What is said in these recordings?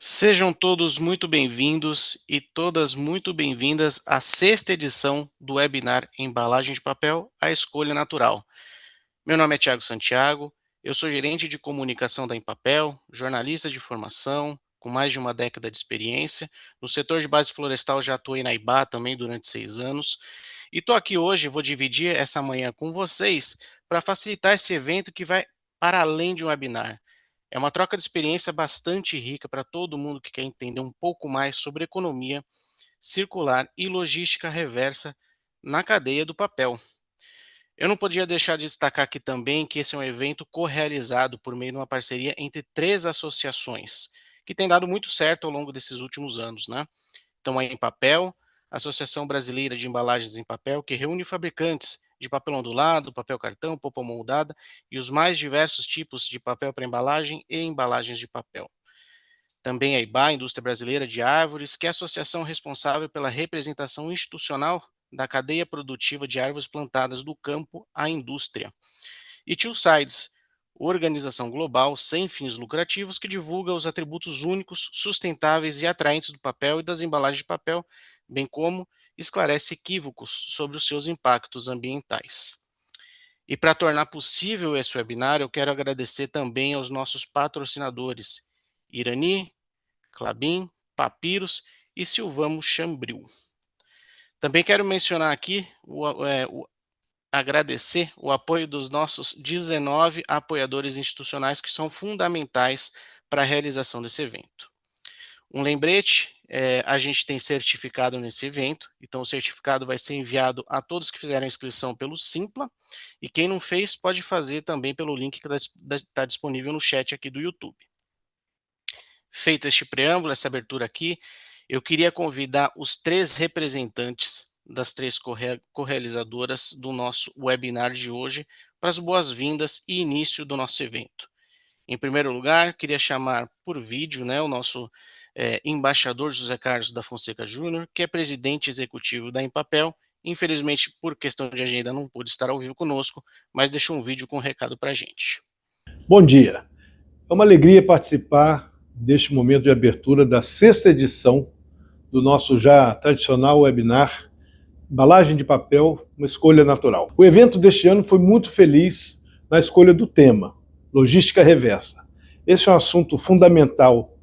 Sejam todos muito bem-vindos e todas muito bem-vindas à sexta edição do webinar Embalagem de Papel, a Escolha Natural. Meu nome é Thiago Santiago, eu sou gerente de comunicação da Empapel, jornalista de formação, com mais de uma década de experiência. No setor de base florestal já atuei na IBA também durante 6 anos. E estou aqui hoje, vou dividir essa manhã com vocês para facilitar esse evento que vai para além de um webinar. É uma troca de experiência bastante rica para todo mundo que quer entender um pouco mais sobre economia circular e logística reversa na cadeia do papel. Eu não podia deixar de destacar aqui também que esse é um evento co-realizado por meio de uma parceria entre 3 associações, que tem dado muito certo ao longo desses últimos anos, né? Então, a Empapel, Associação Brasileira de Embalagens em Papel, que reúne fabricantes de papel ondulado, papel cartão, polpa moldada e os mais diversos tipos de papel para embalagem e embalagens de papel. Também a IBA, Indústria Brasileira de Árvores, que é a associação responsável pela representação institucional da cadeia produtiva de árvores plantadas do campo à indústria. E Two Sides, organização global sem fins lucrativos que divulga os atributos únicos, sustentáveis e atraentes do papel e das embalagens de papel, bem como esclarece equívocos sobre os seus impactos ambientais. E para tornar possível esse webinar, eu quero agradecer também aos nossos patrocinadores, Irani, Klabin, Papiros e Silvamo Chambril. Também quero mencionar aqui agradecer o apoio dos nossos 19 apoiadores institucionais que são fundamentais para a realização desse evento. Um lembrete, a gente tem certificado nesse evento, então o certificado vai ser enviado a todos que fizeram a inscrição pelo Simpla, e quem não fez pode fazer também pelo link que está disponível no chat aqui do YouTube. Feito este preâmbulo, essa abertura aqui, eu queria convidar os 3 representantes das 3 co-realizadoras do nosso webinar de hoje para as boas-vindas e início do nosso evento. Em primeiro lugar, queria chamar por vídeo o nosso embaixador José Carlos da Fonseca Júnior, que é presidente executivo da Empapel. Infelizmente, por questão de agenda, não pôde estar ao vivo conosco, mas deixou um vídeo com um recado para a gente. Bom dia. É uma alegria participar deste momento de abertura da sexta edição do nosso já tradicional webinar Embalagem de Papel, uma escolha natural. O evento deste ano foi muito feliz na escolha do tema, logística reversa. Esse é um assunto fundamental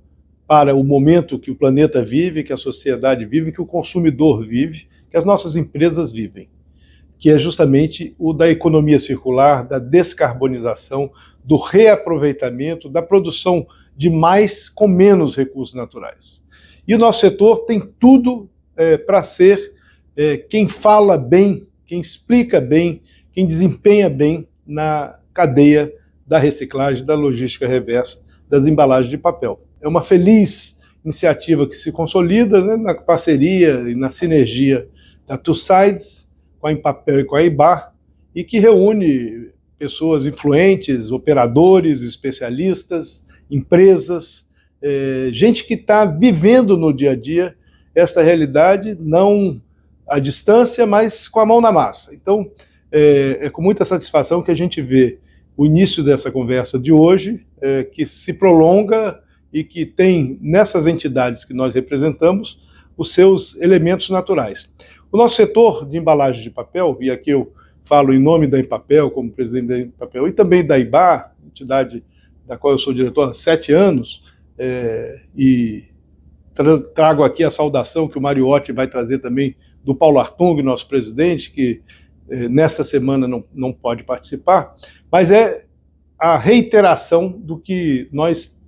para o momento que o planeta vive, que a sociedade vive, que o consumidor vive, que as nossas empresas vivem, que é justamente o da economia circular, da descarbonização, do reaproveitamento, da produção de mais com menos recursos naturais. E o nosso setor tem tudo para ser quem fala bem, quem explica bem, quem desempenha bem na cadeia da reciclagem, da logística reversa, das embalagens de papel. É uma feliz iniciativa que se consolida, né, na parceria e na sinergia da Two Sides, com a Empapel e com a IBA, e que reúne pessoas influentes, operadores, especialistas, empresas, gente que está vivendo no dia a dia esta realidade, não à distância, mas com a mão na massa. Então, é com muita satisfação que a gente vê o início dessa conversa de hoje, que se prolonga e que tem nessas entidades que nós representamos os seus elementos naturais. O nosso setor de embalagem de papel, e aqui eu falo em nome da Empapel, como presidente da Empapel, e também da IBA, entidade da qual eu sou diretor há 7 anos, e trago aqui a saudação que o Mariotti vai trazer também do Paulo Artung, nosso presidente, que nesta semana não pode participar, mas é a reiteração do que nós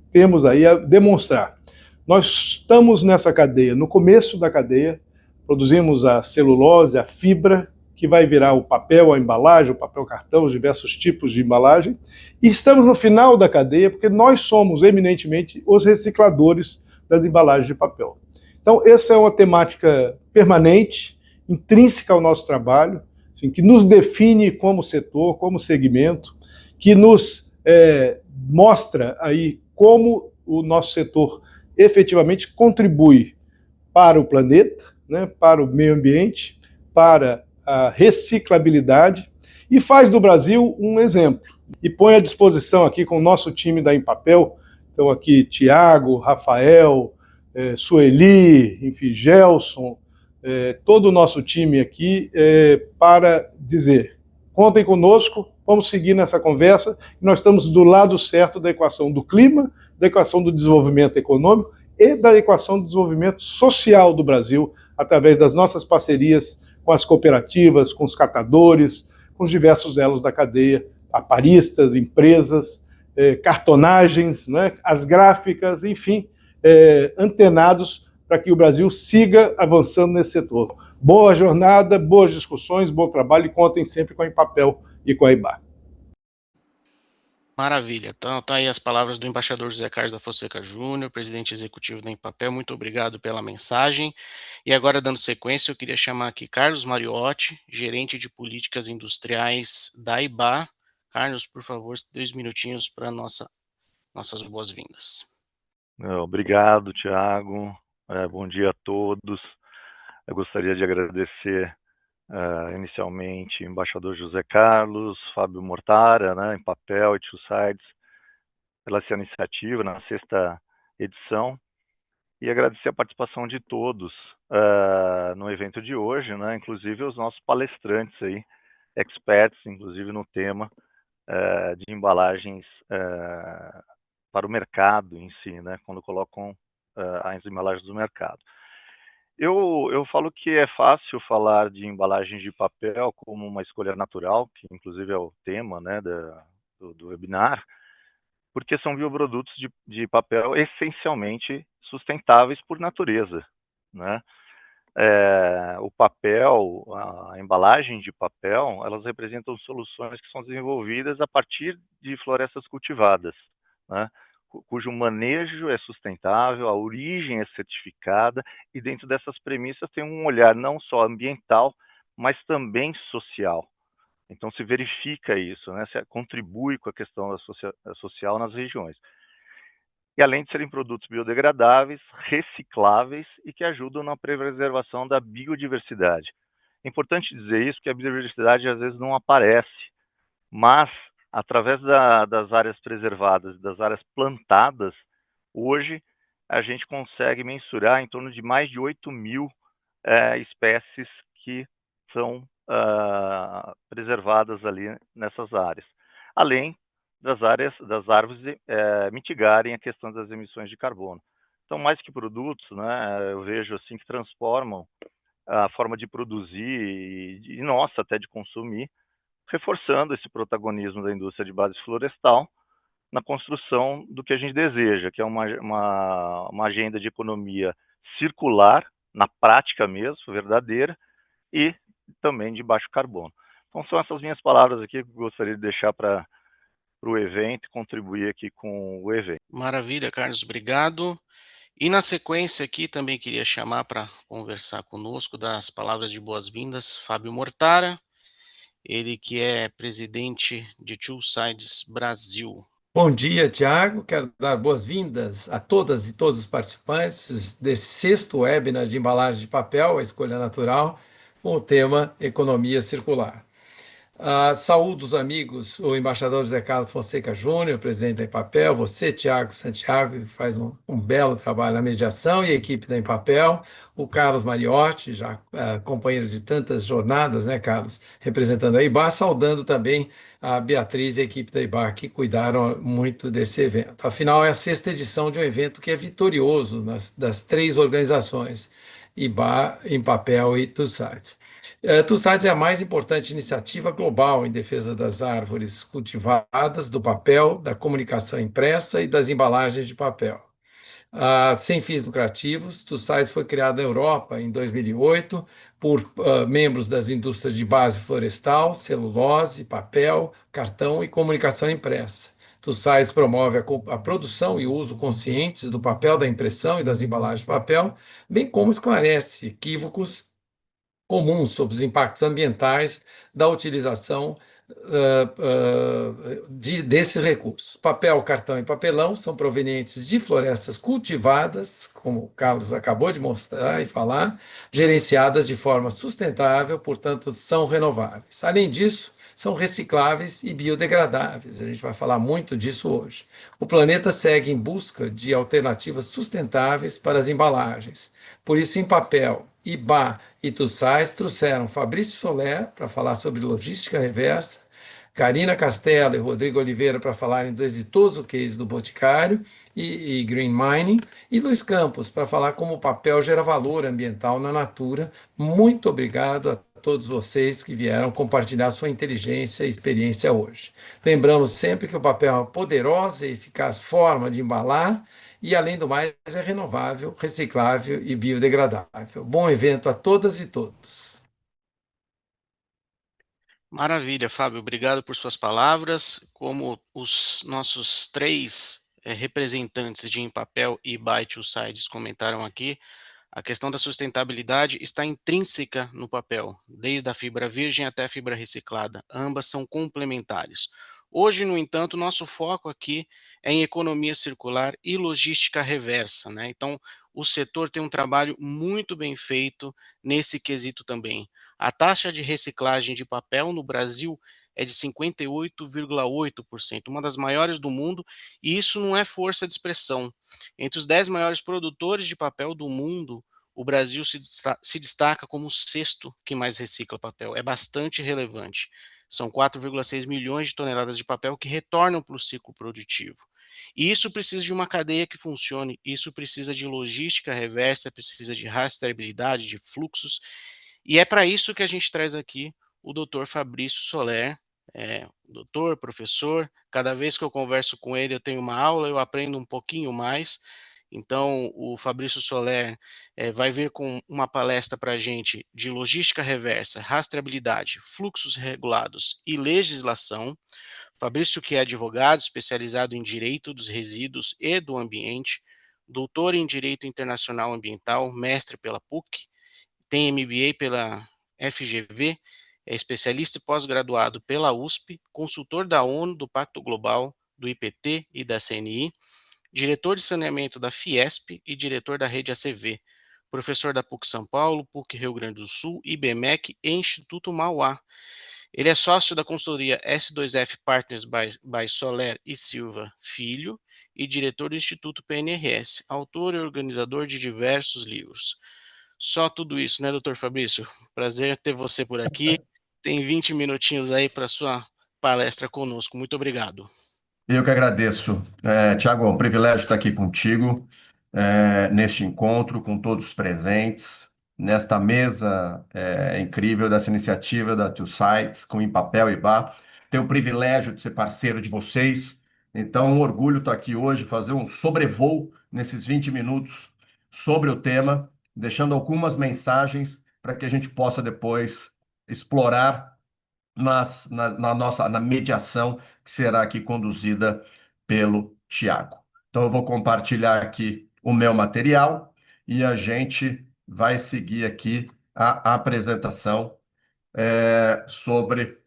temos aí a demonstrar. Nós estamos nessa cadeia, no começo da cadeia, produzimos a celulose, a fibra, que vai virar o papel, a embalagem, o papel cartão, os diversos tipos de embalagem, e estamos no final da cadeia, porque nós somos eminentemente os recicladores das embalagens de papel. Então, essa é uma temática permanente, intrínseca ao nosso trabalho, assim, que nos define como setor, como segmento, que nos mostra aí como o nosso setor efetivamente contribui para o planeta, né, para o meio ambiente, para a reciclabilidade, e faz do Brasil um exemplo. E põe à disposição aqui com o nosso time da Empapel Então aqui Tiago, Rafael, Sueli, enfim, Gelson, todo o nosso time aqui para dizer, contem conosco, vamos seguir nessa conversa, nós estamos do lado certo da equação do clima, da equação do desenvolvimento econômico e da equação do desenvolvimento social do Brasil, através das nossas parcerias com as cooperativas, com os catadores, com os diversos elos da cadeia, aparistas, empresas, cartonagens, né, as gráficas, enfim, antenados para que o Brasil siga avançando nesse setor. Boa jornada, boas discussões, bom trabalho e contem sempre com a Empapel e com a IBA. Maravilha. Então, tá aí as palavras do embaixador José Carlos da Fonseca Júnior, presidente executivo da Empapel. Muito obrigado pela mensagem. E agora, dando sequência, eu queria chamar aqui Carlos Mariotti, gerente de políticas industriais da IBA. Carlos, por favor, 2 minutinhos para nossas boas-vindas. Obrigado, Tiago. Bom dia a todos. Eu gostaria de agradecer inicialmente o embaixador José Carlos, Fábio Mortara, né, Empapel e Two Sides, pela essa iniciativa na 6ª edição, e agradecer a participação de todos no evento de hoje, né, inclusive os nossos palestrantes aí, experts, inclusive no tema de embalagens para o mercado em si, né, quando colocam as embalagens do mercado. Eu falo que é fácil falar de embalagens de papel como uma escolha natural, que inclusive é o tema, né, do webinar, porque são bioprodutos de papel essencialmente sustentáveis por natureza, né? O papel, a embalagem de papel, elas representam soluções que são desenvolvidas a partir de florestas cultivadas, né? Cujo manejo é sustentável, a origem é certificada, e dentro dessas premissas tem um olhar não só ambiental, mas também social. Então se verifica isso, né? Se contribui com a questão social nas regiões. E além de serem produtos biodegradáveis, recicláveis e que ajudam na preservação da biodiversidade. É importante dizer isso, que a biodiversidade às vezes não aparece, mas através das áreas preservadas, das áreas plantadas, hoje a gente consegue mensurar em torno de mais de 8.000 espécies que são preservadas ali nessas áreas. Além das árvores mitigarem a questão das emissões de carbono. Então, mais que produtos, né, eu vejo assim que transformam a forma de produzir e nossa até de consumir, reforçando esse protagonismo da indústria de base florestal na construção do que a gente deseja, que é uma agenda de economia circular, na prática mesmo, verdadeira, e também de baixo carbono. Então são essas minhas palavras aqui que eu gostaria de deixar para o evento e contribuir aqui com o evento. Maravilha, Carlos, obrigado. E na sequência aqui também queria chamar para conversar conosco, dar as palavras de boas-vindas, Fábio Mortara, ele que é presidente de Two Sides Brasil. Bom dia, Tiago. Quero dar boas-vindas a todas e todos os participantes desse 6º webinar de embalagem de papel, a escolha natural, com o tema Economia Circular. Saúdo os amigos, o embaixador José Carlos Fonseca Júnior, presidente da Empapel, você, Tiago Santiago, que faz um belo trabalho na mediação, e a equipe da Empapel, o Carlos Mariotti, já companheiro de tantas jornadas, né, Carlos, representando a IBA, saudando também a Beatriz e a equipe da IBA, que cuidaram muito desse evento. Afinal, é a 6ª edição de um evento que é vitorioso das 3 organizações, IBA, Empapel e Two Sides. Two Sides é a mais importante iniciativa global em defesa das árvores cultivadas, do papel, da comunicação impressa e das embalagens de papel. Sem fins lucrativos, Two Sides foi criada na Europa em 2008 por membros das indústrias de base florestal, celulose, papel, cartão e comunicação impressa. Two Sides promove a produção e uso conscientes do papel, da impressão e das embalagens de papel, bem como esclarece equívocos comuns sobre os impactos ambientais da utilização desses recursos. Papel, cartão e papelão são provenientes de florestas cultivadas, como o Carlos acabou de mostrar e falar, gerenciadas de forma sustentável, portanto, são renováveis. Além disso, são recicláveis e biodegradáveis. A gente vai falar muito disso hoje. O planeta segue em busca de alternativas sustentáveis para as embalagens. Por isso, em papel, IBA e Tussais trouxeram Fabrício Soler para falar sobre logística reversa, Karina Castella e Rodrigo Oliveira para falarem do exitoso case do Boticário e Green Mining, e Luiz Campos para falar como o papel gera valor ambiental na Natura. Muito obrigado a todos vocês que vieram compartilhar sua inteligência e experiência hoje. Lembramos sempre que o papel é uma poderosa e eficaz forma de embalar e, além do mais, é renovável, reciclável e biodegradável. Bom evento a todas e todos. Maravilha, Fábio, obrigado por suas palavras. Como os nossos três representantes de Em Papel e By Two Sides comentaram aqui, a questão da sustentabilidade está intrínseca no papel, desde a fibra virgem até a fibra reciclada. Ambas são complementares. Hoje, no entanto, nosso foco aqui é em economia circular e logística reversa, né? Então, o setor tem um trabalho muito bem feito nesse quesito também. A taxa de reciclagem de papel no Brasil é de 58,8%, uma das maiores do mundo, e isso não é força de expressão. Entre os 10 maiores produtores de papel do mundo, o Brasil se destaca como o sexto que mais recicla papel. É bastante relevante. São 4,6 milhões de toneladas de papel que retornam para o ciclo produtivo. E isso precisa de uma cadeia que funcione, isso precisa de logística reversa, precisa de rastreabilidade, de fluxos, e é para isso que a gente traz aqui o Dr. Fabrício Soler, doutor, professor. Cada vez que eu converso com ele, eu tenho uma aula, eu aprendo um pouquinho mais. Então, o Fabrício Soler vai vir com uma palestra para a gente de logística reversa, rastreabilidade, fluxos regulados e legislação. Fabrício, que é advogado especializado em direito dos resíduos e do ambiente, doutor em direito internacional ambiental, mestre pela PUC, tem MBA pela FGV, é especialista e pós-graduado pela USP, consultor da ONU, do Pacto Global, do IPT e da CNI, diretor de saneamento da Fiesp e diretor da rede ACV, professor da PUC São Paulo, PUC Rio Grande do Sul, IBMEC e Instituto Mauá. Ele é sócio da consultoria S2F Partners by Soler e Silva Filho e diretor do Instituto PNRS, autor e organizador de diversos livros. Só tudo isso, né, doutor Fabrício? Prazer ter você por aqui. Tem 20 minutinhos aí para sua palestra conosco. Muito obrigado. Eu que agradeço. Tiago, é um privilégio estar aqui contigo, neste encontro, com todos os presentes, nesta mesa incrível dessa iniciativa da Two Sides, com Em Papel e Bá. Tenho o privilégio de ser parceiro de vocês, então é um orgulho estar aqui hoje, fazer um sobrevoo nesses 20 minutos sobre o tema, deixando algumas mensagens para que a gente possa depois explorar na mediação que será aqui conduzida pelo Tiago. Então, eu vou compartilhar aqui o meu material e a gente vai seguir aqui a apresentação sobre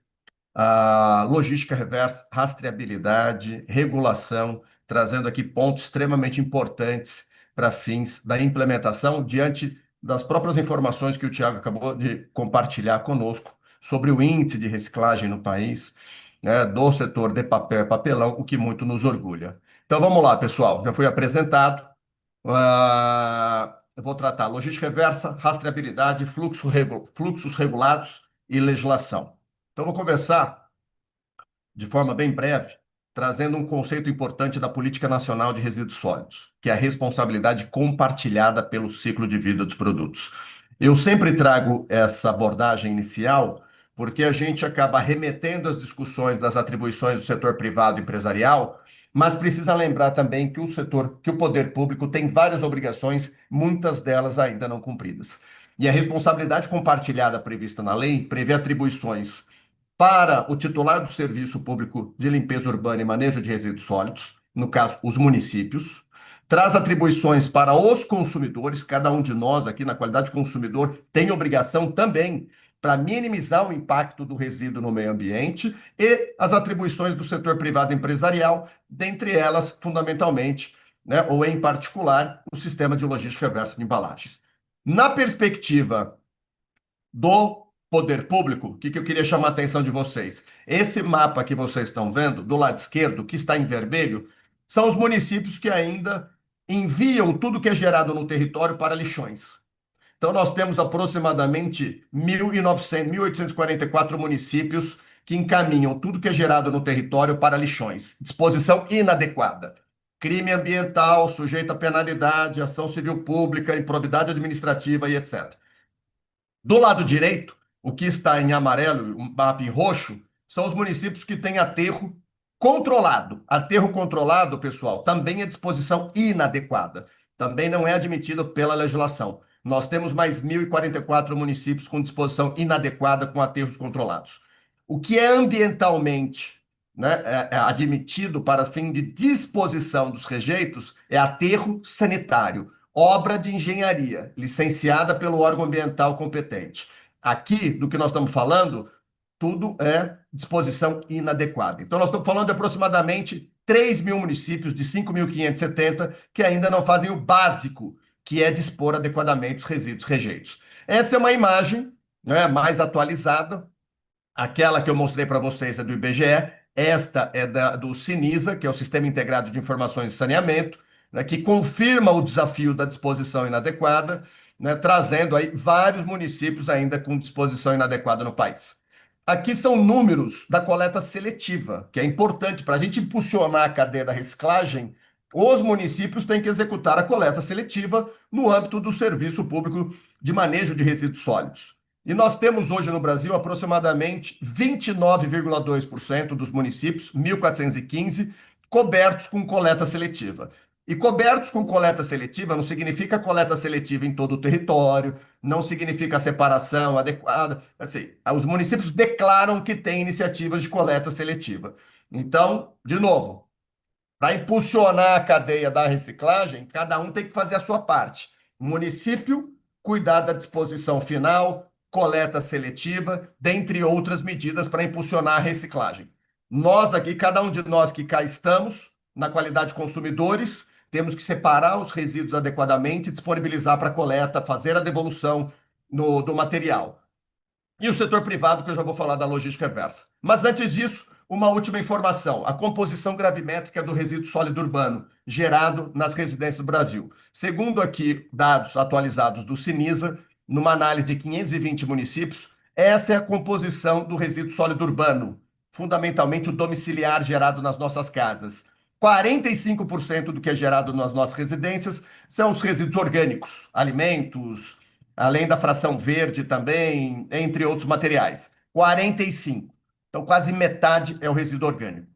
a logística reversa, rastreabilidade, regulação, trazendo aqui pontos extremamente importantes para fins da implementação diante das próprias informações que o Tiago acabou de compartilhar conosco sobre o índice de reciclagem no país, né, do setor de papel e papelão, o que muito nos orgulha. Então vamos lá, pessoal, já foi apresentado. Eu vou tratar logística reversa, rastreabilidade, fluxos regulados e legislação. Então vou começar de forma bem breve, trazendo um conceito importante da Política Nacional de Resíduos Sólidos, que é a responsabilidade compartilhada pelo ciclo de vida dos produtos. Eu sempre trago essa abordagem inicial porque a gente acaba remetendo as discussões das atribuições do setor privado e empresarial, mas precisa lembrar também que o poder público tem várias obrigações, muitas delas ainda não cumpridas. E a responsabilidade compartilhada prevista na lei prevê atribuições para o titular do Serviço Público de Limpeza Urbana e Manejo de Resíduos Sólidos, no caso, os municípios, traz atribuições para os consumidores, cada um de nós aqui na qualidade de consumidor tem obrigação também para minimizar o impacto do resíduo no meio ambiente e as atribuições do setor privado empresarial, dentre elas, fundamentalmente, né, ou em particular, o sistema de logística reversa de embalagens. Na perspectiva do poder público, o que eu queria chamar a atenção de vocês? Esse mapa que vocês estão vendo, do lado esquerdo, que está em vermelho, são os municípios que ainda enviam tudo que é gerado no território para lixões. Então, nós temos aproximadamente 1.844 municípios que encaminham tudo que é gerado no território para lixões. Disposição inadequada. Crime ambiental, sujeito a penalidade, ação civil pública, improbidade administrativa e etc. Do lado direito, o que está em amarelo, o mapa em roxo, são os municípios que têm aterro controlado. Aterro controlado, pessoal, também é disposição inadequada. Também não é admitido pela legislação. Nós temos mais 1.044 municípios com disposição inadequada com aterros controlados. O que é ambientalmente, né, admitido para fim de disposição dos rejeitos é aterro sanitário, obra de engenharia, licenciada pelo órgão ambiental competente. Aqui, do que nós estamos falando, tudo é disposição inadequada. Então, nós estamos falando de aproximadamente 3 mil municípios de 5.570 que ainda não fazem o básico, que é dispor adequadamente os resíduos rejeitos. Essa é uma imagem, né, mais atualizada. Aquela que eu mostrei para vocês é do IBGE. Esta é do Sinisa, que é o Sistema Integrado de Informações de Saneamento, né, que confirma o desafio da disposição inadequada, né, trazendo aí vários municípios ainda com disposição inadequada no país. Aqui são números da coleta seletiva, que é importante para a gente impulsionar a cadeia da reciclagem. Os municípios têm que executar a coleta seletiva no âmbito do Serviço Público de Manejo de Resíduos Sólidos. E nós temos hoje no Brasil aproximadamente 29,2% dos municípios, 1.415, cobertos com coleta seletiva. E cobertos com coleta seletiva não significa coleta seletiva em todo o território, não significa separação adequada. Assim, os municípios declaram que têm iniciativas de coleta seletiva. Então, de novo, para impulsionar a cadeia da reciclagem, cada um tem que fazer a sua parte. O município, cuidar da disposição final, coleta seletiva, dentre outras medidas para impulsionar a reciclagem. Nós aqui, cada um de nós que cá estamos, na qualidade de consumidores, temos que separar os resíduos adequadamente, disponibilizar para coleta, fazer a devolução do material. E o setor privado, que eu já vou falar da logística reversa. Mas antes disso, uma última informação. A composição gravimétrica do resíduo sólido urbano gerado nas residências do Brasil. Segundo aqui dados atualizados do Sinisa, numa análise de 520 municípios, essa é a composição do resíduo sólido urbano, fundamentalmente o domiciliar gerado nas nossas casas. 45% do que é gerado nas nossas residências são os resíduos orgânicos, alimentos, além da fração verde também, entre outros materiais. 45%. Então, quase metade é o resíduo orgânico.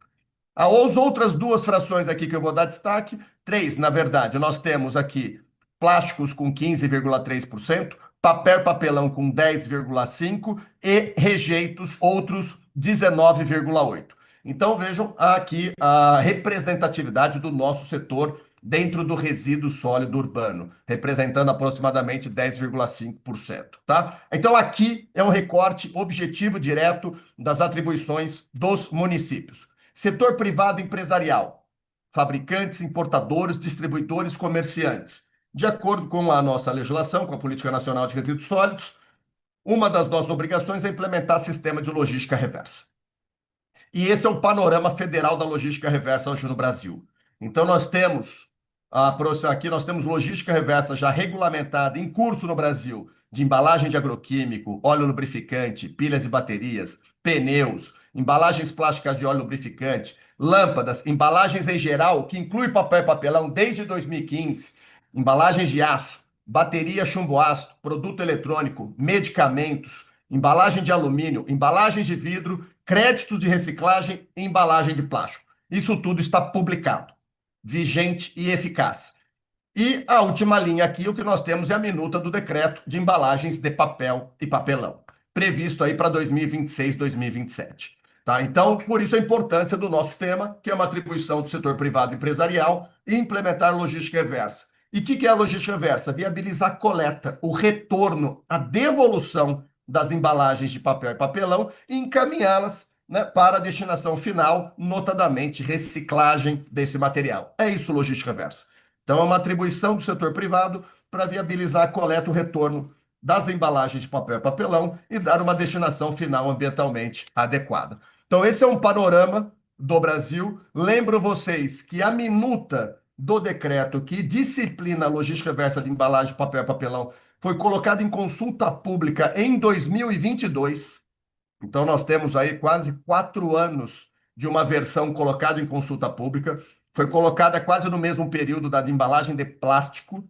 As outras duas frações aqui que eu vou dar destaque, 3, na verdade, nós temos aqui plásticos com 15,3%, papelão com 10,5% e rejeitos outros 19,8%. Então, vejam aqui a representatividade do nosso setor dentro do resíduo sólido urbano, representando aproximadamente 10,5%, tá? Então, aqui é um recorte objetivo direto das atribuições dos municípios. Setor privado empresarial, fabricantes, importadores, distribuidores, comerciantes. De acordo com a nossa legislação, com a Política Nacional de Resíduos Sólidos, uma das nossas obrigações é implementar sistema de logística reversa. E esse é o panorama federal da logística reversa hoje no Brasil. Então, nós temos aqui nós temos logística reversa já regulamentada em curso no Brasil, de embalagem de agroquímico, óleo lubrificante, pilhas e baterias, pneus, embalagens plásticas de óleo lubrificante, lâmpadas, embalagens em geral, que inclui papel e papelão desde 2015, embalagens de aço, bateria chumbo ácido, produto eletrônico, medicamentos, embalagem de alumínio, embalagens de vidro, créditos de reciclagem e embalagem de plástico. Isso tudo está publicado, vigente e eficaz. E a última linha aqui, o que nós temos é a minuta do decreto de embalagens de papel e papelão, previsto aí para 2026, 2027. Tá? Então, por isso a importância do nosso tema, que é uma atribuição do setor privado empresarial, implementar logística reversa. E o que é a logística reversa? Viabilizar a coleta, o retorno, a devolução das embalagens de papel e papelão e encaminhá-las, né, para a destinação final, notadamente reciclagem desse material. É isso, logística reversa. Então, é uma atribuição do setor privado para viabilizar a coleta e o retorno das embalagens de papel e papelão e dar uma destinação final ambientalmente adequada. Então, esse é um panorama do Brasil. Lembro vocês que a minuta do decreto que disciplina a logística reversa de embalagem de papel e papelão foi colocada em consulta pública em 2022. Então, nós temos aí quase 4 anos de uma versão colocada em consulta pública. Foi colocada quase no mesmo período da de embalagem de plástico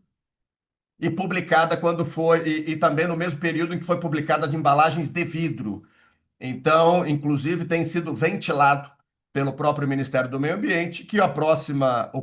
e publicada quando foi, e também no mesmo período em que foi publicada de embalagens de vidro. Então, inclusive, tem sido ventilado pelo próprio Ministério do Meio Ambiente que o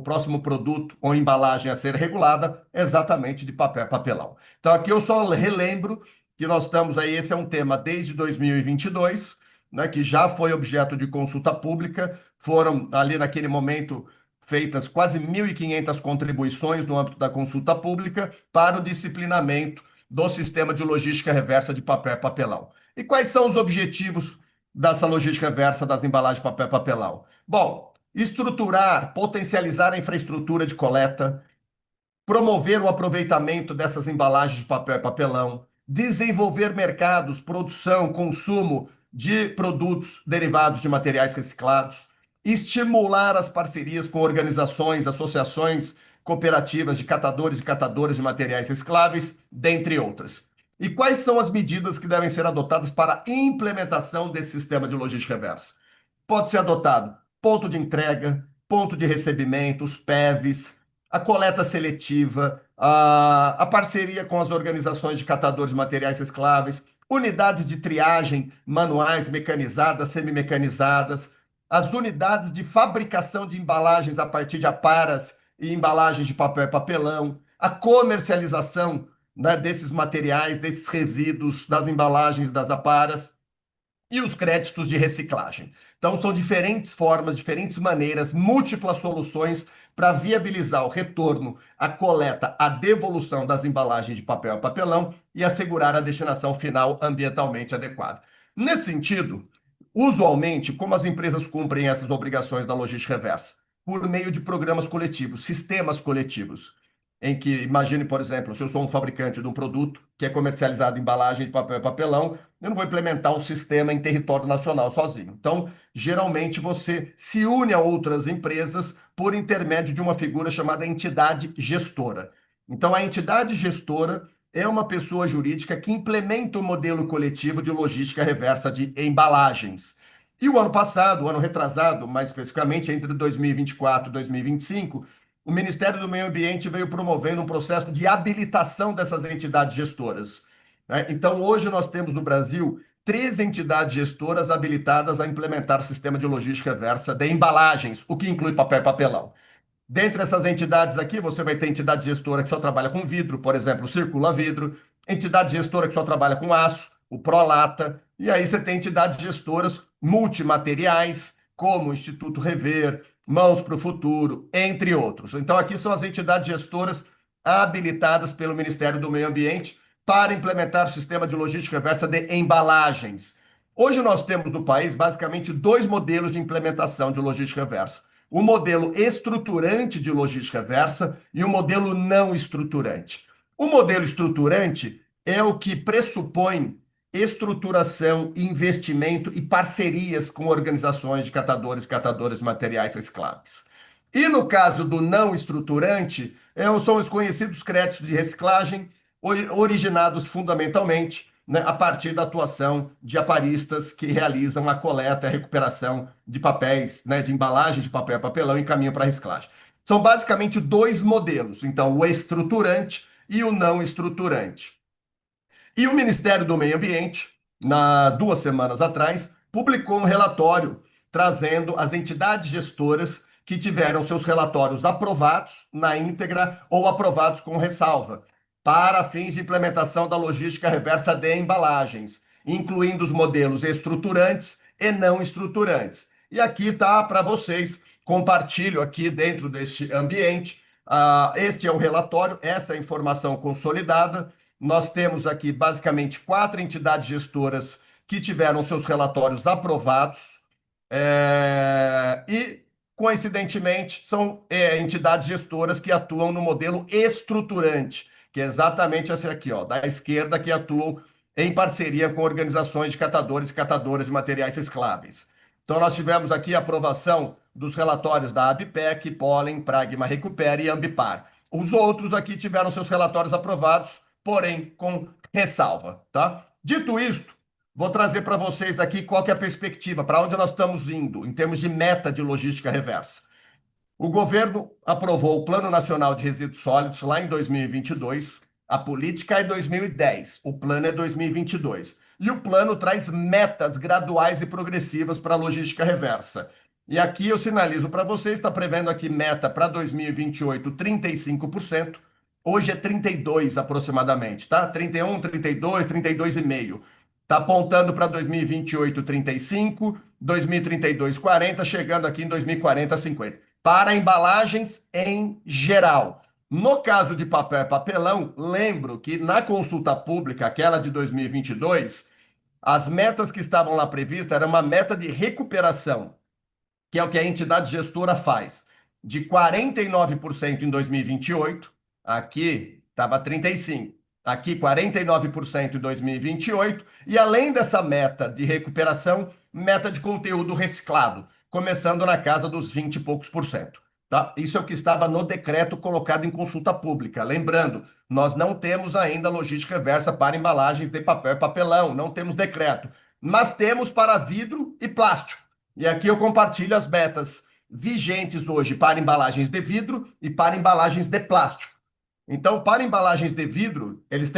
próximo produto ou embalagem a ser regulada é exatamente de papel e papelão. Então, aqui eu só relembro que nós estamos aí, esse é um tema desde 2022, né, que já foi objeto de consulta pública, foram ali naquele momento feitas quase 1.500 contribuições no âmbito da consulta pública para o disciplinamento do sistema de logística reversa de papel e papelão. E quais são os objetivos dessa logística reversa das embalagens de papel e papelão? Bom, estruturar, potencializar a infraestrutura de coleta, promover o aproveitamento dessas embalagens de papel e papelão, desenvolver mercados, produção, consumo de produtos derivados de materiais reciclados, estimular as parcerias com organizações, associações, cooperativas de catadores e catadoras de materiais recicláveis, dentre outras. E quais são as medidas que devem ser adotadas para a implementação desse sistema de logística reversa? Pode ser adotado ponto de entrega, ponto de recebimento, os PEVs, a coleta seletiva, a parceria com as organizações de catadores de materiais recicláveis, unidades de triagem manuais, mecanizadas, semimecanizadas, as unidades de fabricação de embalagens a partir de aparas e embalagens de papel e papelão, a comercialização, né, desses materiais, desses resíduos, das embalagens, das aparas, e os créditos de reciclagem. Então, são diferentes formas, diferentes maneiras, múltiplas soluções para viabilizar o retorno, a coleta, a devolução das embalagens de papel e papelão e assegurar a destinação final ambientalmente adequada. Nesse sentido, usualmente, como as empresas cumprem essas obrigações da logística reversa? Por meio de programas coletivos, sistemas coletivos, em que, imagine, por exemplo, se eu sou um fabricante de um produto que é comercializado em embalagem de papel e papelão, eu não vou implementar um sistema em território nacional sozinho. Então, geralmente, você se une a outras empresas por intermédio de uma figura chamada entidade gestora. Então, a entidade gestora é uma pessoa jurídica que implementa o modelo coletivo de logística reversa de embalagens. E o ano passado, o ano retrasado, mais especificamente, entre 2024 e 2025, o Ministério do Meio Ambiente veio promovendo um processo de habilitação dessas entidades gestoras. Então, hoje nós temos no Brasil 13 entidades gestoras habilitadas a implementar sistema de logística reversa de embalagens, o que inclui papel e papelão. Dentre essas entidades aqui, você vai ter entidade gestora que só trabalha com vidro, por exemplo, o Circula Vidro, entidade gestora que só trabalha com aço, o Prolata, e aí você tem entidades gestoras multimateriais, como o Instituto Rever, Mãos para o Futuro, entre outros. Então, aqui são as entidades gestoras habilitadas pelo Ministério do Meio Ambiente para implementar o sistema de logística reversa de embalagens. Hoje nós temos no país basicamente 2 modelos de implementação de logística reversa. O modelo estruturante de logística reversa e o modelo não estruturante. O modelo estruturante é o que pressupõe estruturação, investimento e parcerias com organizações de catadores e catadoras de materiais recicláveis. E no caso do não estruturante, são os conhecidos créditos de reciclagem, originados fundamentalmente, né, a partir da atuação de aparistas que realizam a coleta e a recuperação de papéis, né, de embalagens de papel e papelão em caminho para a reciclagem. São basicamente 2 modelos, então o estruturante e o não estruturante. E o Ministério do Meio Ambiente, 2 semanas atrás, publicou um relatório trazendo as entidades gestoras que tiveram seus relatórios aprovados na íntegra ou aprovados com ressalva, para fins de implementação da logística reversa de embalagens, incluindo os modelos estruturantes e não estruturantes. E aqui está para vocês, compartilho aqui dentro deste ambiente, este é o relatório, essa é a informação consolidada, nós temos aqui basicamente 4 entidades gestoras que tiveram seus relatórios aprovados e, coincidentemente, são entidades gestoras que atuam no modelo estruturante, que é exatamente esse aqui, ó, da esquerda, que atuam em parceria com organizações de catadores e catadoras de materiais recicláveis. Então, nós tivemos aqui a aprovação dos relatórios da ABPEC, Pólen, Pragma Recupera e Ambipar. Os outros aqui tiveram seus relatórios aprovados, porém com ressalva, tá? Dito isto, vou trazer para vocês aqui qual que é a perspectiva, para onde nós estamos indo, em termos de meta de logística reversa. O governo aprovou o Plano Nacional de Resíduos Sólidos lá em 2022, a política é 2010, o plano é 2022. E o plano traz metas graduais e progressivas para a logística reversa. E aqui eu sinalizo para vocês, está prevendo aqui meta para 2028, 35%. Hoje é 32 aproximadamente, tá? 31, 32, 32,5. Está apontando para 2028, 35, 2032, 40, chegando aqui em 2040, 50. Para embalagens em geral. No caso de papel e papelão, lembro que na consulta pública, aquela de 2022, as metas que estavam lá previstas era uma meta de recuperação, que é o que a entidade gestora faz, de 49% em 2028, aqui estava 35%, aqui 49% em 2028, e além dessa meta de recuperação, meta de conteúdo reciclado, começando na casa dos 20 e poucos por cento. Tá? Isso é o que estava no decreto colocado em consulta pública. Lembrando, nós não temos ainda logística reversa para embalagens de papel e papelão, não temos decreto, mas temos para vidro e plástico. E aqui eu compartilho as metas vigentes hoje para embalagens de vidro e para embalagens de plástico. Então, para embalagens de vidro, eles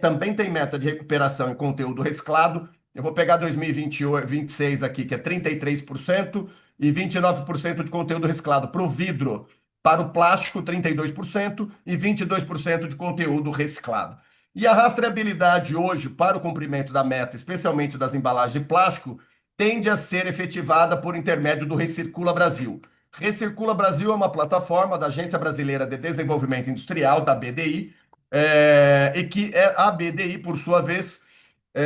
também têm meta de recuperação em conteúdo reciclado. Eu vou pegar 2026 aqui, que é 33%, e 29% de conteúdo reciclado para o vidro. Para o plástico, 32% e 22% de conteúdo reciclado. E a rastreabilidade hoje, para o cumprimento da meta, especialmente das embalagens de plástico, tende a ser efetivada por intermédio do Recircula Brasil. Recircula Brasil é uma plataforma da Agência Brasileira de Desenvolvimento Industrial, da BDI, e que a BDI, por sua vez,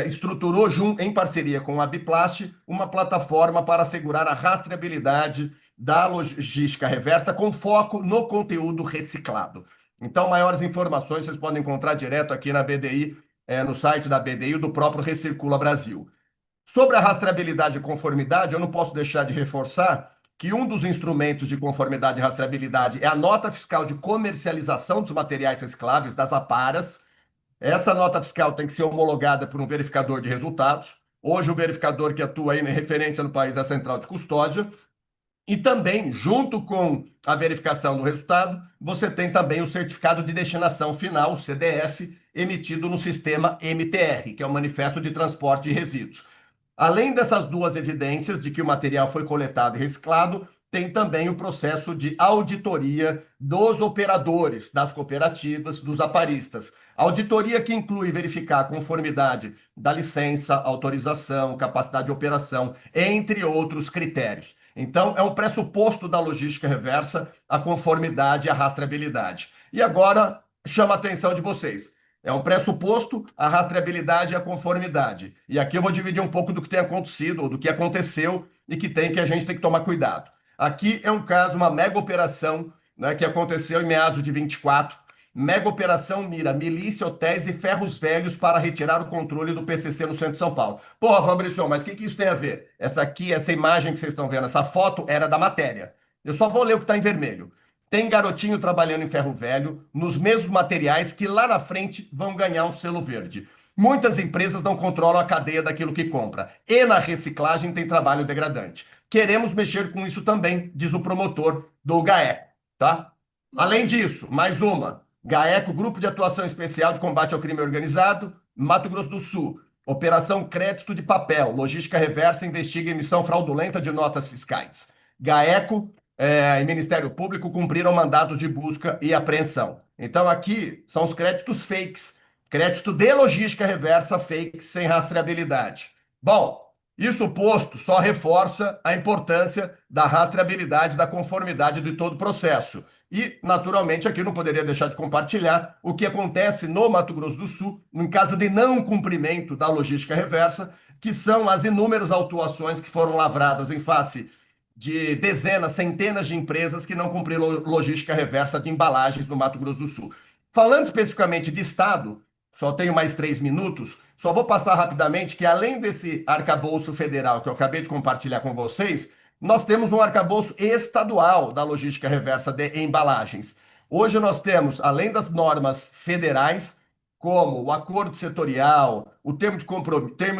estruturou, em parceria com a Biplast, uma plataforma para assegurar a rastreabilidade da logística reversa com foco no conteúdo reciclado. Então, maiores informações vocês podem encontrar direto aqui na BDI, no site da BDI e do próprio Recircula Brasil. Sobre a rastreabilidade e conformidade, eu não posso deixar de reforçar que um dos instrumentos de conformidade e rastreabilidade é a nota fiscal de comercialização dos materiais recicláveis, das APARAS. Essa nota fiscal tem que ser homologada por um verificador de resultados. Hoje, o verificador que atua aí na referência no país é a Central de Custódia. E também, junto com a verificação do resultado, você tem também o certificado de destinação final, o CDF, emitido no sistema MTR, que é o Manifesto de Transporte de Resíduos. Além dessas duas evidências de que o material foi coletado e reciclado, tem também o processo de auditoria dos operadores, das cooperativas, dos aparistas. Auditoria que inclui verificar a conformidade da licença, autorização, capacidade de operação, entre outros critérios. Então, é um pressuposto da logística reversa a conformidade e a rastreabilidade. E agora, chama a atenção de vocês. É um pressuposto a rastreabilidade e a conformidade. E aqui eu vou dividir um pouco do que tem acontecido, ou do que aconteceu e que a gente tem que tomar cuidado. Aqui é um caso, uma mega operação, né, que aconteceu em meados de 24. Mega operação mira milícia, hotéis e ferros velhos para retirar o controle do PCC no centro de São Paulo. Porra, Fabrício, mas o que isso tem a ver? Essa imagem que vocês estão vendo, essa foto era da matéria. Eu só vou ler o que está em vermelho. Tem garotinho trabalhando em ferro velho, nos mesmos materiais que lá na frente vão ganhar um selo verde. Muitas empresas não controlam a cadeia daquilo que compra. E na reciclagem tem trabalho degradante. Queremos mexer com isso também, diz o promotor do GAECO, tá? Além disso, mais uma. GAECO, Grupo de Atuação Especial de Combate ao Crime Organizado, Mato Grosso do Sul. Operação Crédito de Papel. Logística Reversa investiga emissão fraudulenta de notas fiscais. GAECO e Ministério Público cumpriram mandados de busca e apreensão. Então aqui são os créditos fakes. Crédito de logística reversa fakes sem rastreabilidade. Bom, isso posto só reforça a importância da rastreabilidade, da conformidade de todo o processo. E, naturalmente, aqui eu não poderia deixar de compartilhar o que acontece no Mato Grosso do Sul, em caso de não cumprimento da logística reversa, que são as inúmeras autuações que foram lavradas em face de dezenas, centenas de empresas que não cumpriram logística reversa de embalagens no Mato Grosso do Sul. Falando especificamente de Estado, só tenho mais 3 minutos, só vou passar rapidamente que além desse arcabouço federal que eu acabei de compartilhar com vocês, nós temos um arcabouço estadual da logística reversa de embalagens. Hoje nós temos, além das normas federais, como o acordo setorial, o termos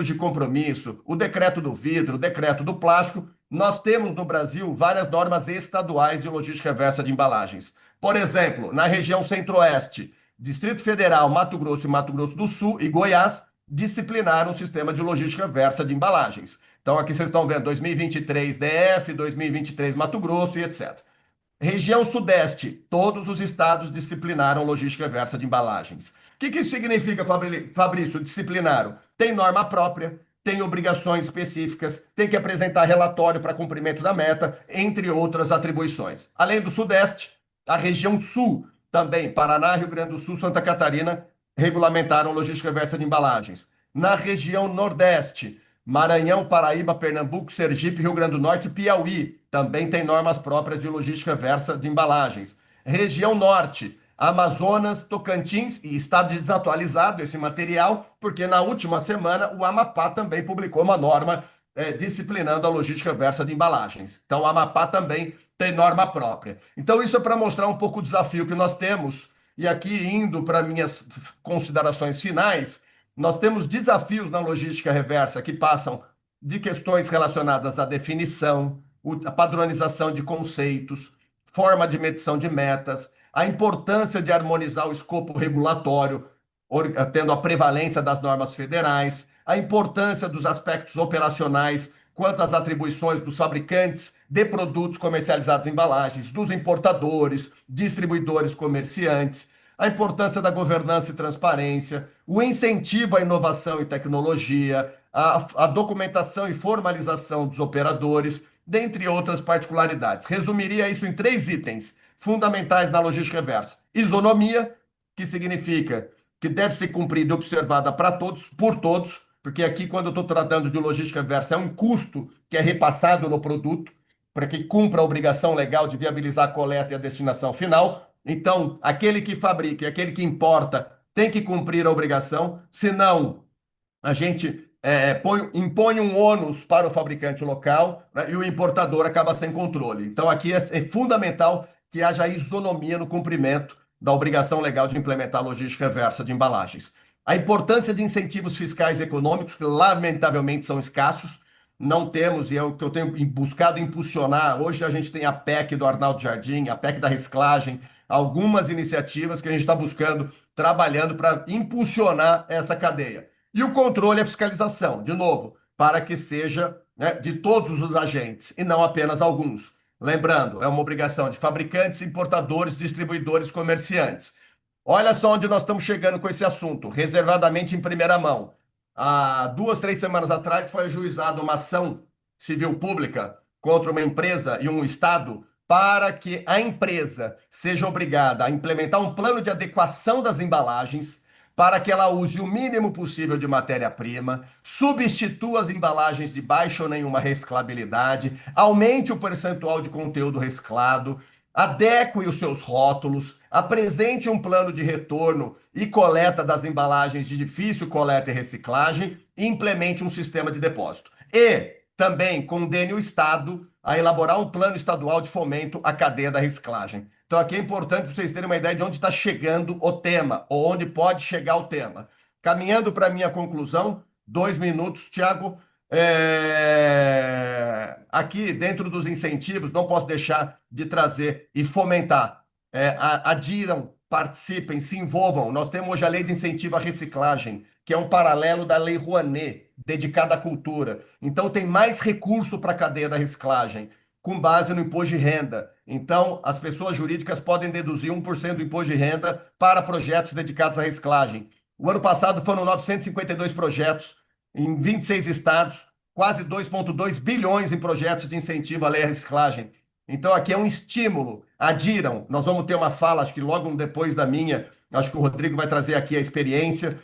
de compromisso, o decreto do vidro, o decreto do plástico, nós temos no Brasil várias normas estaduais de logística reversa de embalagens. Por exemplo, na região centro-oeste, Distrito Federal, Mato Grosso e Mato Grosso do Sul e Goiás disciplinaram o sistema de logística reversa de embalagens. Então aqui vocês estão vendo 2023 DF, 2023 Mato Grosso e etc. Região Sudeste, todos os estados disciplinaram logística reversa de embalagens. O que isso significa, Fabrício? Disciplinaram. Tem norma própria, tem obrigações específicas, tem que apresentar relatório para cumprimento da meta, entre outras atribuições. Além do Sudeste, a região Sul, também Paraná, Rio Grande do Sul, Santa Catarina, regulamentaram logística reversa de embalagens. Na região Nordeste, Maranhão, Paraíba, Pernambuco, Sergipe, Rio Grande do Norte e Piauí também tem normas próprias de logística reversa de embalagens. Região Norte, Amazonas, Tocantins e estado desatualizado esse material, porque na última semana o Amapá também publicou uma norma disciplinando a logística reversa de embalagens. Então o Amapá também tem norma própria. Então isso é para mostrar um pouco o desafio que nós temos. E aqui, indo para minhas considerações finais, nós temos desafios na logística reversa que passam de questões relacionadas à definição, a padronização de conceitos, forma de medição de metas, a importância de harmonizar o escopo regulatório, tendo a prevalência das normas federais, a importância dos aspectos operacionais quanto às atribuições dos fabricantes de produtos comercializados em embalagens, dos importadores, distribuidores, comerciantes, a importância da governança e transparência, o incentivo à inovação e tecnologia, a documentação e formalização dos operadores, dentre outras particularidades. Resumiria isso em 3 itens fundamentais na logística reversa. Isonomia, que significa que deve ser cumprida e observada para todos, por todos, porque aqui, quando eu estou tratando de logística reversa, é um custo que é repassado no produto para que cumpra a obrigação legal de viabilizar a coleta e a destinação final. Então, aquele que fabrica e aquele que importa tem que cumprir a obrigação, senão a gente impõe um ônus para o fabricante local, né, e o importador acaba sem controle. Então, aqui é fundamental que haja isonomia no cumprimento da obrigação legal de implementar a logística reversa de embalagens. A importância de incentivos fiscais e econômicos, que lamentavelmente são escassos, não temos, e é o que eu tenho buscado impulsionar. Hoje a gente tem a PEC do Arnaldo Jardim, a PEC da reciclagem, algumas iniciativas que a gente está buscando, trabalhando para impulsionar essa cadeia. E o controle e a fiscalização, de novo, para que seja, né, de todos os agentes e não apenas alguns. Lembrando, é uma obrigação de fabricantes, importadores, distribuidores, comerciantes. Olha só onde nós estamos chegando com esse assunto, reservadamente em primeira mão. Há 2, 3 semanas atrás foi ajuizada uma ação civil pública contra uma empresa e um estado para que a empresa seja obrigada a implementar um plano de adequação das embalagens para que ela use o mínimo possível de matéria-prima, substitua as embalagens de baixa ou nenhuma reciclabilidade, aumente o percentual de conteúdo reciclado, adeque os seus rótulos, apresente um plano de retorno e coleta das embalagens de difícil coleta e reciclagem e implemente um sistema de depósito. E também condene o Estado a elaborar um plano estadual de fomento à cadeia da reciclagem. Então aqui é importante para vocês terem uma ideia de onde está chegando o tema, ou onde pode chegar o tema. Caminhando para a minha conclusão, 2 minutos, Tiago. Aqui, dentro dos incentivos, não posso deixar de trazer e fomentar. Adiram, participem, se envolvam. Nós temos hoje a Lei de Incentivo à Reciclagem, que é um paralelo da Lei Rouanet, dedicada à cultura. Então, tem mais recurso para a cadeia da reciclagem, com base no imposto de renda. Então, as pessoas jurídicas podem deduzir 1% do imposto de renda para projetos dedicados à reciclagem. O ano passado foram 952 projetos em 26 estados, quase 2,2 bilhões em projetos de incentivo à lei à reciclagem. Então, aqui é um estímulo. Adiram. Nós vamos ter uma fala, acho que logo depois da minha, acho que o Rodrigo vai trazer aqui a experiência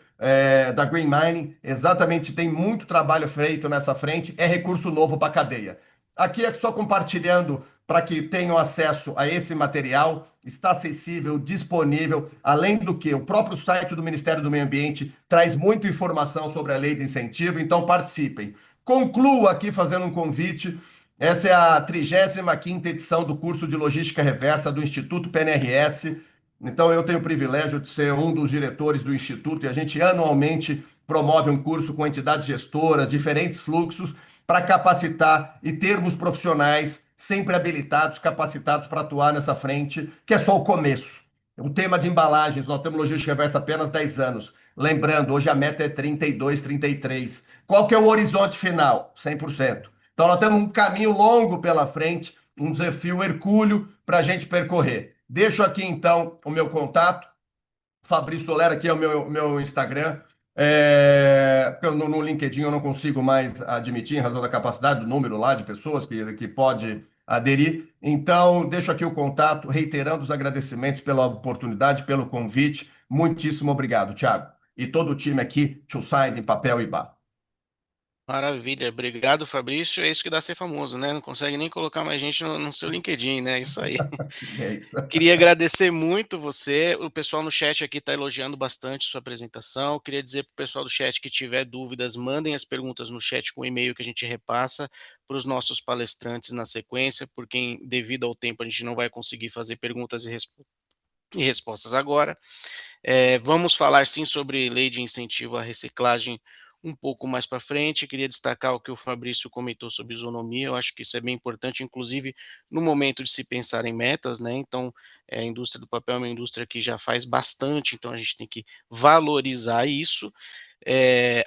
da Green Mining. Exatamente, tem muito trabalho feito nessa frente. É recurso novo para a cadeia. Aqui é só compartilhando para que tenham acesso a esse material. Está acessível, disponível. Além do que, o próprio site do Ministério do Meio Ambiente traz muita informação sobre a lei de incentivo. Então, participem. Concluo aqui fazendo um convite. Essa é a 35ª edição do curso de Logística Reversa do Instituto PNRS. Então, eu tenho o privilégio de ser um dos diretores do Instituto e a gente anualmente promove um curso com entidades gestoras, diferentes fluxos, para capacitar e termos profissionais sempre habilitados, capacitados para atuar nessa frente, que é só o começo. O tema de embalagens, nós temos Logística Reversa há apenas 10 anos. Lembrando, hoje a meta é 32, 33. Qual que é o horizonte final? 100%. Então, nós temos um caminho longo pela frente, um desafio hercúleo para a gente percorrer. Deixo aqui, então, o meu contato. Fabrício Soler, aqui é o meu Instagram. No LinkedIn eu não consigo mais admitir, em razão da capacidade do número lá de pessoas que pode aderir. Então, deixo aqui o contato, reiterando os agradecimentos pela oportunidade, pelo convite. Muitíssimo obrigado, Thiago. E todo o time aqui, Tio Side, em papel e bar. Maravilha, obrigado, Fabrício. É isso que dá ser famoso, né? Não consegue nem colocar mais gente no seu LinkedIn, né? Isso aí. É isso. Queria agradecer muito você. O pessoal no chat aqui está elogiando bastante sua apresentação. Queria dizer para o pessoal do chat que tiver dúvidas, mandem as perguntas no chat com o e-mail que a gente repassa para os nossos palestrantes na sequência, porque devido ao tempo a gente não vai conseguir fazer perguntas e respostas agora. Vamos falar sim sobre lei de incentivo à reciclagem um pouco mais para frente. Queria destacar o que o Fabrício comentou sobre isonomia. Eu acho que isso é bem importante, inclusive no momento de se pensar em metas, né? Então, a indústria do papel é uma indústria que já faz bastante, então a gente tem que valorizar isso.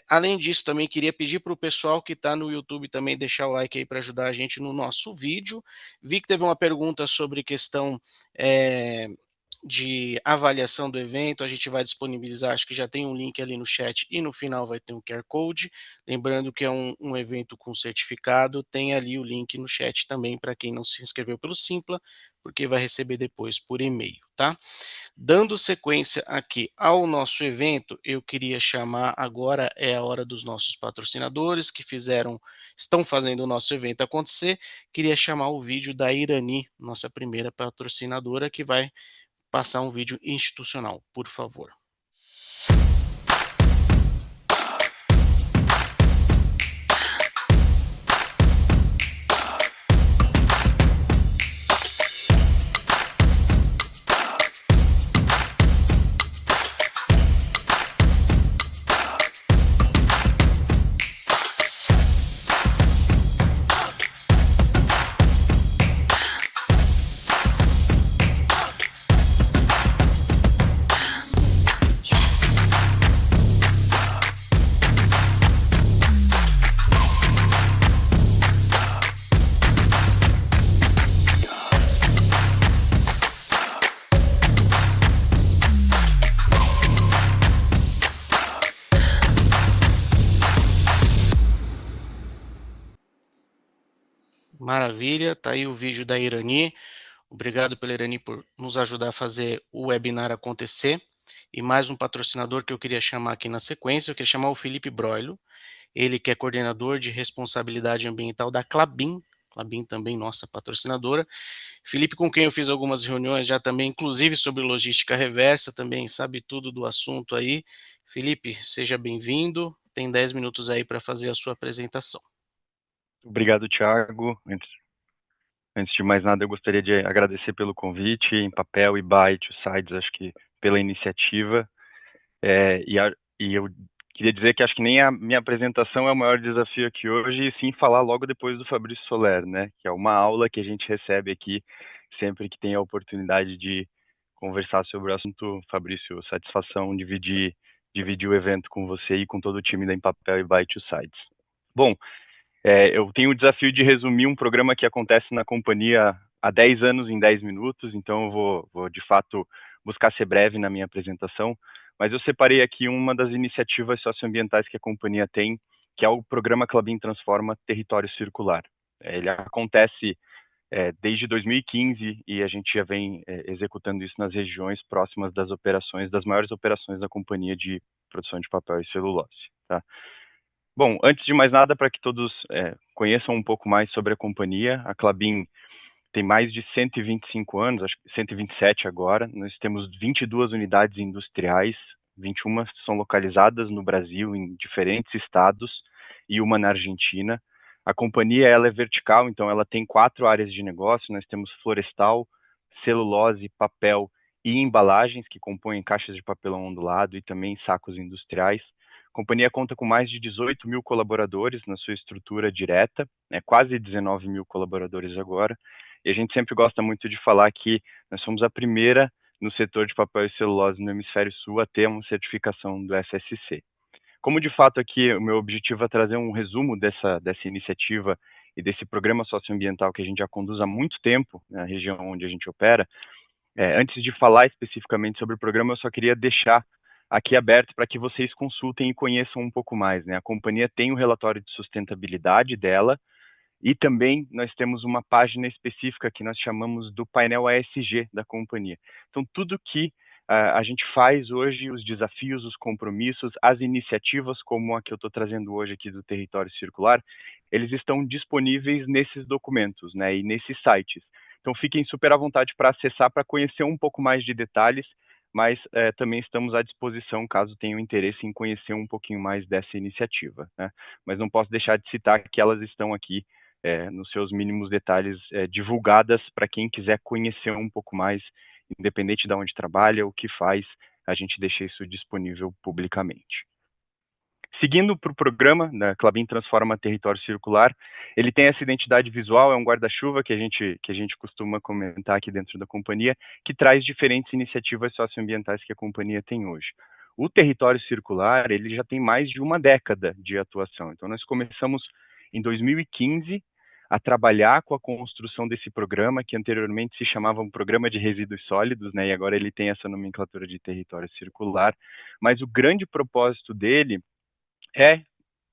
Além disso, também queria pedir para o pessoal que está no YouTube também deixar o like aí para ajudar a gente no nosso vídeo. Vi que teve uma pergunta sobre questão de avaliação do evento, a gente vai disponibilizar, acho que já tem um link ali no chat e no final vai ter um QR Code. Lembrando que é um evento com certificado, tem ali o link no chat também para quem não se inscreveu pelo Simpla, porque vai receber depois por e-mail, tá? Dando sequência aqui ao nosso evento, eu queria chamar agora é a hora dos nossos patrocinadores que estão fazendo o nosso evento acontecer. Queria chamar o vídeo da Irani, nossa primeira patrocinadora, que vai passar um vídeo institucional, por favor. Maravilha, tá aí o vídeo da Irani. Obrigado pela Irani por nos ajudar a fazer o webinar acontecer. E mais um patrocinador que eu queria chamar aqui na sequência, eu queria chamar o Felipe Broilo, ele que é coordenador de responsabilidade ambiental da Klabin. Klabin também nossa patrocinadora. Felipe, com quem eu fiz algumas reuniões já também, inclusive sobre logística reversa, também sabe tudo do assunto aí. Felipe, seja bem-vindo, tem 10 minutos aí para fazer a sua apresentação. Obrigado, Thiago. Antes de mais nada, eu gostaria de agradecer pelo convite, em papel e byte, os sites, acho que pela iniciativa. E eu queria dizer que acho que nem a minha apresentação é o maior desafio aqui hoje, e sim falar logo depois do Fabrício Soler, né? Que é uma aula que a gente recebe aqui sempre que tem a oportunidade de conversar sobre o assunto. Fabrício, satisfação dividir o evento com você e com todo o time da Empapel e Byte Sites. Bom, eu tenho o desafio de resumir um programa que acontece na companhia há 10 anos em 10 minutos, então eu vou de fato buscar ser breve na minha apresentação, mas eu separei aqui uma das iniciativas socioambientais que a companhia tem, que é o programa Klabin Transforma Território Circular. Ele acontece desde 2015 e a gente já vem executando isso nas regiões próximas das maiores operações da companhia de produção de papel e celulose. Tá? Bom, antes de mais nada, para que todos conheçam um pouco mais sobre a companhia, a Klabin tem mais de 125 anos, acho que 127 agora. Nós temos 22 unidades industriais, 21 são localizadas no Brasil, em diferentes estados, e uma na Argentina. A companhia ela é vertical, então ela tem 4 áreas de negócio. Nós temos florestal, celulose, papel e embalagens, que compõem caixas de papelão ondulado e também sacos industriais. A companhia conta com mais de 18 mil colaboradores na sua estrutura direta, quase 19 mil colaboradores agora. E a gente sempre gosta muito de falar que nós somos a primeira no setor de papel e celulose no Hemisfério Sul a ter uma certificação do FSC. Como de fato aqui o meu objetivo é trazer um resumo dessa iniciativa e desse programa socioambiental que a gente já conduz há muito tempo na região onde a gente opera, antes de falar especificamente sobre o programa, eu só queria deixar aqui aberto para que vocês consultem e conheçam um pouco mais. A companhia tem o relatório de sustentabilidade dela, e também nós temos uma página específica que nós chamamos do painel ESG da companhia. Então, tudo que a gente faz hoje, os desafios, os compromissos, as iniciativas como a que eu estou trazendo hoje aqui do Território Circular, eles estão disponíveis nesses documentos, e nesses sites. Então, fiquem super à vontade para acessar, para conhecer um pouco mais de detalhes, mas também estamos à disposição caso tenham interesse em conhecer um pouquinho mais dessa iniciativa. Mas não posso deixar de citar que elas estão aqui nos seus mínimos detalhes divulgadas para quem quiser conhecer um pouco mais, independente de onde trabalha, o que faz, a gente deixa isso disponível publicamente. Seguindo para o programa, da Klabin Transforma Território Circular, ele tem essa identidade visual, é um guarda-chuva que a gente costuma comentar aqui dentro da companhia, que traz diferentes iniciativas socioambientais que a companhia tem hoje. O Território Circular, ele já tem mais de uma década de atuação, então nós começamos em 2015 a trabalhar com a construção desse programa, que anteriormente se chamava um Programa de Resíduos Sólidos, e agora ele tem essa nomenclatura de Território Circular, mas o grande propósito dele é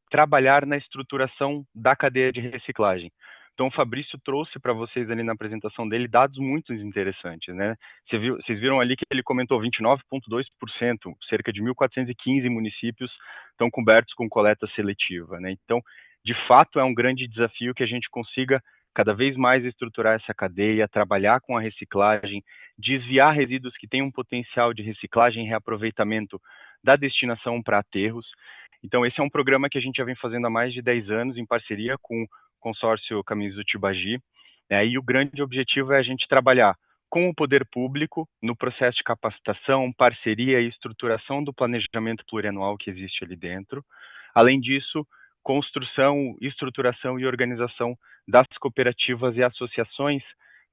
trabalhar na estruturação da cadeia de reciclagem. Então, o Fabrício trouxe para vocês ali na apresentação dele dados muito interessantes, Vocês viram ali que ele comentou 29,2%, cerca de 1.415 municípios estão cobertos com coleta seletiva, Então, de fato, é um grande desafio que a gente consiga cada vez mais estruturar essa cadeia, trabalhar com a reciclagem, desviar resíduos que têm um potencial de reciclagem e reaproveitamento da destinação para aterros. Então, esse é um programa que a gente já vem fazendo há mais de 10 anos, em parceria com o consórcio Caminhos do Tibagi, e o grande objetivo é a gente trabalhar com o poder público no processo de capacitação, parceria e estruturação do planejamento plurianual que existe ali dentro. Além disso, construção, estruturação e organização das cooperativas e associações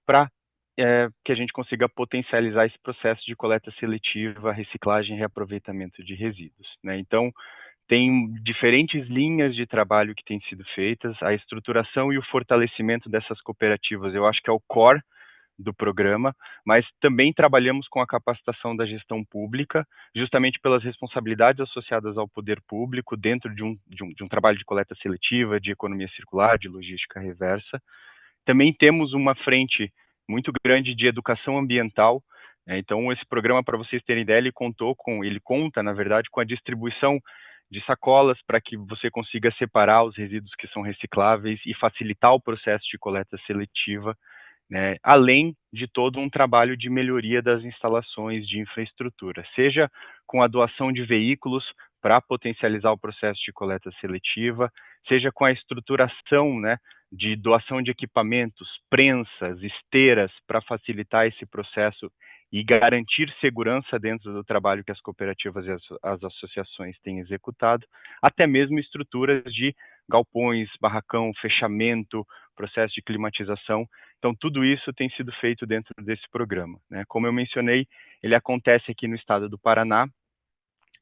para que a gente consiga potencializar esse processo de coleta seletiva, reciclagem e reaproveitamento de resíduos. Então, tem diferentes linhas de trabalho que têm sido feitas, a estruturação e o fortalecimento dessas cooperativas, eu acho que é o core do programa, mas também trabalhamos com a capacitação da gestão pública, justamente pelas responsabilidades associadas ao poder público dentro de um trabalho de coleta seletiva, de economia circular, de logística reversa. Também temos uma frente muito grande de educação ambiental, então esse programa, para vocês terem ideia, ele conta, na verdade, com a distribuição de sacolas para que você consiga separar os resíduos que são recicláveis e facilitar o processo de coleta seletiva, além de todo um trabalho de melhoria das instalações de infraestrutura, seja com a doação de veículos para potencializar o processo de coleta seletiva, seja com a estruturação, de doação de equipamentos, prensas, esteiras, para facilitar esse processo e garantir segurança dentro do trabalho que as cooperativas e as associações têm executado, até mesmo estruturas de galpões, barracão, fechamento, processo de climatização. Então, tudo isso tem sido feito dentro desse programa. Como eu mencionei, ele acontece aqui no estado do Paraná,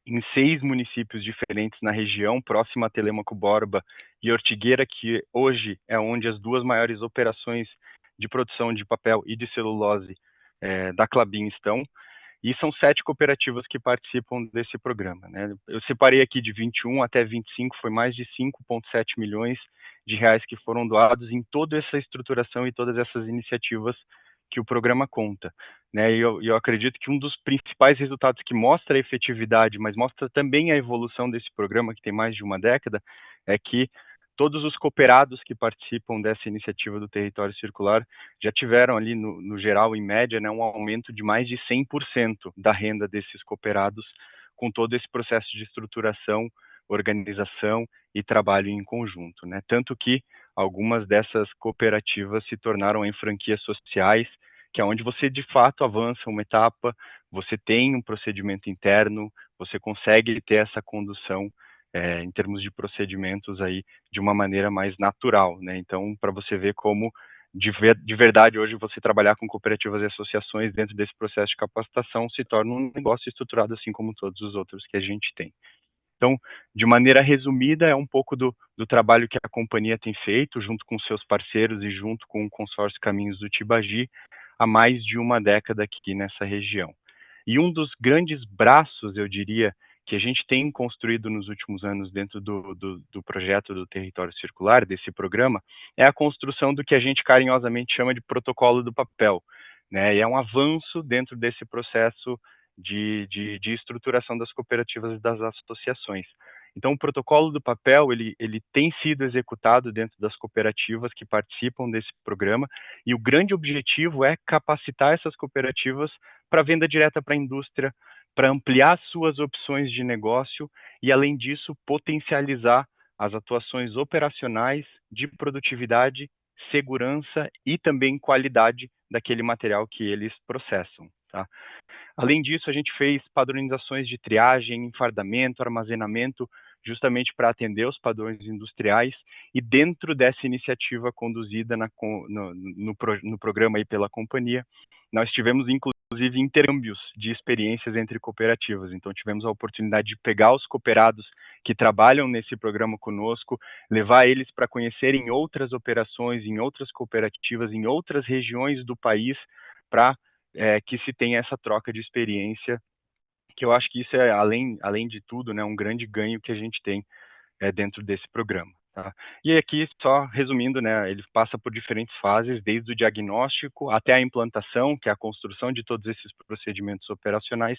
em 6 municípios diferentes na região, próxima a Telêmaco Borba e Ortigueira, que hoje é onde as 2 maiores operações de produção de papel e de celulose da Klabin estão. E são 7 cooperativas que participam desse programa, né? Eu separei aqui de 21 até 25, foi mais de 5,7 milhões de reais que foram doados em toda essa estruturação e todas essas iniciativas que o programa conta, né? E eu acredito que um dos principais resultados que mostra a efetividade, mas mostra também a evolução desse programa, que tem mais de uma década, é que todos os cooperados que participam dessa iniciativa do território circular já tiveram ali, no geral, em média, né, um aumento de mais de 100% da renda desses cooperados, com todo esse processo de estruturação, organização e trabalho em conjunto, né? Tanto que algumas dessas cooperativas se tornaram em franquias sociais, que é onde você de fato avança uma etapa, você tem um procedimento interno, você consegue ter essa condução em termos de procedimentos aí de uma maneira mais natural, né? Então, para você ver como de verdade hoje você trabalhar com cooperativas e associações dentro desse processo de capacitação se torna um negócio estruturado assim como todos os outros que a gente tem. Então, de maneira resumida, é um pouco do trabalho que a companhia tem feito, junto com seus parceiros e junto com o consórcio Caminhos do Tibagi, há mais de uma década aqui nessa região. E um dos grandes braços, eu diria, que a gente tem construído nos últimos anos dentro do projeto do Território Circular, desse programa, é a construção do que a gente carinhosamente chama de protocolo do papel, né? E é um avanço dentro desse processo de estruturação das cooperativas e das associações. Então, o protocolo do papel, ele tem sido executado dentro das cooperativas que participam desse programa, e o grande objetivo é capacitar essas cooperativas para venda direta para a indústria, para ampliar suas opções de negócio e, além disso, potencializar as atuações operacionais de produtividade, segurança e também qualidade daquele material que eles processam, tá? Além disso, a gente fez padronizações de triagem, enfardamento, armazenamento, justamente para atender os padrões industriais, e dentro dessa iniciativa conduzida no programa aí pela companhia, nós tivemos inclusive intercâmbios de experiências entre cooperativas. Então, tivemos a oportunidade de pegar os cooperados que trabalham nesse programa conosco, levar eles para conhecerem outras operações em outras cooperativas, em outras regiões do país, para que se tenha essa troca de experiência, que eu acho que isso é, além de tudo, né, um grande ganho que a gente tem dentro desse programa. Tá? E aqui, só resumindo, né, ele passa por diferentes fases, desde o diagnóstico até a implantação, que é a construção de todos esses procedimentos operacionais,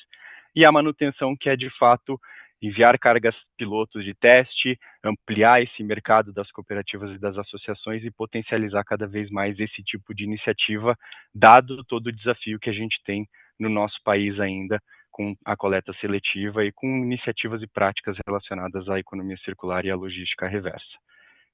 e a manutenção, que é, de fato, enviar cargas pilotos de teste, ampliar esse mercado das cooperativas e das associações e potencializar cada vez mais esse tipo de iniciativa, dado todo o desafio que a gente tem no nosso país ainda, com a coleta seletiva e com iniciativas e práticas relacionadas à economia circular e à logística reversa.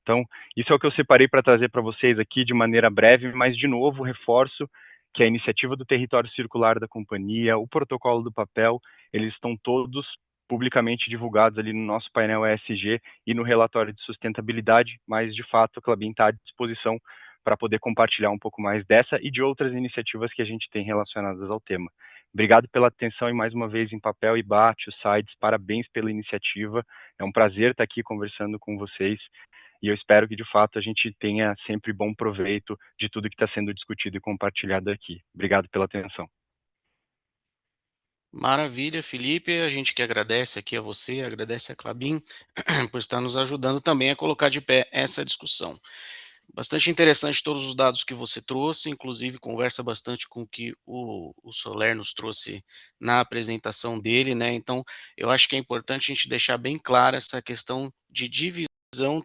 Então, isso é o que eu separei para trazer para vocês aqui de maneira breve, mas, de novo, reforço que a iniciativa do território circular da companhia, o protocolo do papel, eles estão todos publicamente divulgados ali no nosso painel ESG e no relatório de sustentabilidade, mas, de fato, a Klabin está à disposição para poder compartilhar um pouco mais dessa e de outras iniciativas que a gente tem relacionadas ao tema. Obrigado pela atenção e, mais uma vez, em papel e bate, os sites, parabéns pela iniciativa. É um prazer estar aqui conversando com vocês e eu espero que, de fato, a gente tenha sempre bom proveito de tudo que está sendo discutido e compartilhado aqui. Obrigado pela atenção. Maravilha, Felipe. A gente que agradece aqui a você, agradece a Klabin por estar nos ajudando também a colocar de pé essa discussão. Bastante interessante todos os dados que você trouxe, inclusive conversa bastante com o que o Soler nos trouxe na apresentação dele, né? Então, eu acho que é importante a gente deixar bem clara essa questão de divisão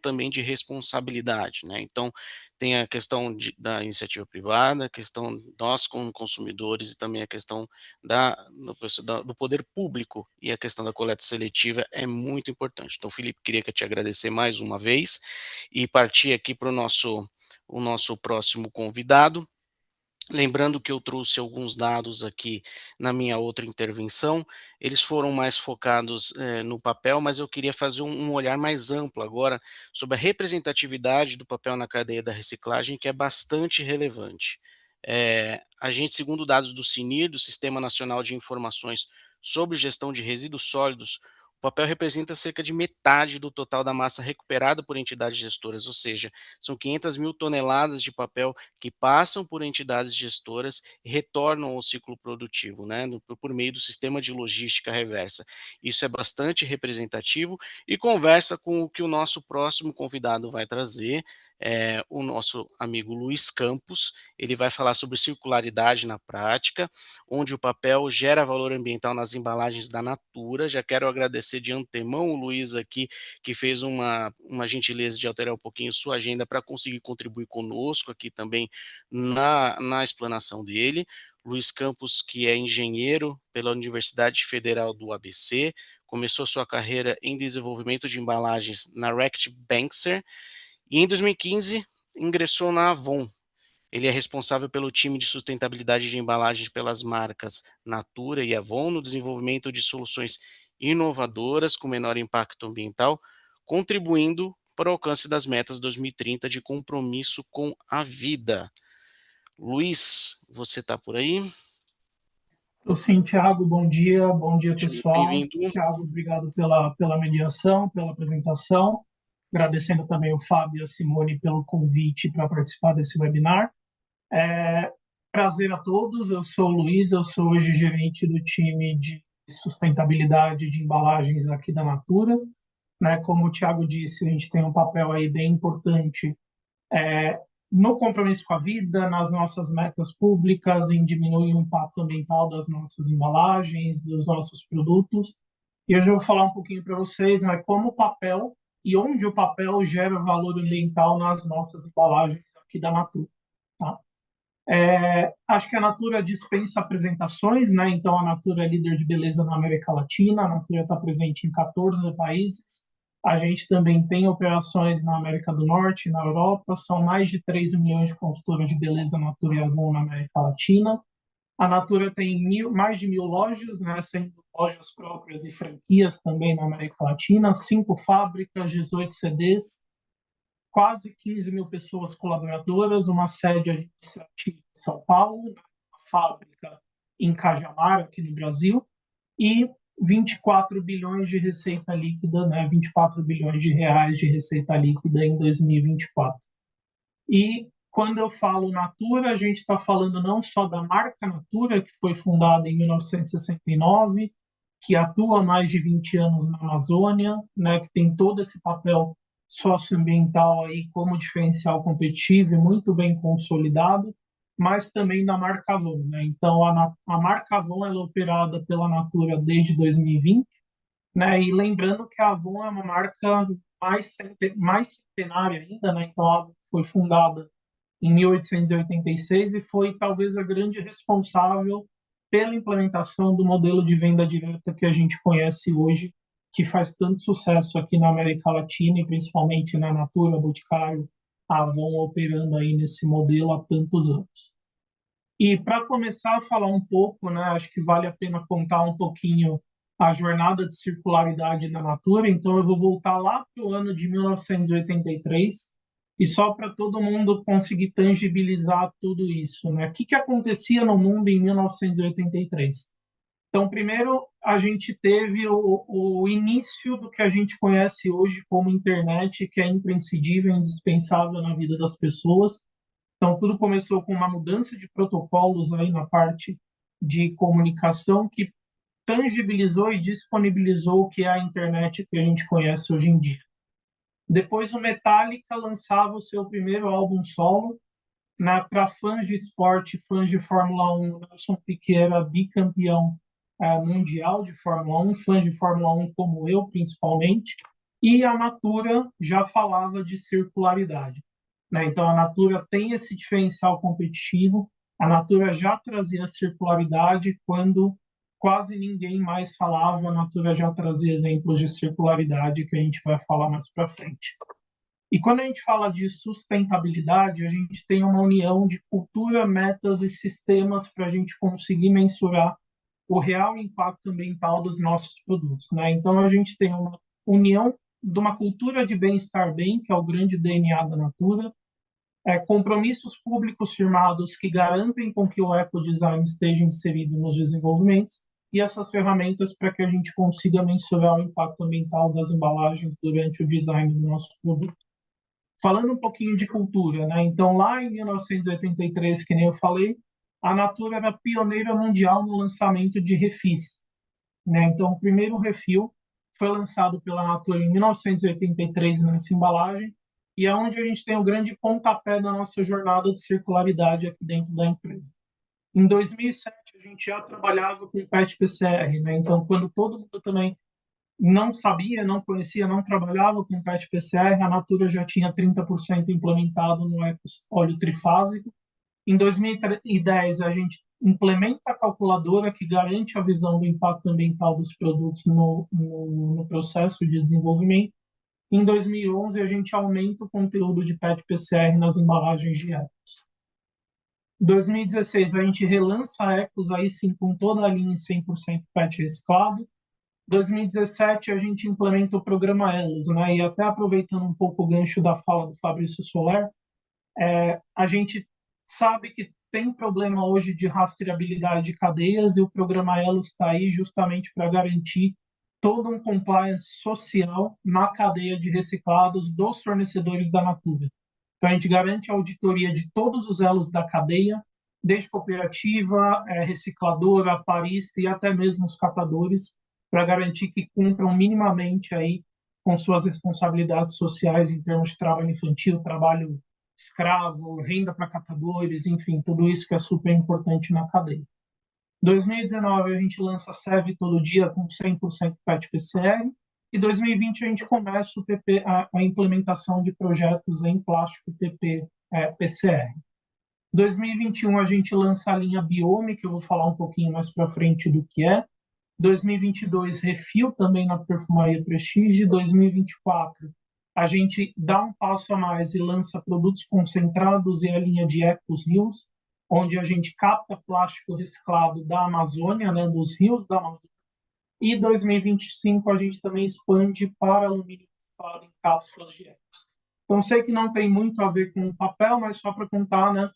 também de responsabilidade, né? Então, tem a questão da iniciativa privada, a questão nós como consumidores e também a questão do poder público, e a questão da coleta seletiva é muito importante. Então, Felipe, queria que eu te agradecer mais uma vez e partir aqui para o nosso próximo convidado. Lembrando que eu trouxe alguns dados aqui na minha outra intervenção, eles foram mais focados no papel, mas eu queria fazer um olhar mais amplo agora sobre a representatividade do papel na cadeia da reciclagem, que é bastante relevante. A gente, segundo dados do SINIR, do Sistema Nacional de Informações sobre Gestão de Resíduos Sólidos, O papel representa cerca de metade do total da massa recuperada por entidades gestoras, ou seja, são 500 mil toneladas de papel que passam por entidades gestoras e retornam ao ciclo produtivo, né, por meio do sistema de logística reversa. Isso é bastante representativo e conversa com o que o nosso próximo convidado vai trazer, o nosso amigo Luiz Campos. Ele vai falar sobre circularidade na prática, onde o papel gera valor ambiental nas embalagens da Natura. Já quero agradecer de antemão o Luiz aqui, que fez uma gentileza de alterar um pouquinho sua agenda para conseguir contribuir conosco aqui também na explanação dele. Luiz Campos, que é engenheiro pela Universidade Federal do ABC, começou sua carreira em desenvolvimento de embalagens na Reckitt Benckiser e em 2015 ingressou na Avon. Ele é responsável pelo time de sustentabilidade de embalagens pelas marcas Natura e Avon no desenvolvimento de soluções inovadoras com menor impacto ambiental, contribuindo para o alcance das metas 2030 de compromisso com a vida. Luiz, você está por aí? Estou sim, Thiago, bom dia Seja muito pessoal. bem-vindo. Thiago, obrigado pela mediação, pela apresentação. Agradecendo também o Fábio e a Simone pelo convite para participar desse webinar. Prazer a todos, eu sou o Luiz, eu sou hoje gerente do time de sustentabilidade de embalagens aqui da Natura. Né? Como o Thiago disse, a gente tem um papel aí bem importante no compromisso com a vida, nas nossas metas públicas, em diminuir o impacto ambiental das nossas embalagens, dos nossos produtos. E hoje eu vou falar um pouquinho para vocês, né, como o papel e onde o papel gera valor ambiental nas nossas embalagens aqui da Natura. Tá? Acho que a Natura dispensa apresentações, né? Então a Natura é líder de beleza na América Latina, a Natura está presente em 14 países. A gente também tem operações na América do Norte, na Europa, são mais de 3 milhões de consultoras de beleza Natura e Avon na América Latina. A Natura tem mais de 1.000 lojas, né, sendo lojas próprias e franquias também na América Latina, 5 fábricas, 18 CDs, quase 15 mil pessoas colaboradoras, uma sede administrativa em São Paulo, uma fábrica em Cajamar, aqui no Brasil, e 24 bilhões de receita líquida, né? 24 bilhões de reais de receita líquida em 2024. E quando eu falo Natura, a gente está falando não só da marca Natura, que foi fundada em 1969, que atua há mais de 20 anos na Amazônia, né? Que tem todo esse papel socioambiental aí como diferencial competitivo e muito bem consolidado, mas também da marca Avon, né? Então, a marca Avon é operada pela Natura desde 2020, né? E lembrando que a Avon é uma marca mais centenária ainda, né? Então, ela foi fundada em 1886 e foi talvez a grande responsável pela implementação do modelo de venda direta que a gente conhece hoje, que faz tanto sucesso aqui na América Latina e principalmente na Natura, Boticário, a Avon operando aí nesse modelo há tantos anos. E para começar a falar um pouco, né, acho que vale a pena contar um pouquinho a jornada de circularidade da Natura. Então eu vou voltar lá para o ano de 1983 e só para todo mundo conseguir tangibilizar tudo isso, né? O que acontecia no mundo em 1983? Então, primeiro, a gente teve o início do que a gente conhece hoje como internet, que é imprescindível, indispensável na vida das pessoas. Então, tudo começou com uma mudança de protocolos aí na parte de comunicação que tangibilizou e disponibilizou o que é a internet que a gente conhece hoje em dia. Depois, o Metallica lançava o seu primeiro álbum solo, né, para fãs de esporte, fãs de Fórmula 1. Nelson Piquet era bicampeão mundial de Fórmula 1, fãs de Fórmula 1 como eu, principalmente, e a Natura já falava de circularidade. Né? Então, a Natura tem esse diferencial competitivo, a Natura já trazia circularidade quando quase ninguém mais falava, a Natura já trazia exemplos de circularidade que a gente vai falar mais para frente. E quando a gente fala de sustentabilidade, a gente tem uma união de cultura, metas e sistemas para a gente conseguir mensurar o real impacto ambiental dos nossos produtos. Né? Então, a gente tem uma união de uma cultura de bem-estar bem, que é o grande DNA da Natura, compromissos públicos firmados que garantem com que o ecodesign esteja inserido nos desenvolvimentos, e essas ferramentas para que a gente consiga mensurar o impacto ambiental das embalagens durante o design do nosso produto. Falando um pouquinho de cultura, né? Então, lá em 1983, que nem eu falei, a Natura era pioneira mundial no lançamento de refis, né? Então, o primeiro refil foi lançado pela Natura em 1983 nessa embalagem, e é onde a gente tem o grande pontapé da nossa jornada de circularidade aqui dentro da empresa. Em 2007, a gente já trabalhava com PET-PCR, né? Então, quando todo mundo também não sabia, não conhecia, não trabalhava com PET-PCR, a Natura já tinha 30% implementado no óleo trifásico. Em 2010, a gente implementa a calculadora que garante a visão do impacto ambiental dos produtos no processo de desenvolvimento. Em 2011, a gente aumenta o conteúdo de PET-PCR nas embalagens de Ecos. Em 2016, a gente relança a Ecos, aí sim, com toda a linha em 100% PET reciclado. Em 2017, a gente implementa o programa Elos, né? E até aproveitando um pouco o gancho da fala do Fabrício Soler, a gente sabe que tem problema hoje de rastreabilidade de cadeias e o programa Elos está aí justamente para garantir todo um compliance social na cadeia de reciclados dos fornecedores da Natura. Então, a gente garante a auditoria de todos os elos da cadeia, desde cooperativa, recicladora, aparista e até mesmo os catadores, para garantir que cumpram minimamente aí com suas responsabilidades sociais em termos de trabalho infantil, trabalho escravo, renda para catadores, enfim, tudo isso que é super importante na cadeia. Em 2019, a gente lança a SEV todo dia com 100% PET-PCR, e 2020 a gente começa a implementação de projetos em plástico PCR. Em 2021 a gente lança a linha Biome, que eu vou falar um pouquinho mais para frente do que é. 2022 refil também na perfumaria Prestige. 2024 a gente dá um passo a mais e lança produtos concentrados e a linha de Ecos Rios, onde a gente capta plástico reciclado da Amazônia, né, dos rios da Amazônia. E 2025 a gente também expande para alumínio reciclado em cápsulas de Ecos. Então, sei que não tem muito a ver com o papel, mas só para contar, né,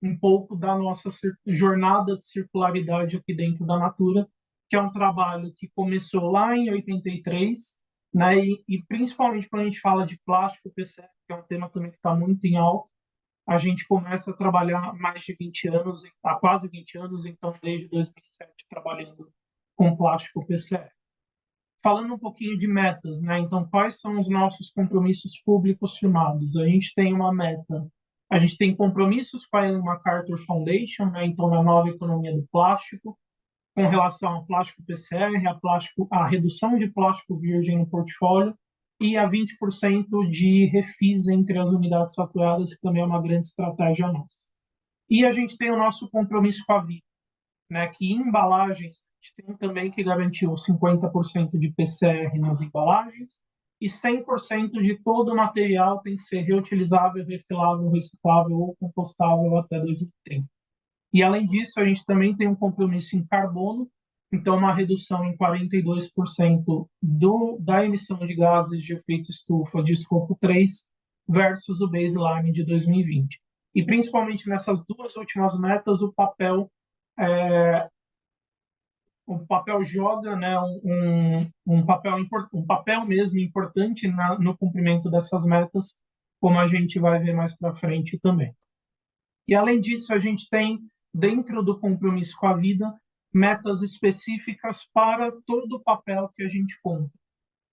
um pouco da nossa jornada de circularidade aqui dentro da Natura, que é um trabalho que começou lá em 83, né, e principalmente quando a gente fala de plástico PCR, que é um tema também que está muito em alta, a gente começa a trabalhar há mais de 20 anos, há quase 20 anos, então desde 2007 trabalhando com plástico PCR. Falando um pouquinho de metas, né? Então, quais são os nossos compromissos públicos firmados? A gente tem uma meta, a gente tem compromissos com a Ellen MacArthur Foundation, né? Então, na nova economia do plástico, com relação ao plástico PCR, a redução de plástico virgem no portfólio e a 20% de refis entre as unidades faturadas, que também é uma grande estratégia nossa. E a gente tem o nosso compromisso com a vida, né, que em embalagens a gente tem também que garantir os 50% de PCR nas embalagens e 100% de todo o material tem que ser reutilizável, refilável, reciclável ou compostável até 2030. E, além disso, a gente também tem um compromisso em carbono, então uma redução em 42% da emissão de gases de efeito estufa de escopo 3 versus o baseline de 2020. E, principalmente nessas duas últimas metas, o papel joga, né, um papel mesmo importante no cumprimento dessas metas, como a gente vai ver mais para frente também. E, além disso, a gente tem, dentro do compromisso com a vida, metas específicas para todo o papel que a gente compra,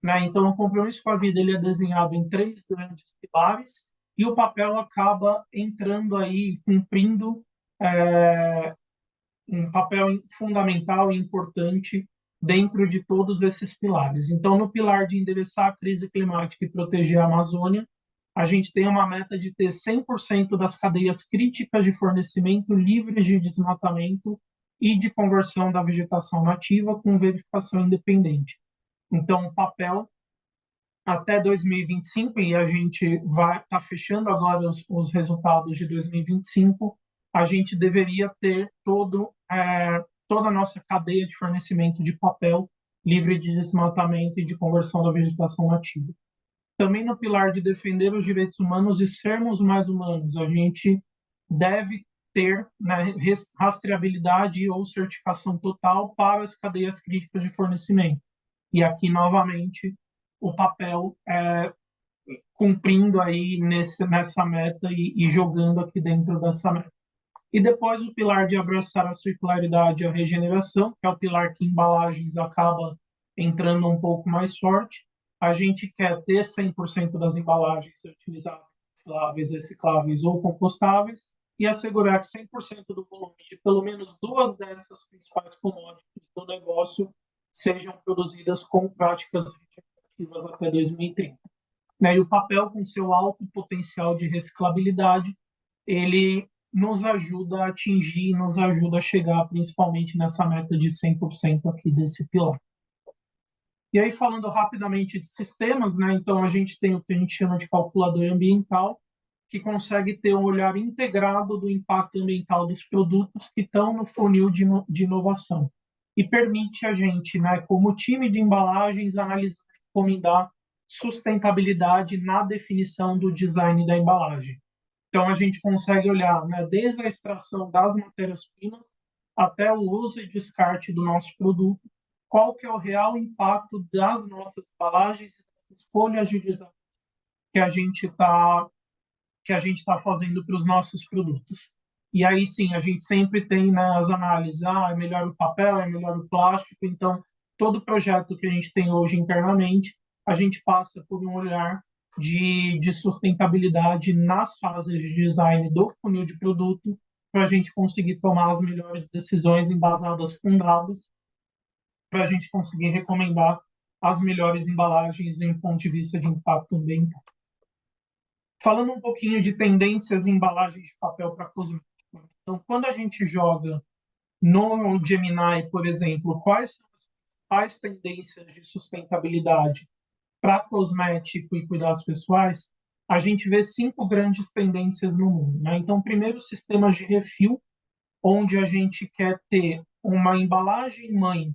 né? Então, o compromisso com a vida ele é desenhado em 3 grandes pilares e o papel acaba entrando aí, cumprindo um papel fundamental e importante dentro de todos esses pilares. Então, no pilar de endereçar a crise climática e proteger a Amazônia, a gente tem uma meta de ter 100% das cadeias críticas de fornecimento livres de desmatamento e de conversão da vegetação nativa com verificação independente. Então, o papel, até 2025, e a gente vai estar fechando agora os resultados de 2025, a gente deveria ter toda a nossa cadeia de fornecimento de papel livre de desmatamento e de conversão da vegetação nativa. Também no pilar de defender os direitos humanos e sermos mais humanos, a gente deve ter, né, rastreabilidade ou certificação total para as cadeias críticas de fornecimento. E aqui, novamente, o papel cumprindo aí nessa meta e jogando aqui dentro dessa meta. E depois o pilar de abraçar a circularidade e a regeneração, que é o pilar que embalagens acaba entrando um pouco mais forte. A gente quer ter 100% das embalagens utilizáveis, recicláveis ou compostáveis e assegurar que 100% do volume de pelo menos 2 dessas principais commodities do negócio sejam produzidas com práticas regenerativas até 2030. E o papel, com seu alto potencial de reciclabilidade, ele nos ajuda a atingir, nos ajuda a chegar principalmente nessa meta de 100% aqui desse pilar. E aí, falando rapidamente de sistemas, né? Então a gente tem o que a gente chama de calculador ambiental, que consegue ter um olhar integrado do impacto ambiental dos produtos que estão no funil de inovação. E permite a gente, né, como time de embalagens, analisar e recomendar sustentabilidade na definição do design da embalagem. Então, a gente consegue olhar, né, desde a extração das matérias-primas até o uso e descarte do nosso produto, qual que é o real impacto das nossas embalagens e das escolhas de design que a gente está fazendo para os nossos produtos. E aí, sim, a gente sempre tem nas análises, é melhor o papel, é melhor o plástico. Então, todo projeto que a gente tem hoje internamente, a gente passa por um olhar de sustentabilidade nas fases de design do funil de produto, para a gente conseguir tomar as melhores decisões embasadas com dados, para a gente conseguir recomendar as melhores embalagens do ponto de vista de impacto ambiental. Falando um pouquinho de tendências em embalagens de papel para cosméticos. Então, quando a gente joga no Gemini, por exemplo, quais são as tendências de sustentabilidade para cosmético e cuidados pessoais, a gente vê 5 grandes tendências no mundo. Né? Então, primeiro, sistemas de refil, onde a gente quer ter uma embalagem mãe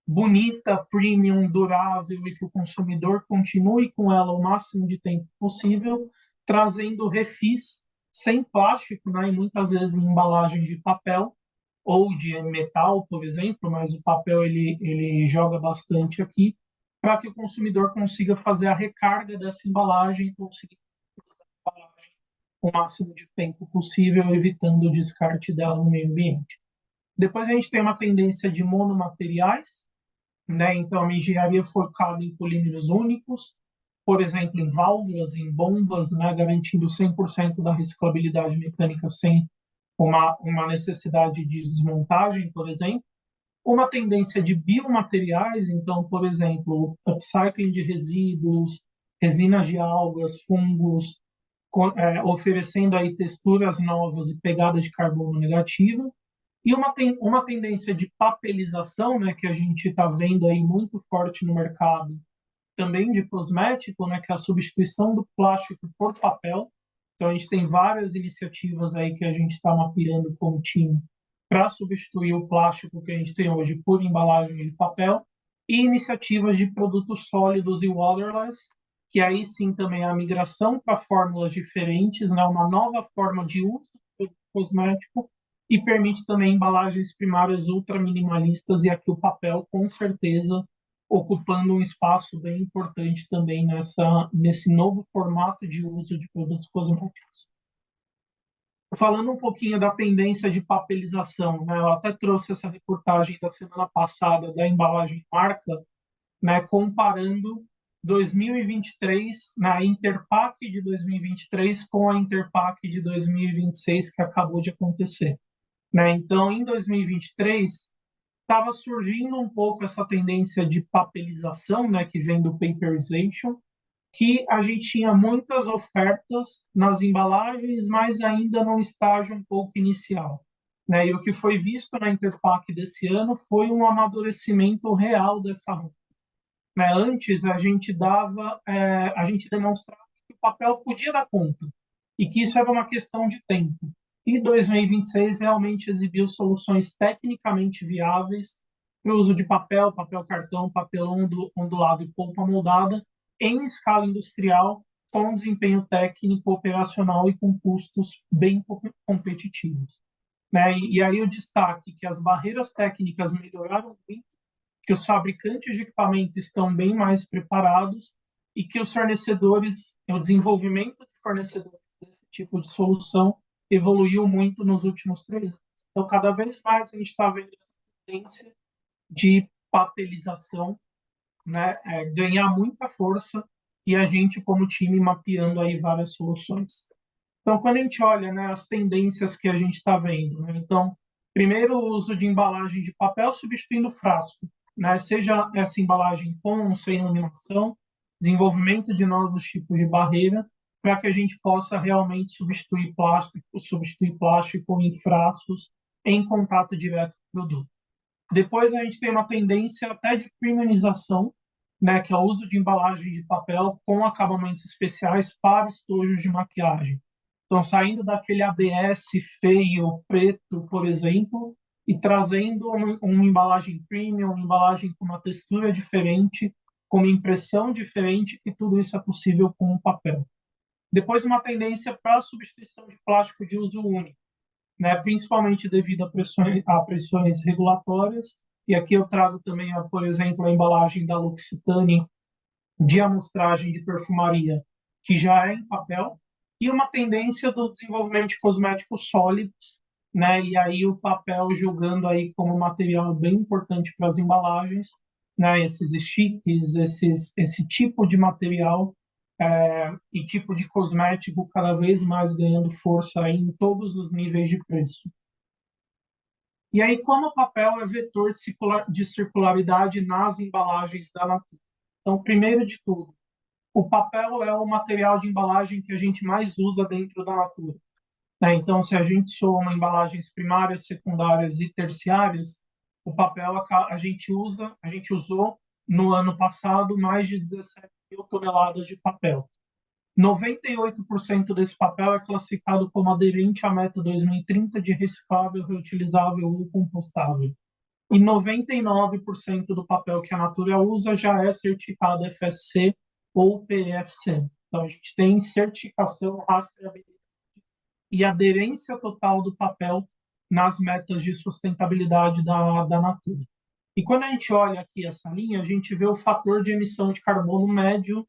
bonita, premium, durável e que o consumidor continue com ela o máximo de tempo possível, trazendo refis sem plástico, né? E muitas vezes em embalagens de papel ou de metal, por exemplo, mas o papel ele joga bastante aqui, para que o consumidor consiga fazer a recarga dessa embalagem e conseguir utilizar a embalagem o máximo de tempo possível, evitando o descarte dela no meio ambiente. Depois a gente tem uma tendência de monomateriais, né? Então, a engenharia focada em polímeros únicos, por exemplo, em válvulas, em bombas, né? Garantindo 100% da reciclabilidade mecânica sem uma necessidade de desmontagem, por exemplo. Uma tendência de biomateriais, então, por exemplo, upcycling de resíduos, resinas de algas, fungos, oferecendo aí texturas novas e pegada de carbono negativa. E uma tendência de papelização, né, que a gente está vendo aí muito forte no mercado, também de cosmético, né, que é a substituição do plástico por papel. Então, a gente tem várias iniciativas aí que a gente está mapeando com o time para substituir o plástico que a gente tem hoje por embalagem de papel, e iniciativas de produtos sólidos e waterless, que aí sim também é a migração para fórmulas diferentes, né, uma nova forma de uso do cosmético, e permite também embalagens primárias ultra minimalistas, e aqui o papel, com certeza, ocupando um espaço bem importante também nesse novo formato de uso de produtos cosméticos. Falando um pouquinho da tendência de papelização, né, eu até trouxe essa reportagem da semana passada da embalagem marca, né, comparando 2023, na Interpack de 2023 com a Interpack de 2026 que acabou de acontecer. Né? Então, em 2023, estava surgindo um pouco essa tendência de papelização, né, que vem do paperization, que a gente tinha muitas ofertas nas embalagens, mas ainda num estágio um pouco inicial. Né? E o que foi visto na Interpack desse ano foi um amadurecimento real dessa rota. Né? Antes, a gente demonstrava que o papel podia dar conta, e que isso era uma questão de tempo. E 2026 realmente exibiu soluções tecnicamente viáveis para o uso de papel, papel cartão, papel ondulado e polpa moldada em escala industrial, com desempenho técnico, operacional e com custos bem competitivos. né? E aí o destaque que as barreiras técnicas melhoraram muito, que os fabricantes de equipamento estão bem mais preparados e que os fornecedores, o desenvolvimento de fornecedores desse tipo de solução evoluiu muito nos últimos 3 anos. Então, cada vez mais a gente está vendo essa tendência de papelização, né, ganhar muita força e a gente, como time, mapeando aí várias soluções. Então, quando a gente olha, né, as tendências que a gente está vendo, né, então, primeiro, o uso de embalagem de papel substituindo frasco, né, seja essa embalagem com ou sem iluminação, desenvolvimento de novos tipos de barreira, para que a gente possa realmente substituir plástico em frascos em contato direto com o produto. Depois a gente tem uma tendência até de premiumização, né, que é o uso de embalagem de papel com acabamentos especiais para estojos de maquiagem. Então, saindo daquele ABS feio, preto, por exemplo, e trazendo uma embalagem premium, uma embalagem com uma textura diferente, com uma impressão diferente, e tudo isso é possível com o papel. Depois, uma tendência para a substituição de plástico de uso único, né, principalmente devido a pressões regulatórias. E aqui eu trago também, por exemplo, a embalagem da L'Occitane de amostragem de perfumaria, que já é em papel, e uma tendência do desenvolvimento de cosméticos sólidos, né? E aí o papel jogando aí como material bem importante para as embalagens, né? Esses sticks, esse tipo de material e tipo de cosmético cada vez mais ganhando força aí em todos os níveis de preço. E aí, como o papel é vetor de circularidade nas embalagens da Natura? Então, primeiro de tudo, o papel é o material de embalagem que a gente mais usa dentro da Natura, né? Então, se a gente soma embalagens primárias, secundárias e terciárias, o papel a gente usou no ano passado mais de 17 mil toneladas de papel. 98% desse papel é classificado como aderente à meta 2030 de reciclável, reutilizável ou compostável. E 99% do papel que a Natura usa já é certificado FSC ou PEFC. Então, a gente tem certificação, rastreabilidade e aderência total do papel nas metas de sustentabilidade da Natura. E quando a gente olha aqui essa linha, a gente vê o fator de emissão de carbono médio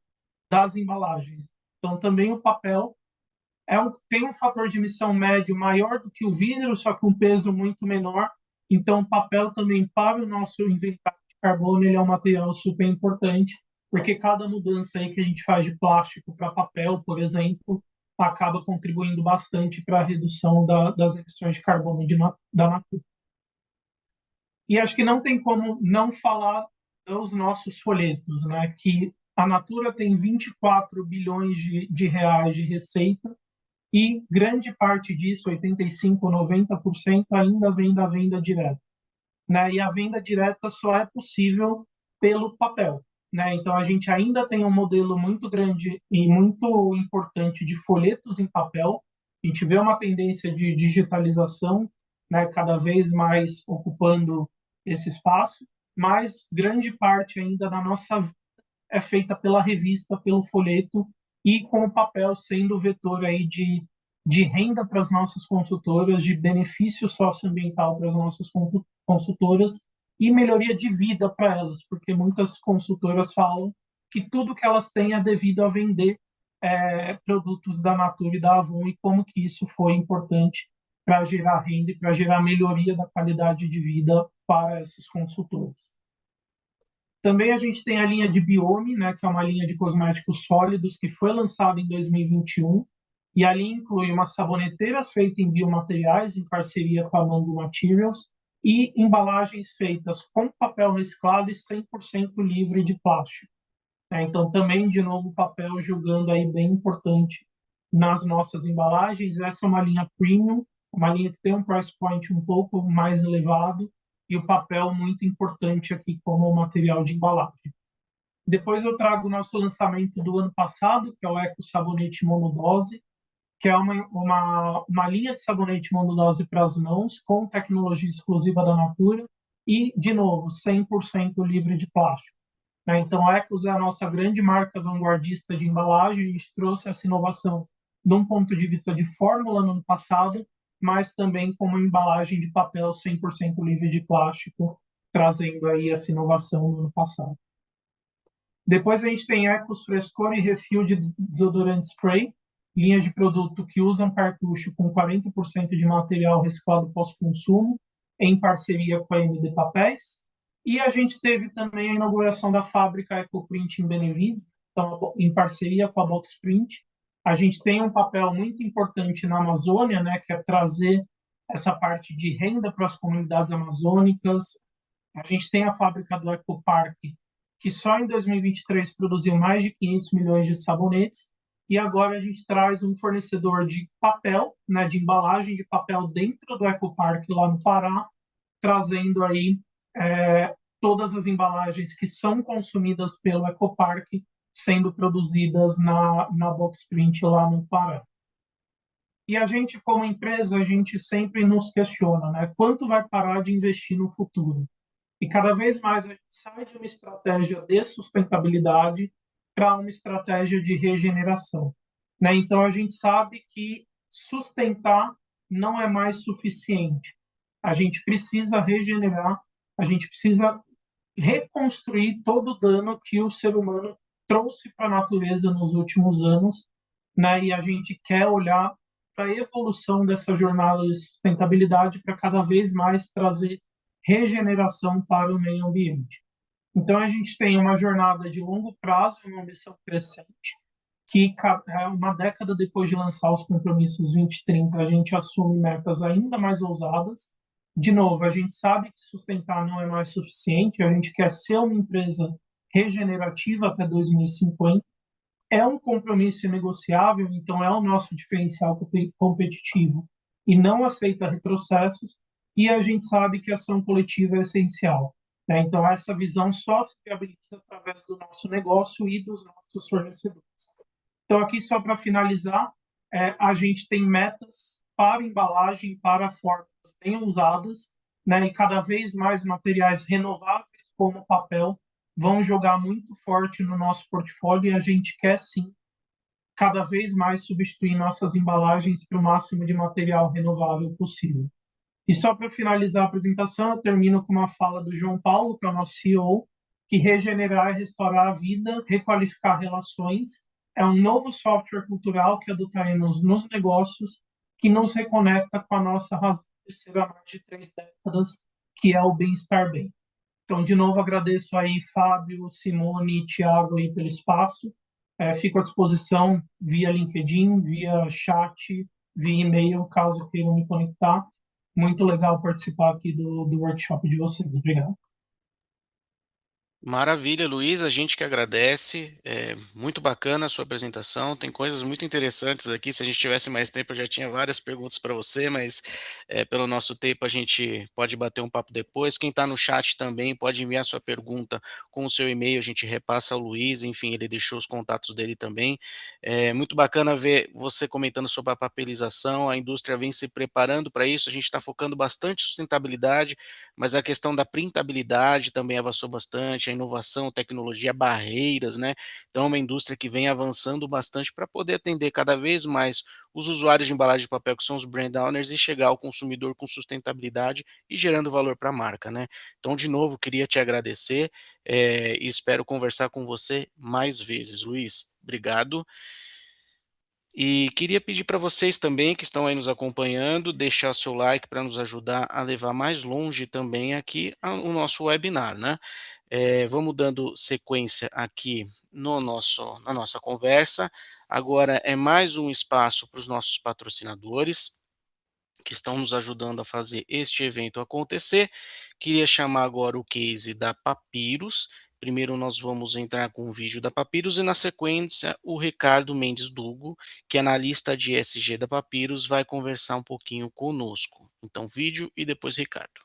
das embalagens. Então, também o papel tem um fator de emissão médio maior do que o vidro, só que um peso muito menor. Então, o papel também, para o nosso inventário de carbono, ele é um material super importante, porque cada mudança aí que a gente faz de plástico para papel, por exemplo, acaba contribuindo bastante para a redução das emissões de carbono da Natura. E acho que não tem como não falar dos nossos folhetos, né? Que a Natura tem 24 bilhões de reais de receita e grande parte disso, 85%, 90%, ainda vem da venda direta, né? E a venda direta só é possível pelo papel, né? Então, a gente ainda tem um modelo muito grande e muito importante de folhetos em papel. A gente vê uma tendência de digitalização, né, cada vez mais ocupando esse espaço, mas grande parte ainda da nossa vida é feita pela revista, pelo folheto, e com o papel sendo o vetor aí de renda para as nossas consultoras, de benefício socioambiental para as nossas consultoras e melhoria de vida para elas, porque muitas consultoras falam que tudo que elas têm é devido a vender produtos da Natura e da Avon, e como que isso foi importante para gerar renda e para gerar melhoria da qualidade de vida para essas consultoras. Também a gente tem a linha de Biome, né, que é uma linha de cosméticos sólidos que foi lançada em 2021, e ali inclui uma saboneteira feita em biomateriais, em parceria com a Mango Materials, e embalagens feitas com papel reciclado e 100% livre de plástico. Então, também, de novo, o papel jogando aí bem importante nas nossas embalagens. Essa é uma linha premium, uma linha que tem um price point um pouco mais elevado, e o papel muito importante aqui como material de embalagem. Depois eu trago o nosso lançamento do ano passado, que é o Eco Sabonete Monodose, que é uma linha de sabonete monodose para as mãos, com tecnologia exclusiva da Natura e, de novo, 100% livre de plástico. Então, a Ecos é a nossa grande marca vanguardista de embalagem. A gente trouxe essa inovação de um ponto de vista de fórmula no ano passado, mas também como embalagem de papel 100% livre de plástico, trazendo aí essa inovação no ano passado. Depois a gente tem Ecos Frescor e Refil de desodorante spray, linhas de produto que usam cartucho com 40% de material reciclado pós-consumo, em parceria com a MD Papéis. E a gente teve também a inauguração da fábrica EcoPrint em Benevides, então, em parceria com a Boxprint. A gente tem um papel muito importante na Amazônia, né, que é trazer essa parte de renda para as comunidades amazônicas. A gente tem a fábrica do Ecopark, que só em 2023 produziu mais de 500 milhões de sabonetes, e agora a gente traz um fornecedor de papel, né, de embalagem de papel dentro do Ecopark lá no Pará, trazendo aí todas as embalagens que são consumidas pelo Ecopark sendo produzidas na Boxprint lá no Pará. E a gente, como empresa, a gente sempre nos questiona, né, quanto vai parar de investir no futuro? E cada vez mais a gente sai de uma estratégia de sustentabilidade para uma estratégia de regeneração, né? Então a gente sabe que sustentar não é mais suficiente. A gente precisa regenerar, a gente precisa reconstruir todo o dano que o ser humano trouxe para a natureza nos últimos anos, né? E a gente quer olhar para a evolução dessa jornada de sustentabilidade para cada vez mais trazer regeneração para o meio ambiente. Então, a gente tem uma jornada de longo prazo, uma ambição crescente, que uma década depois de lançar os compromissos 2030, a gente assume metas ainda mais ousadas. De novo, a gente sabe que sustentar não é mais suficiente, a gente quer ser uma empresa regenerativa até 2050. É um compromisso inegociável, então é o nosso diferencial competitivo e não aceita retrocessos, e a gente sabe que a ação coletiva é essencial, né? Então, essa visão só se viabiliza através do nosso negócio e dos nossos fornecedores. Então, aqui, só para finalizar, a gente tem metas para embalagem, para formas bem usadas, né? E cada vez mais materiais renováveis, como papel, vão jogar muito forte no nosso portfólio, e a gente quer, sim, cada vez mais substituir nossas embalagens para o máximo de material renovável possível. E só para finalizar a apresentação, eu termino com uma fala do João Paulo, que é o nosso CEO, que regenerar e restaurar a vida, requalificar relações, é um novo software cultural que adotaremos nos negócios, que nos reconecta com a nossa razão de ser há mais de 3 décadas, que é o bem-estar bem. Então, de novo, agradeço aí Fábio, Simone e Thiago aí pelo espaço. Fico à disposição via LinkedIn, via chat, via e-mail, caso queiram me conectar. Muito legal participar aqui do workshop de vocês. Obrigado. Maravilha, Luiz, a gente que agradece, muito bacana a sua apresentação, tem coisas muito interessantes aqui, se a gente tivesse mais tempo eu já tinha várias perguntas para você, mas pelo nosso tempo a gente pode bater um papo depois. Quem está no chat também pode enviar sua pergunta com o seu e-mail, a gente repassa ao Luiz, enfim, ele deixou os contatos dele também. É muito bacana ver você comentando sobre a papelização, a indústria vem se preparando para isso, a gente está focando bastante em sustentabilidade, mas a questão da printabilidade também avançou bastante, a inovação, tecnologia, barreiras, né? Então, é uma indústria que vem avançando bastante para poder atender cada vez mais os usuários de embalagem de papel, que são os brand owners, e chegar ao consumidor com sustentabilidade e gerando valor para a marca, né? Então, de novo, queria te agradecer e espero conversar com você mais vezes. Luiz, obrigado. E queria pedir para vocês também que estão aí nos acompanhando, deixar seu like para nos ajudar a levar mais longe também aqui o nosso webinar, né? Vamos dando sequência aqui na nossa conversa. Agora é mais um espaço para os nossos patrocinadores, que estão nos ajudando a fazer este evento acontecer. Queria chamar agora o case da Papyrus. Primeiro nós vamos entrar com o vídeo da Papyrus e na sequência o Ricardo Mendes Dugo, que é analista de ESG da Papyrus, vai conversar um pouquinho conosco. Então vídeo e depois Ricardo.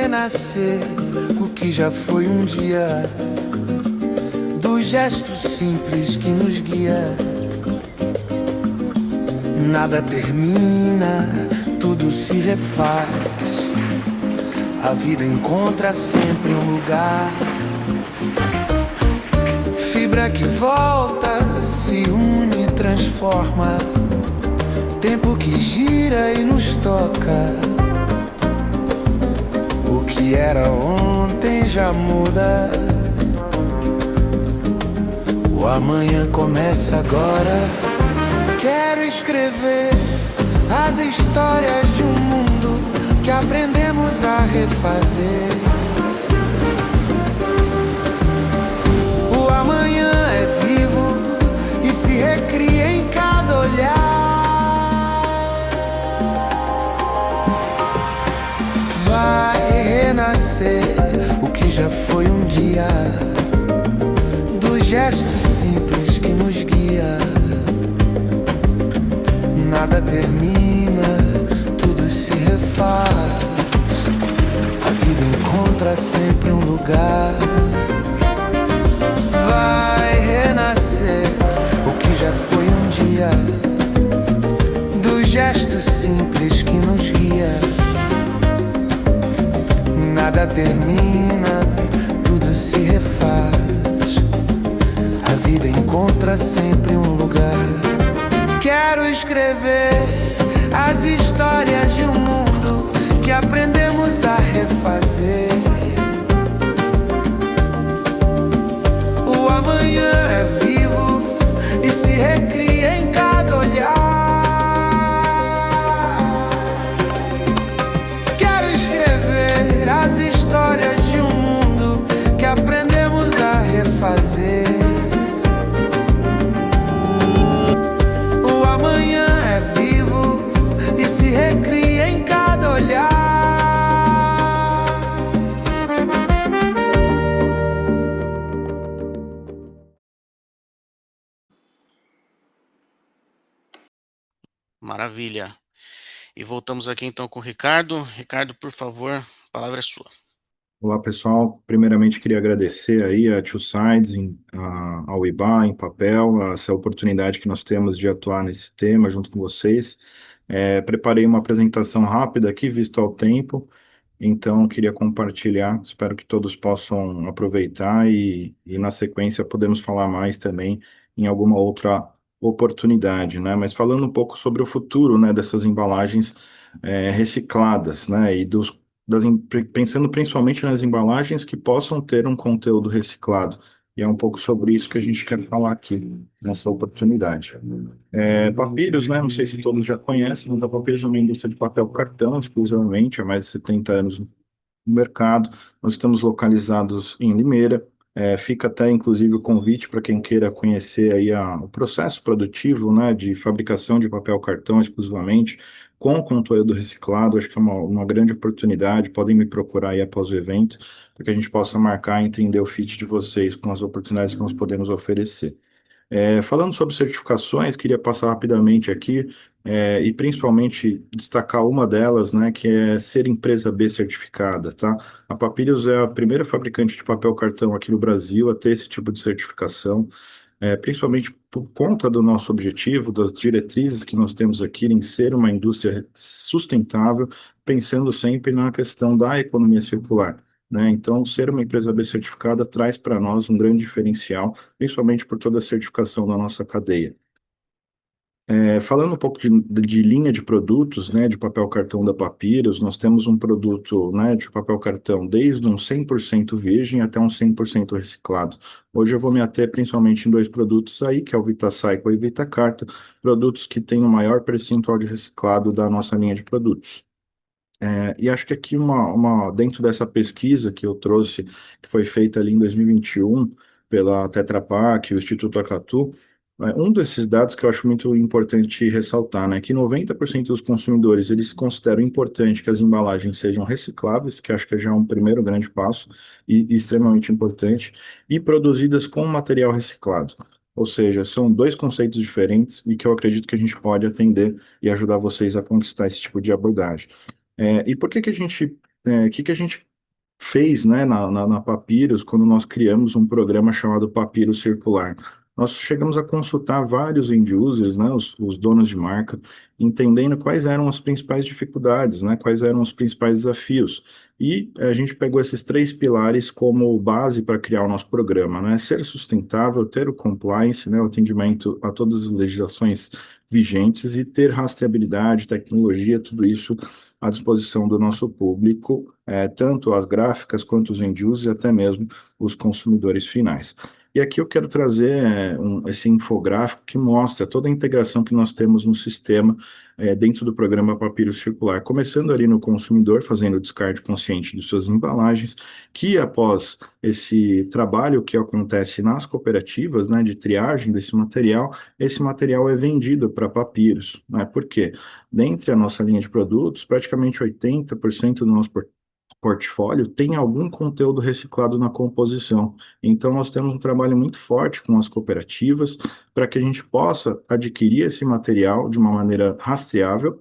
renascer o que já foi um dia, dos gestos simples que nos guia. Nada termina, tudo se refaz. A vida encontra sempre um lugar. Fibra que volta, se une e transforma. Tempo que gira e nos toca. O que era ontem já muda. O amanhã começa agora. Quero escrever as histórias de um mundo que aprendemos a refazer. O amanhã é vivo e se recria em cada olhar. Vai renascer o que já foi um dia, dos gestos simples que nos guia. Nada termina, tudo se refaz. A vida encontra sempre um lugar. Vai renascer o que já foi um dia, dos gestos simples que nos guia. Nada termina, tudo se refaz. A vida encontra sempre um lugar. Quero escrever as histórias de um mundo que aprendemos a refazer. O amanhã é vivo e se recria em cada olhar. Quero escrever as histórias de um mundo que aprendemos a refazer. Amanhã é vivo e se recria em cada olhar. Maravilha. E voltamos aqui então com o Ricardo. Ricardo, por favor, a palavra é sua. Olá, pessoal. Primeiramente, queria agradecer aí a Two Sides, ao IBA, em papel, essa oportunidade que nós temos de atuar nesse tema junto com vocês. Preparei uma apresentação rápida aqui, visto ao tempo, então queria compartilhar. Espero que todos possam aproveitar e na sequência podemos falar mais também em alguma outra oportunidade, né? Mas falando um pouco sobre o futuro, né, dessas embalagens recicladas, né, e pensando principalmente nas embalagens que possam ter um conteúdo reciclado. E é um pouco sobre isso que a gente quer falar aqui nessa oportunidade. Papyrus, né? Não sei se todos já conhecem, mas a Papyrus é uma indústria de papel cartão exclusivamente, há mais de 70 anos no mercado. Nós estamos localizados em Limeira. Fica até, inclusive, o convite para quem queira conhecer aí o processo produtivo, né, de fabricação de papel cartão exclusivamente, com conteúdo reciclado. Acho que é uma grande oportunidade. Podem me procurar aí após o evento, para que a gente possa marcar e entender o fit de vocês com as oportunidades que nós podemos oferecer. Falando sobre certificações, queria passar rapidamente aqui, e principalmente destacar uma delas, né, que é ser empresa B certificada, tá? A Papyrus é a primeira fabricante de papel cartão aqui no Brasil a ter esse tipo de certificação, principalmente por conta do nosso objetivo, das diretrizes que nós temos aqui em ser uma indústria sustentável, pensando sempre na questão da economia circular, né? Então, ser uma empresa B certificada traz para nós um grande diferencial, principalmente por toda a certificação da nossa cadeia. Falando um pouco de linha de produtos, né, de papel cartão da Papyrus, nós temos um produto, né, de papel cartão desde um 100% virgem até um 100% reciclado. Hoje eu vou me ater principalmente em dois produtos aí, que é o VitaCycle e VitaCarta, produtos que têm o maior percentual de reciclado da nossa linha de produtos. E acho que aqui dentro dessa pesquisa que eu trouxe, que foi feita ali em 2021 pela Tetra Pak e o Instituto Acatu, um desses dados que eu acho muito importante ressaltar, né, que 90% dos consumidores eles consideram importante que as embalagens sejam recicláveis, que acho que já é um primeiro grande passo e extremamente importante, e produzidas com material reciclado. Ou seja, são dois conceitos diferentes e que eu acredito que a gente pode atender e ajudar vocês a conquistar esse tipo de abordagem. E por que que a gente fez, né, na Papyrus, quando nós criamos um programa chamado Papyrus Circular. Nós chegamos a consultar vários end users, né, os donos de marca, entendendo quais eram as principais dificuldades, né, quais eram os principais desafios. E a gente pegou esses três pilares como base para criar o nosso programa, né, ser sustentável, ter o compliance, né, o atendimento a todas as legislações vigentes e ter rastreabilidade, tecnologia, tudo isso à disposição do nosso público, tanto as gráficas quanto os end users e até mesmo os consumidores finais. E aqui eu quero trazer esse infográfico que mostra toda a integração que nós temos no sistema dentro do programa Papyrus Circular, começando ali no consumidor, fazendo o descarte consciente de suas embalagens, que após esse trabalho que acontece nas cooperativas, né, de triagem desse material, esse material é vendido para Papyrus, né? Por quê? Dentre a nossa linha de produtos, praticamente 80% do nosso portfólio tem algum conteúdo reciclado na composição. Então, nós temos um trabalho muito forte com as cooperativas para que a gente possa adquirir esse material de uma maneira rastreável.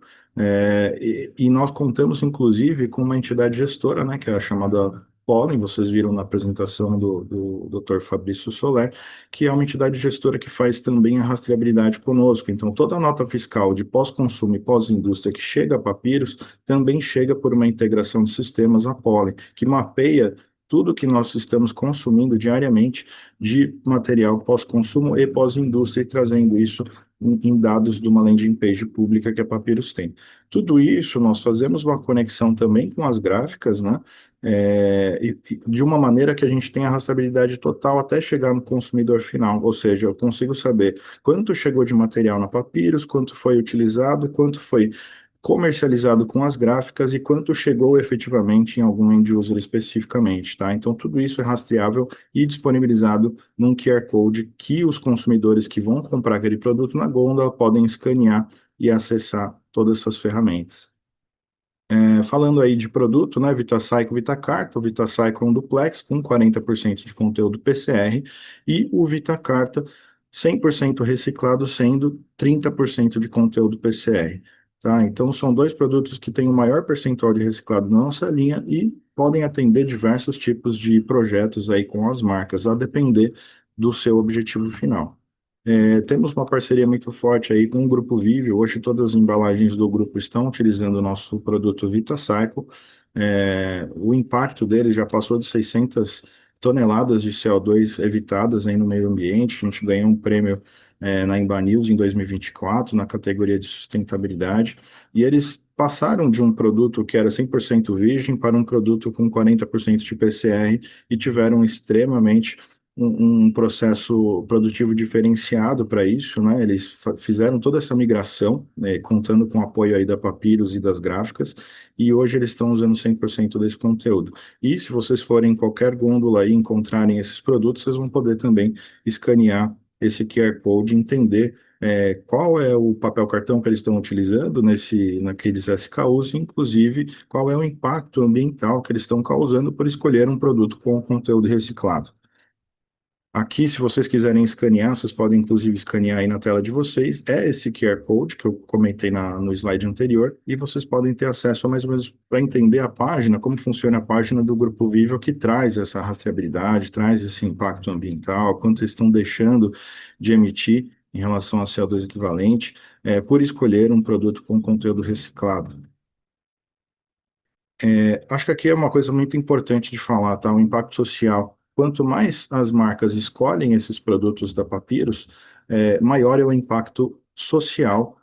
E nós contamos, inclusive, com uma entidade gestora, né, que é a chamada Pollen, vocês viram na apresentação do Dr. Fabrício Soler, que é uma entidade gestora que faz também a rastreabilidade conosco. Então, toda a nota fiscal de pós-consumo e pós-indústria que chega a Papyrus também chega por uma integração de sistemas a Pollen, que mapeia tudo que nós estamos consumindo diariamente de material pós-consumo e pós-indústria e trazendo isso em dados de uma landing page pública que a Papyrus tem. Tudo isso nós fazemos uma conexão também com as gráficas, né? E de uma maneira que a gente tenha rastreabilidade total até chegar no consumidor final, ou seja, eu consigo saber quanto chegou de material na Papyrus, quanto foi utilizado, quanto foi comercializado com as gráficas e quanto chegou efetivamente em algum end user especificamente, tá? Então, tudo isso é rastreável e disponibilizado num QR Code que os consumidores que vão comprar aquele produto na gôndola podem escanear e acessar todas essas ferramentas. Falando aí de produto, né, VitaCycle, VitaCarta, o VitaCycle é um duplex com 40% de conteúdo PCR e o VitaCarta 100% reciclado, sendo 30% de conteúdo PCR, tá? Então são dois produtos que têm o maior percentual de reciclado na nossa linha e podem atender diversos tipos de projetos aí com as marcas, a depender do seu objetivo final. Temos uma parceria muito forte aí com o Grupo Vive. Hoje todas as embalagens do grupo estão utilizando o nosso produto VitaCycle. O impacto dele já passou de 600 toneladas de CO2 evitadas aí no meio ambiente. A gente ganhou um prêmio na Embanews em 2024 na categoria de sustentabilidade. E eles passaram de um produto que era 100% virgem para um produto com 40% de PCR e tiveram extremamente um processo produtivo diferenciado para isso, né? Eles fizeram toda essa migração, né, contando com o apoio aí da Papyrus e das gráficas, e hoje eles estão usando 100% desse conteúdo. E se vocês forem em qualquer gôndola e encontrarem esses produtos, vocês vão poder também escanear esse QR Code, entender qual é o papel cartão que eles estão utilizando naqueles SKUs, e inclusive qual é o impacto ambiental que eles estão causando por escolher um produto com conteúdo reciclado. Aqui, se vocês quiserem escanear, vocês podem inclusive escanear aí na tela de vocês. É esse QR Code que eu comentei no slide anterior, e vocês podem ter acesso a mais ou menos para entender a página, como funciona a página do Grupo Vivo, que traz essa rastreabilidade, traz esse impacto ambiental, quanto eles estão deixando de emitir em relação a CO2 equivalente, por escolher um produto com conteúdo reciclado. Acho que aqui é uma coisa muito importante de falar, tá? O impacto social. Quanto mais as marcas escolhem esses produtos da Papyrus, maior é o impacto social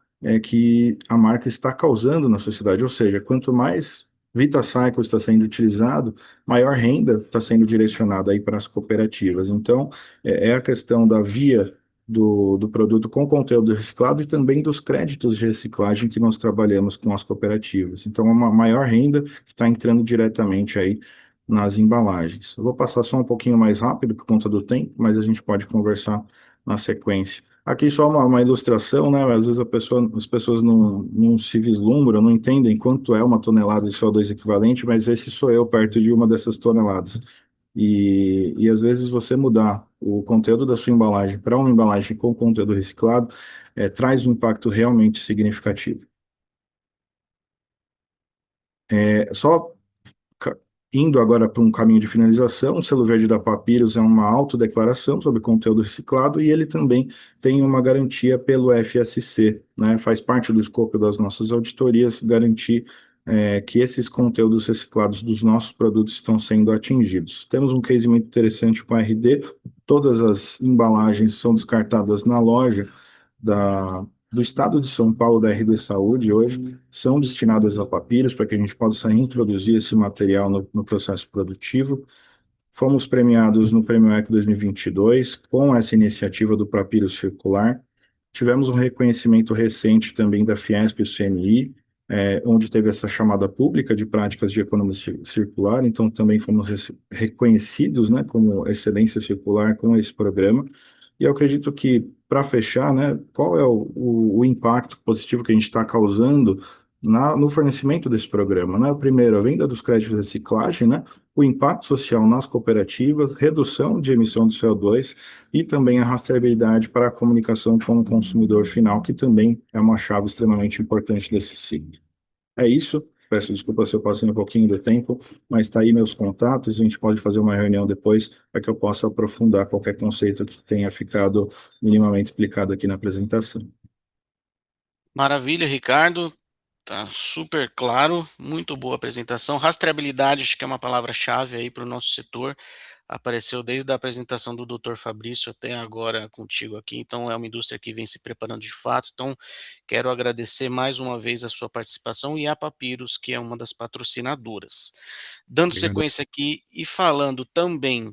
que a marca está causando na sociedade. Ou seja, quanto mais VitaCycle está sendo utilizado, maior renda está sendo direcionada aí para as cooperativas. Então, é a questão da via do produto com conteúdo reciclado e também dos créditos de reciclagem que nós trabalhamos com as cooperativas. Então, é uma maior renda que está entrando diretamente aí nas embalagens. Eu vou passar só um pouquinho mais rápido por conta do tempo, mas a gente pode conversar na sequência. Aqui só uma ilustração, né? Às vezes as pessoas não se vislumbram, não entendem quanto é uma tonelada de CO2 equivalente, mas esse sou eu perto de uma dessas toneladas. E às vezes você mudar o conteúdo da sua embalagem para uma embalagem com conteúdo reciclado traz um impacto realmente significativo. Só Indo agora para um caminho de finalização, o selo verde da Papyrus é uma autodeclaração sobre conteúdo reciclado e ele também tem uma garantia pelo FSC, né? Faz parte do escopo das nossas auditorias garantir que esses conteúdos reciclados dos nossos produtos estão sendo atingidos. Temos um case muito interessante com a RD, todas as embalagens são descartadas na loja do estado de São Paulo, da RD Saúde, hoje, são destinadas a Papyrus para que a gente possa introduzir esse material no processo produtivo. Fomos premiados no Prêmio ECO 2022 com essa iniciativa do Papyrus Circular. Tivemos um reconhecimento recente também da Fiesp e o CNI, onde teve essa chamada pública de práticas de economia circular, então também fomos reconhecidos, né, como excelência circular com esse programa. E eu acredito que, para fechar, né, qual é o impacto positivo que a gente está causando no fornecimento desse programa, né? O primeiro, a venda dos créditos de reciclagem, né? O impacto social nas cooperativas, redução de emissão de CO2 e também a rastreabilidade para a comunicação com o consumidor final, que também é uma chave extremamente importante desse ciclo. É isso. Peço desculpa se eu passei um pouquinho do tempo, mas está aí meus contatos, a gente pode fazer uma reunião depois para que eu possa aprofundar qualquer conceito que tenha ficado minimamente explicado aqui na apresentação. Maravilha, Ricardo. Tá super claro, muito boa apresentação. Rastreabilidade, acho que é uma palavra-chave aí para o nosso setor. Apareceu desde a apresentação do Dr. Fabrício até agora contigo aqui, então é uma indústria que vem se preparando de fato. Então, quero agradecer mais uma vez a sua participação e a Papyrus, que é uma das patrocinadoras. Dando Obrigado. sequência aqui e falando também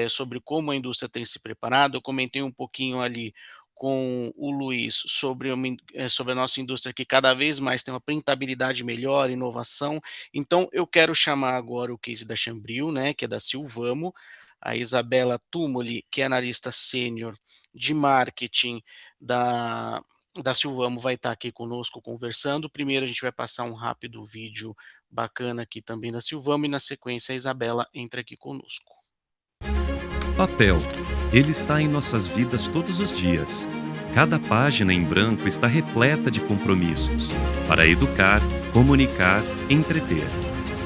sobre como a indústria tem se preparado, eu comentei um pouquinho ali com o Luiz sobre sobre a nossa indústria que cada vez mais tem uma printabilidade melhor, inovação. Então eu quero chamar agora o case da Chambril, né, que é da Silvamo, a Isabela Tumoli, que é analista sênior de marketing da Silvamo, vai estar aqui conosco conversando. Primeiro a gente vai passar um rápido vídeo bacana aqui também da Silvamo e na sequência a Isabela entra aqui conosco. Papel. Ele está em nossas vidas todos os dias. Cada página em branco está repleta de compromissos para educar, comunicar, entreter.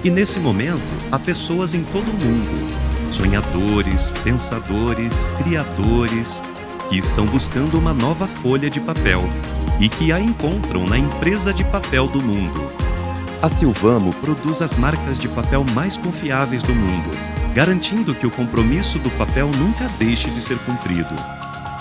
E nesse momento, há pessoas em todo o mundo, sonhadores, pensadores, criadores, que estão buscando uma nova folha de papel e que a encontram na empresa de papel do mundo. A Silvamo produz as marcas de papel mais confiáveis do mundo, garantindo que o compromisso do papel nunca deixe de ser cumprido.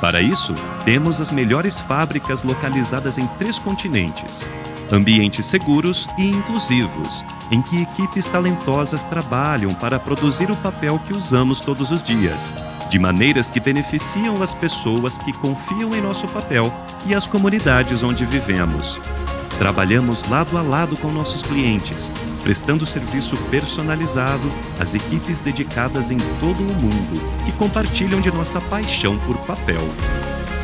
Para isso, temos as melhores fábricas localizadas em 3 continentes, ambientes seguros e inclusivos, em que equipes talentosas trabalham para produzir o papel que usamos todos os dias, de maneiras que beneficiam as pessoas que confiam em nosso papel e as comunidades onde vivemos. Trabalhamos lado a lado com nossos clientes, prestando serviço personalizado às equipes dedicadas em todo o mundo que compartilham de nossa paixão por papel.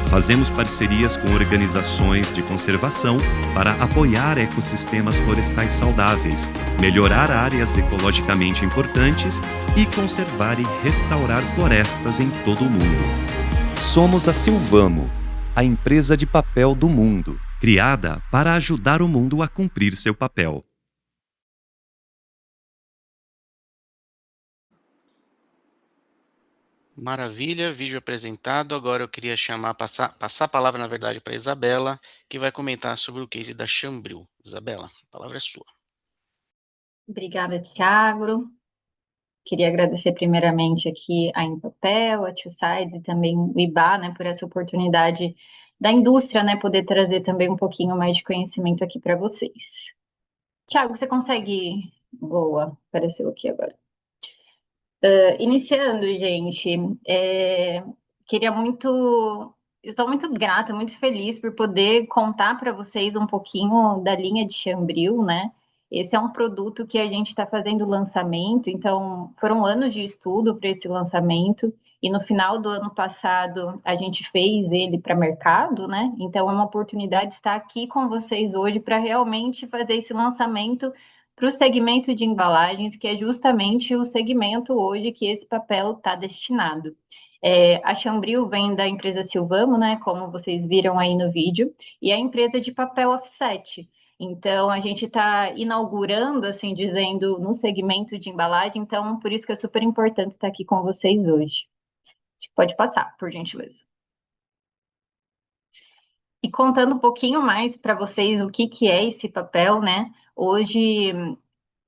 Fazemos parcerias com organizações de conservação para apoiar ecossistemas florestais saudáveis, melhorar áreas ecologicamente importantes e conservar e restaurar florestas em todo o mundo. Somos a Silvamo, a empresa de papel do mundo, criada para ajudar o mundo a cumprir seu papel. Maravilha, vídeo apresentado. Agora eu queria passar a palavra, na verdade, para a Isabela, que vai comentar sobre o case da Chambril. Isabela, a palavra é sua. Obrigada, Thiago. Queria agradecer primeiramente aqui a Empapel, a Two Sides e também o IBA, né, por essa oportunidade da indústria, né, poder trazer também um pouquinho mais de conhecimento aqui para vocês. Thiago, você consegue... Boa, apareceu aqui agora. Iniciando, gente, queria muito... Estou muito grata, muito feliz por poder contar para vocês um pouquinho da linha de Chambril, né? Esse é um produto que a gente está fazendo lançamento, então foram anos de estudo para esse lançamento, e no final do ano passado a gente fez ele para mercado, né? Então é uma oportunidade estar aqui com vocês hoje para realmente fazer esse lançamento para o segmento de embalagens, que é justamente o segmento hoje que esse papel está destinado. A Chambril vem da empresa Silvamo, né? Como vocês viram aí no vídeo, e é a empresa de papel offset. Então, a gente está inaugurando, assim dizendo, no segmento de embalagem, então, por isso que é super importante estar aqui com vocês hoje. Pode passar, por gentileza. E contando um pouquinho mais para vocês o que é esse papel, né? Hoje,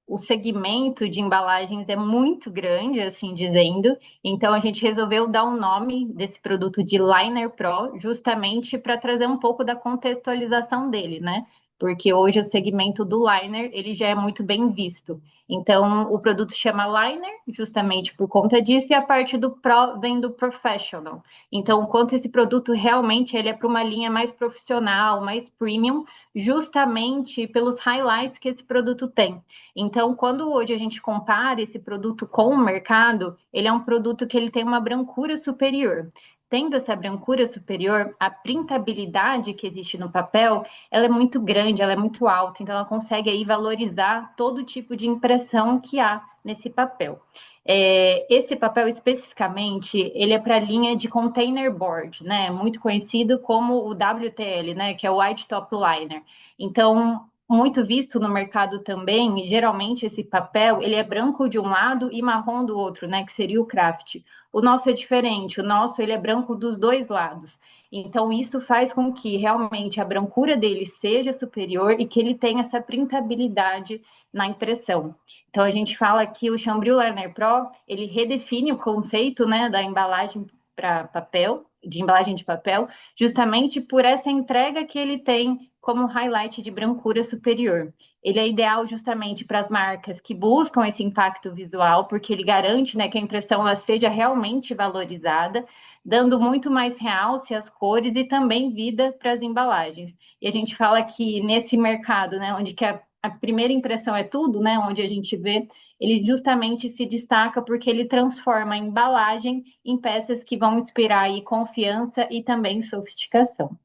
o segmento de embalagens é muito grande, assim dizendo, então a gente resolveu dar um nome desse produto de Liner Pro, justamente para trazer um pouco da contextualização dele, né? Porque hoje o segmento do liner, ele já é muito bem visto. Então, o produto chama Liner, justamente por conta disso, e a parte do Pro vem do Professional. Então, quanto esse produto realmente ele é para uma linha mais profissional, mais premium, justamente pelos highlights que esse produto tem. Então, quando hoje a gente compara esse produto com o mercado, ele é um produto que ele tem uma brancura superior. Tendo essa brancura superior, a printabilidade que existe no papel, ela é muito grande, ela é muito alta, então ela consegue aí valorizar todo tipo de impressão que há nesse papel. Esse papel especificamente, ele é para a linha de container board, né? Muito conhecido como o WTL, né? Que é o White Top Liner. Então, muito visto no mercado também, e geralmente esse papel, ele é branco de um lado e marrom do outro, né, que seria o craft. O nosso é diferente, o nosso ele é branco dos dois lados. Então isso faz com que realmente a brancura dele seja superior e que ele tenha essa printabilidade na impressão. Então a gente fala que o Chambril Liner Pro, ele redefine o conceito, né, da embalagem para papel, de embalagem de papel, justamente por essa entrega que ele tem como highlight de brancura superior. Ele é ideal justamente para as marcas que buscam esse impacto visual, porque ele garante, né, que a impressão ela seja realmente valorizada, dando muito mais realce às cores e também vida para as embalagens. E a gente fala que nesse mercado, né, onde que a primeira impressão é tudo, né, onde a gente vê, ele justamente se destaca porque ele transforma a embalagem em peças que vão inspirar aí confiança e também sofisticação.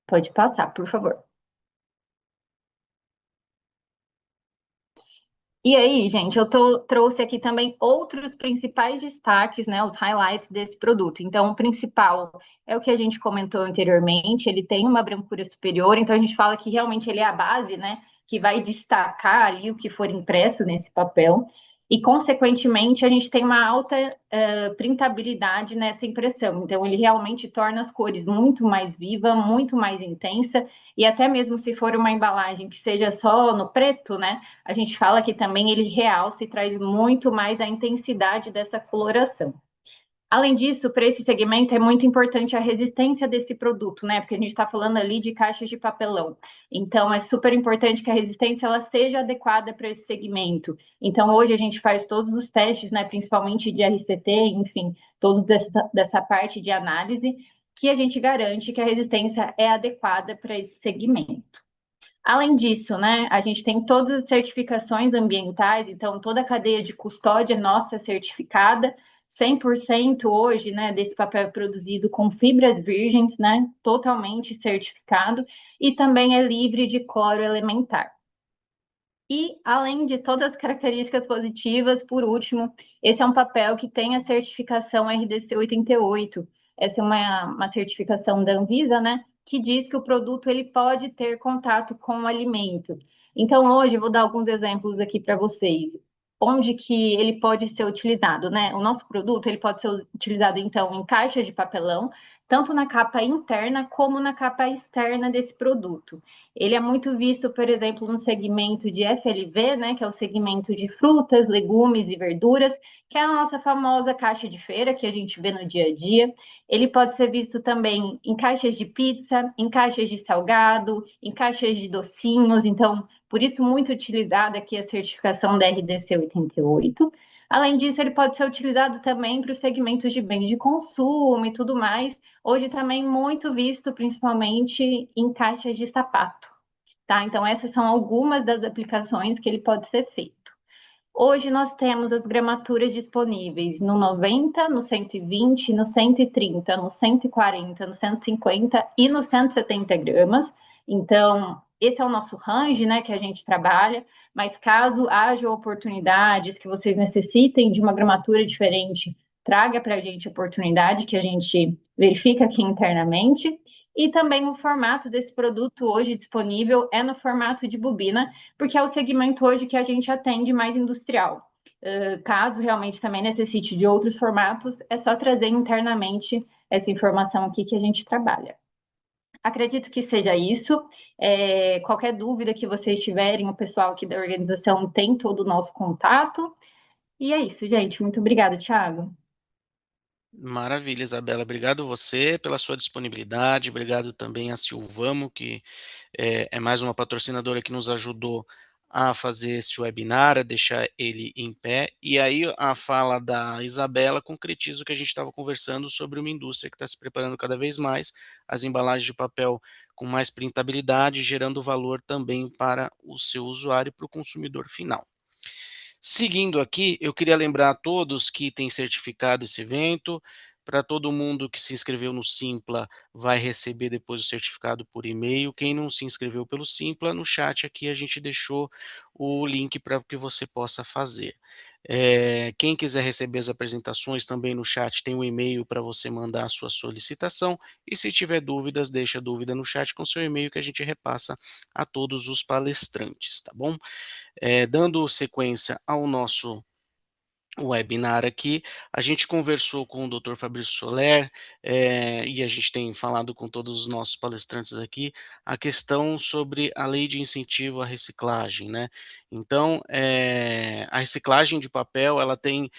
Pode passar, por favor. E aí, gente, eu trouxe aqui também outros principais destaques, né, os highlights desse produto. Então, o principal é o que a gente comentou anteriormente, ele tem uma brancura superior, então a gente fala que realmente ele é a base, né, que vai destacar ali o que for impresso nesse papel. E, consequentemente, a gente tem uma alta printabilidade nessa impressão. Então, ele realmente torna as cores muito mais viva, muito mais intensa, e até mesmo se for uma embalagem que seja só no preto, né, a gente fala que também ele realça e traz muito mais a intensidade dessa coloração. Além disso, para esse segmento é muito importante a resistência desse produto, né? Porque a gente está falando ali de caixas de papelão. Então, é super importante que a resistência ela seja adequada para esse segmento. Então, hoje a gente faz todos os testes, né? Principalmente de RCT, enfim, toda dessa parte de análise, que a gente garante que a resistência é adequada para esse segmento. Além disso, né, a gente tem todas as certificações ambientais, então toda a cadeia de custódia nossa é certificada, 100% hoje, né, desse papel é produzido com fibras virgens, né, totalmente certificado, e também é livre de cloro elementar. E, além de todas as características positivas, por último, esse é um papel que tem a certificação RDC 88. Essa é uma certificação da Anvisa, né? Que diz que o produto ele pode ter contato com o alimento. Então, hoje, eu vou dar alguns exemplos aqui para vocês. Onde que ele pode ser utilizado, né? O nosso produto ele pode ser utilizado, então, em caixa de papelão, tanto na capa interna como na capa externa desse produto. Ele é muito visto, por exemplo, no segmento de FLV, né, que é o segmento de frutas, legumes e verduras, que é a nossa famosa caixa de feira que a gente vê no dia a dia. Ele pode ser visto também em caixas de pizza, em caixas de salgado, em caixas de docinhos, então, por isso muito utilizada aqui a certificação da RDC 88. Além disso, ele pode ser utilizado também para os segmentos de bens de consumo e tudo mais. Hoje também muito visto, principalmente em caixas de sapato, tá? Então, essas são algumas das aplicações que ele pode ser feito. Hoje nós temos as gramaturas disponíveis no 90, no 120, no 130, no 140, no 150 e no 170 gramas. Então, esse é o nosso range, né, que a gente trabalha, mas caso haja oportunidades que vocês necessitem de uma gramatura diferente, traga para a gente a oportunidade que a gente verifica aqui internamente. E também o formato desse produto hoje disponível é no formato de bobina, porque é o segmento hoje que a gente atende mais industrial. Caso realmente também necessite de outros formatos, é só trazer internamente essa informação aqui que a gente trabalha. Acredito que seja isso. Qualquer dúvida que vocês tiverem, o pessoal aqui da organização tem todo o nosso contato. E é isso, gente. Muito obrigada, Thiago. Maravilha, Isabela. Obrigado você pela sua disponibilidade. Obrigado também a Silvamo, que é mais uma patrocinadora que nos ajudou a fazer esse webinar, a deixar ele em pé. E aí a fala da Isabela concretiza o que a gente estava conversando sobre uma indústria que está se preparando cada vez mais, as embalagens de papel com mais printabilidade, gerando valor também para o seu usuário e para o consumidor final. Seguindo aqui, eu queria lembrar a todos que tem certificado esse evento. Para todo mundo que se inscreveu no Simpla, vai receber depois o certificado por e-mail. Quem não se inscreveu pelo Simpla, no chat aqui a gente deixou o link para que você possa fazer. Quem quiser receber as apresentações, também no chat tem um e-mail para você mandar a sua solicitação. E se tiver dúvidas, deixa a dúvida no chat com seu e-mail que a gente repassa a todos os palestrantes, tá bom? Dando sequência ao nosso webinar aqui, a gente conversou com o Dr. Fabrício Soler, e a gente tem falado com todos os nossos palestrantes aqui, a questão sobre a lei de incentivo à reciclagem, né? Então, a reciclagem de papel, ela tem,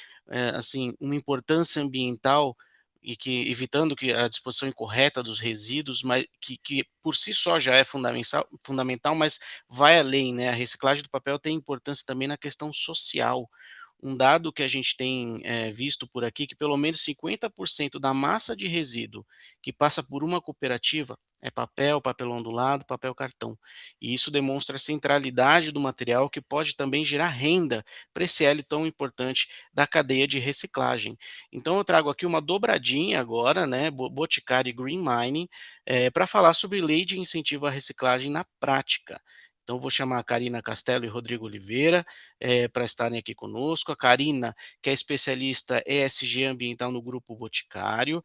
assim, uma importância ambiental e que evitando que a disposição incorreta dos resíduos, mas que por si só já é fundamental, mas vai além, né? A reciclagem do papel tem importância também na questão social. Um dado que a gente tem visto por aqui, que pelo menos 50% da massa de resíduo que passa por uma cooperativa é papel, papel ondulado, papel cartão. E isso demonstra a centralidade do material que pode também gerar renda para esse elo tão importante da cadeia de reciclagem. Então eu trago aqui uma dobradinha agora, né, Boticário e Green Mining, para falar sobre lei de incentivo à reciclagem na prática. Então, vou chamar a Karina Castelo e Rodrigo Oliveira para estarem aqui conosco. A Karina, que é especialista ESG ambiental no Grupo Boticário,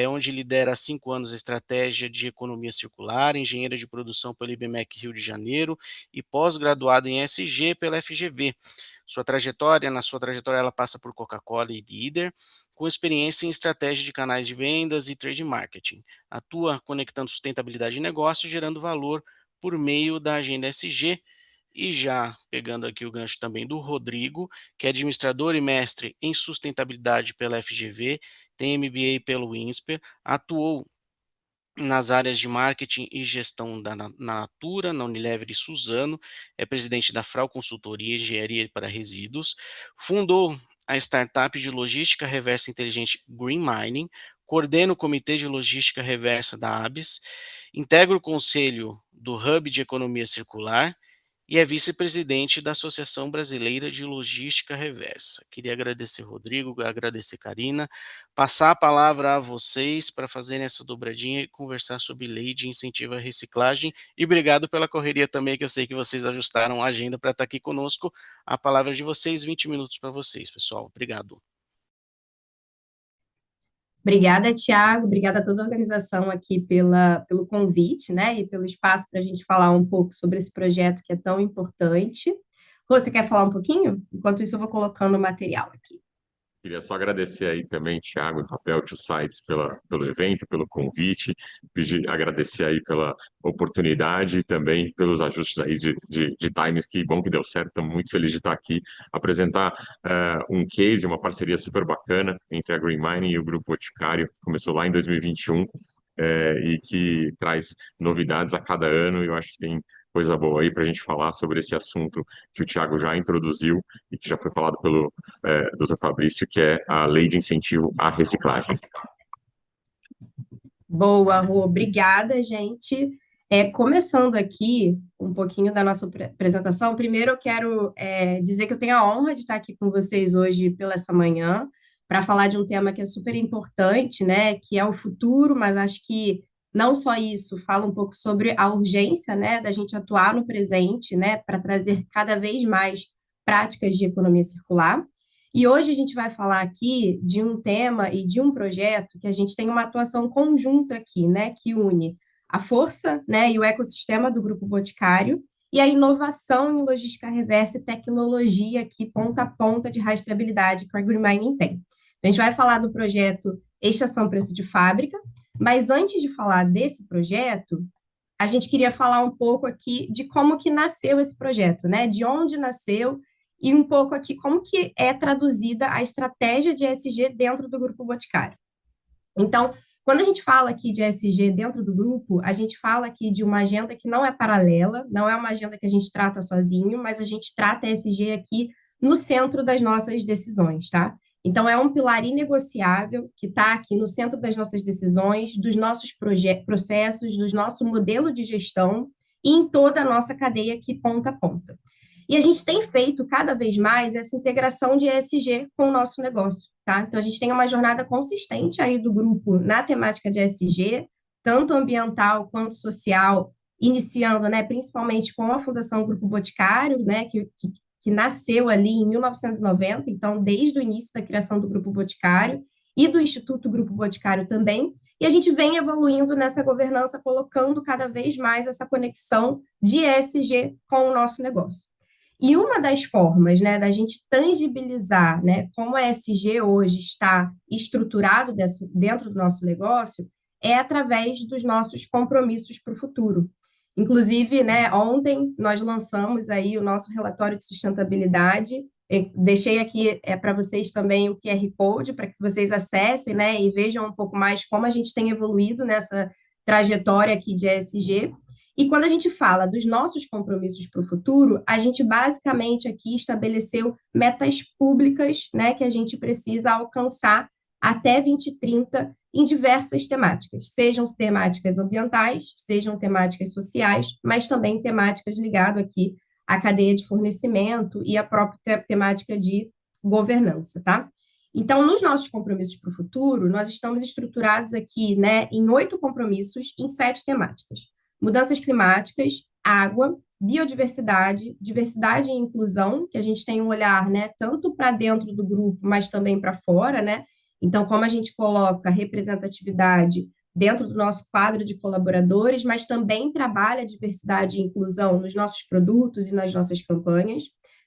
onde lidera há 5 anos a estratégia de economia circular, engenheira de produção pelo IBMEC Rio de Janeiro e pós-graduada em ESG pela FGV. Na sua trajetória, ela passa por Coca-Cola e Líder, com experiência em estratégia de canais de vendas e trade marketing. Atua conectando sustentabilidade de negócio, gerando valor por meio da agenda SG, e já pegando aqui o gancho também do Rodrigo, que é administrador e mestre em sustentabilidade pela FGV, tem MBA pelo INSPER, atuou nas áreas de marketing e gestão na Natura, na Unilever e Suzano, é presidente da Frau Consultoria e Engenharia para Resíduos, fundou a startup de logística reversa inteligente Green Mining, coordena o comitê de logística reversa da ABS, integra o conselho do Hub de Economia Circular e é vice-presidente da Associação Brasileira de Logística Reversa. Queria agradecer, Rodrigo, agradecer, Karina, passar a palavra a vocês para fazerem essa dobradinha e conversar sobre lei de incentivo à reciclagem. E obrigado pela correria também, que eu sei que vocês ajustaram a agenda para estar aqui conosco. A palavra de vocês, 20 minutos para vocês, pessoal. Obrigado. Obrigada, Thiago. Obrigada a toda a organização aqui pelo convite, né, e pelo espaço para a gente falar um pouco sobre esse projeto que é tão importante. Rô, você quer falar um pouquinho? Enquanto isso, eu vou colocando o material aqui. Queria só agradecer aí também, Thiago, do Papel Two Sides, pelo evento, pelo convite, agradecer aí pela oportunidade e também pelos ajustes aí de times, que bom que deu certo, estamos muito felizes de estar aqui, apresentar um case, uma parceria super bacana entre a Green Mining e o Grupo Boticário, que começou lá em 2021, e que traz novidades a cada ano, e eu acho que tem coisa boa aí para a gente falar sobre esse assunto que o Thiago já introduziu e que já foi falado pelo Dr. Fabrício, que é a lei de incentivo à reciclagem. Boa, Rô. Obrigada, gente. Começando aqui um pouquinho da nossa apresentação, primeiro eu quero dizer que eu tenho a honra de estar aqui com vocês hoje pela essa manhã, para falar de um tema que é super importante, né, que é o futuro, mas acho que não só isso, fala um pouco sobre a urgência, né, da gente atuar no presente, né, para trazer cada vez mais práticas de economia circular. E hoje a gente vai falar aqui de um tema e de um projeto que a gente tem uma atuação conjunta aqui, né, que une a força, né, e o ecossistema do Grupo Boticário, e a inovação em logística reversa e tecnologia aqui, ponta a ponta de rastreabilidade que a Green Mining tem. Então, a gente vai falar do projeto Estação Preço de Fábrica, mas antes de falar desse projeto, a gente queria falar um pouco aqui de como que nasceu esse projeto, né? De onde nasceu e um pouco aqui como que é traduzida a estratégia de ESG dentro do Grupo Boticário. Então, quando a gente fala aqui de ESG dentro do grupo, a gente fala aqui de uma agenda que não é paralela, não é uma agenda que a gente trata sozinho, mas a gente trata ESG aqui no centro das nossas decisões, tá? Então, é um pilar inegociável que está aqui no centro das nossas decisões, dos nossos processos, do nosso modelo de gestão e em toda a nossa cadeia aqui, ponta a ponta. E a gente tem feito cada vez mais essa integração de ESG com o nosso negócio, tá? Então, a gente tem uma jornada consistente aí do grupo na temática de ESG, tanto ambiental quanto social, iniciando, né, principalmente com a Fundação Grupo Boticário, né, que nasceu ali em 1990, então, desde o início da criação do Grupo Boticário e do Instituto Grupo Boticário também, e a gente vem evoluindo nessa governança, colocando cada vez mais essa conexão de ESG com o nosso negócio. E uma das formas, né, da gente tangibilizar, né, como a ESG hoje está estruturado dentro do nosso negócio é através dos nossos compromissos para o futuro. Inclusive, né, ontem nós lançamos aí o nosso relatório de sustentabilidade. Eu deixei aqui para vocês também o QR Code para que vocês acessem, né, e vejam um pouco mais como a gente tem evoluído nessa trajetória aqui de ESG. E quando a gente fala dos nossos compromissos para o futuro, a gente basicamente aqui estabeleceu metas públicas, né, que a gente precisa alcançar até 2030 em diversas temáticas, sejam temáticas ambientais, sejam temáticas sociais, mas também temáticas ligadas aqui à cadeia de fornecimento e à própria temática de governança, tá? Então, nos nossos compromissos para o futuro, nós estamos estruturados aqui, né, em 8 compromissos em 7 temáticas. Mudanças climáticas, água, biodiversidade, diversidade e inclusão, que a gente tem um olhar, né, tanto para dentro do grupo, mas também para fora, né? Então, como a gente coloca representatividade dentro do nosso quadro de colaboradores, mas também trabalha diversidade e inclusão nos nossos produtos e nas nossas campanhas,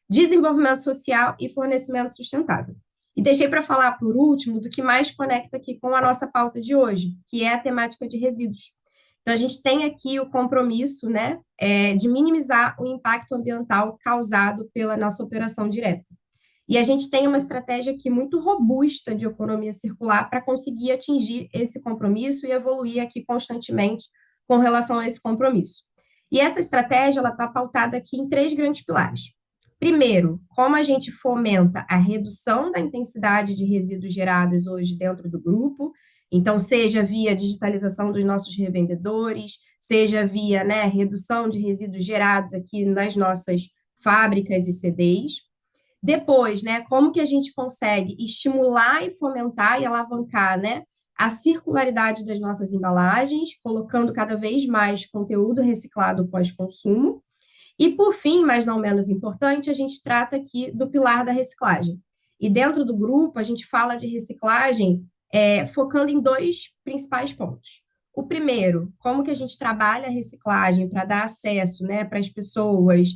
desenvolvimento social e fornecimento sustentável. E deixei para falar, por último, do que mais conecta aqui com a nossa pauta de hoje, que é a temática de resíduos. Então, a gente tem aqui o compromisso, né, de minimizar o impacto ambiental causado pela nossa operação direta. E a gente tem uma estratégia aqui muito robusta de economia circular para conseguir atingir esse compromisso e evoluir aqui constantemente com relação a esse compromisso. E essa estratégia, ela está pautada aqui em 3 grandes pilares. Primeiro, como a gente fomenta a redução da intensidade de resíduos gerados hoje dentro do grupo, então, seja via digitalização dos nossos revendedores, seja via, né, redução de resíduos gerados aqui nas nossas fábricas e CDs. Depois, né, como que a gente consegue estimular e fomentar e alavancar, né, a circularidade das nossas embalagens, colocando cada vez mais conteúdo reciclado pós-consumo. E, por fim, mas não menos importante, a gente trata aqui do pilar da reciclagem. E dentro do grupo, a gente fala de reciclagem focando em 2 principais pontos. O primeiro, como que a gente trabalha a reciclagem para dar acesso, né, para as pessoas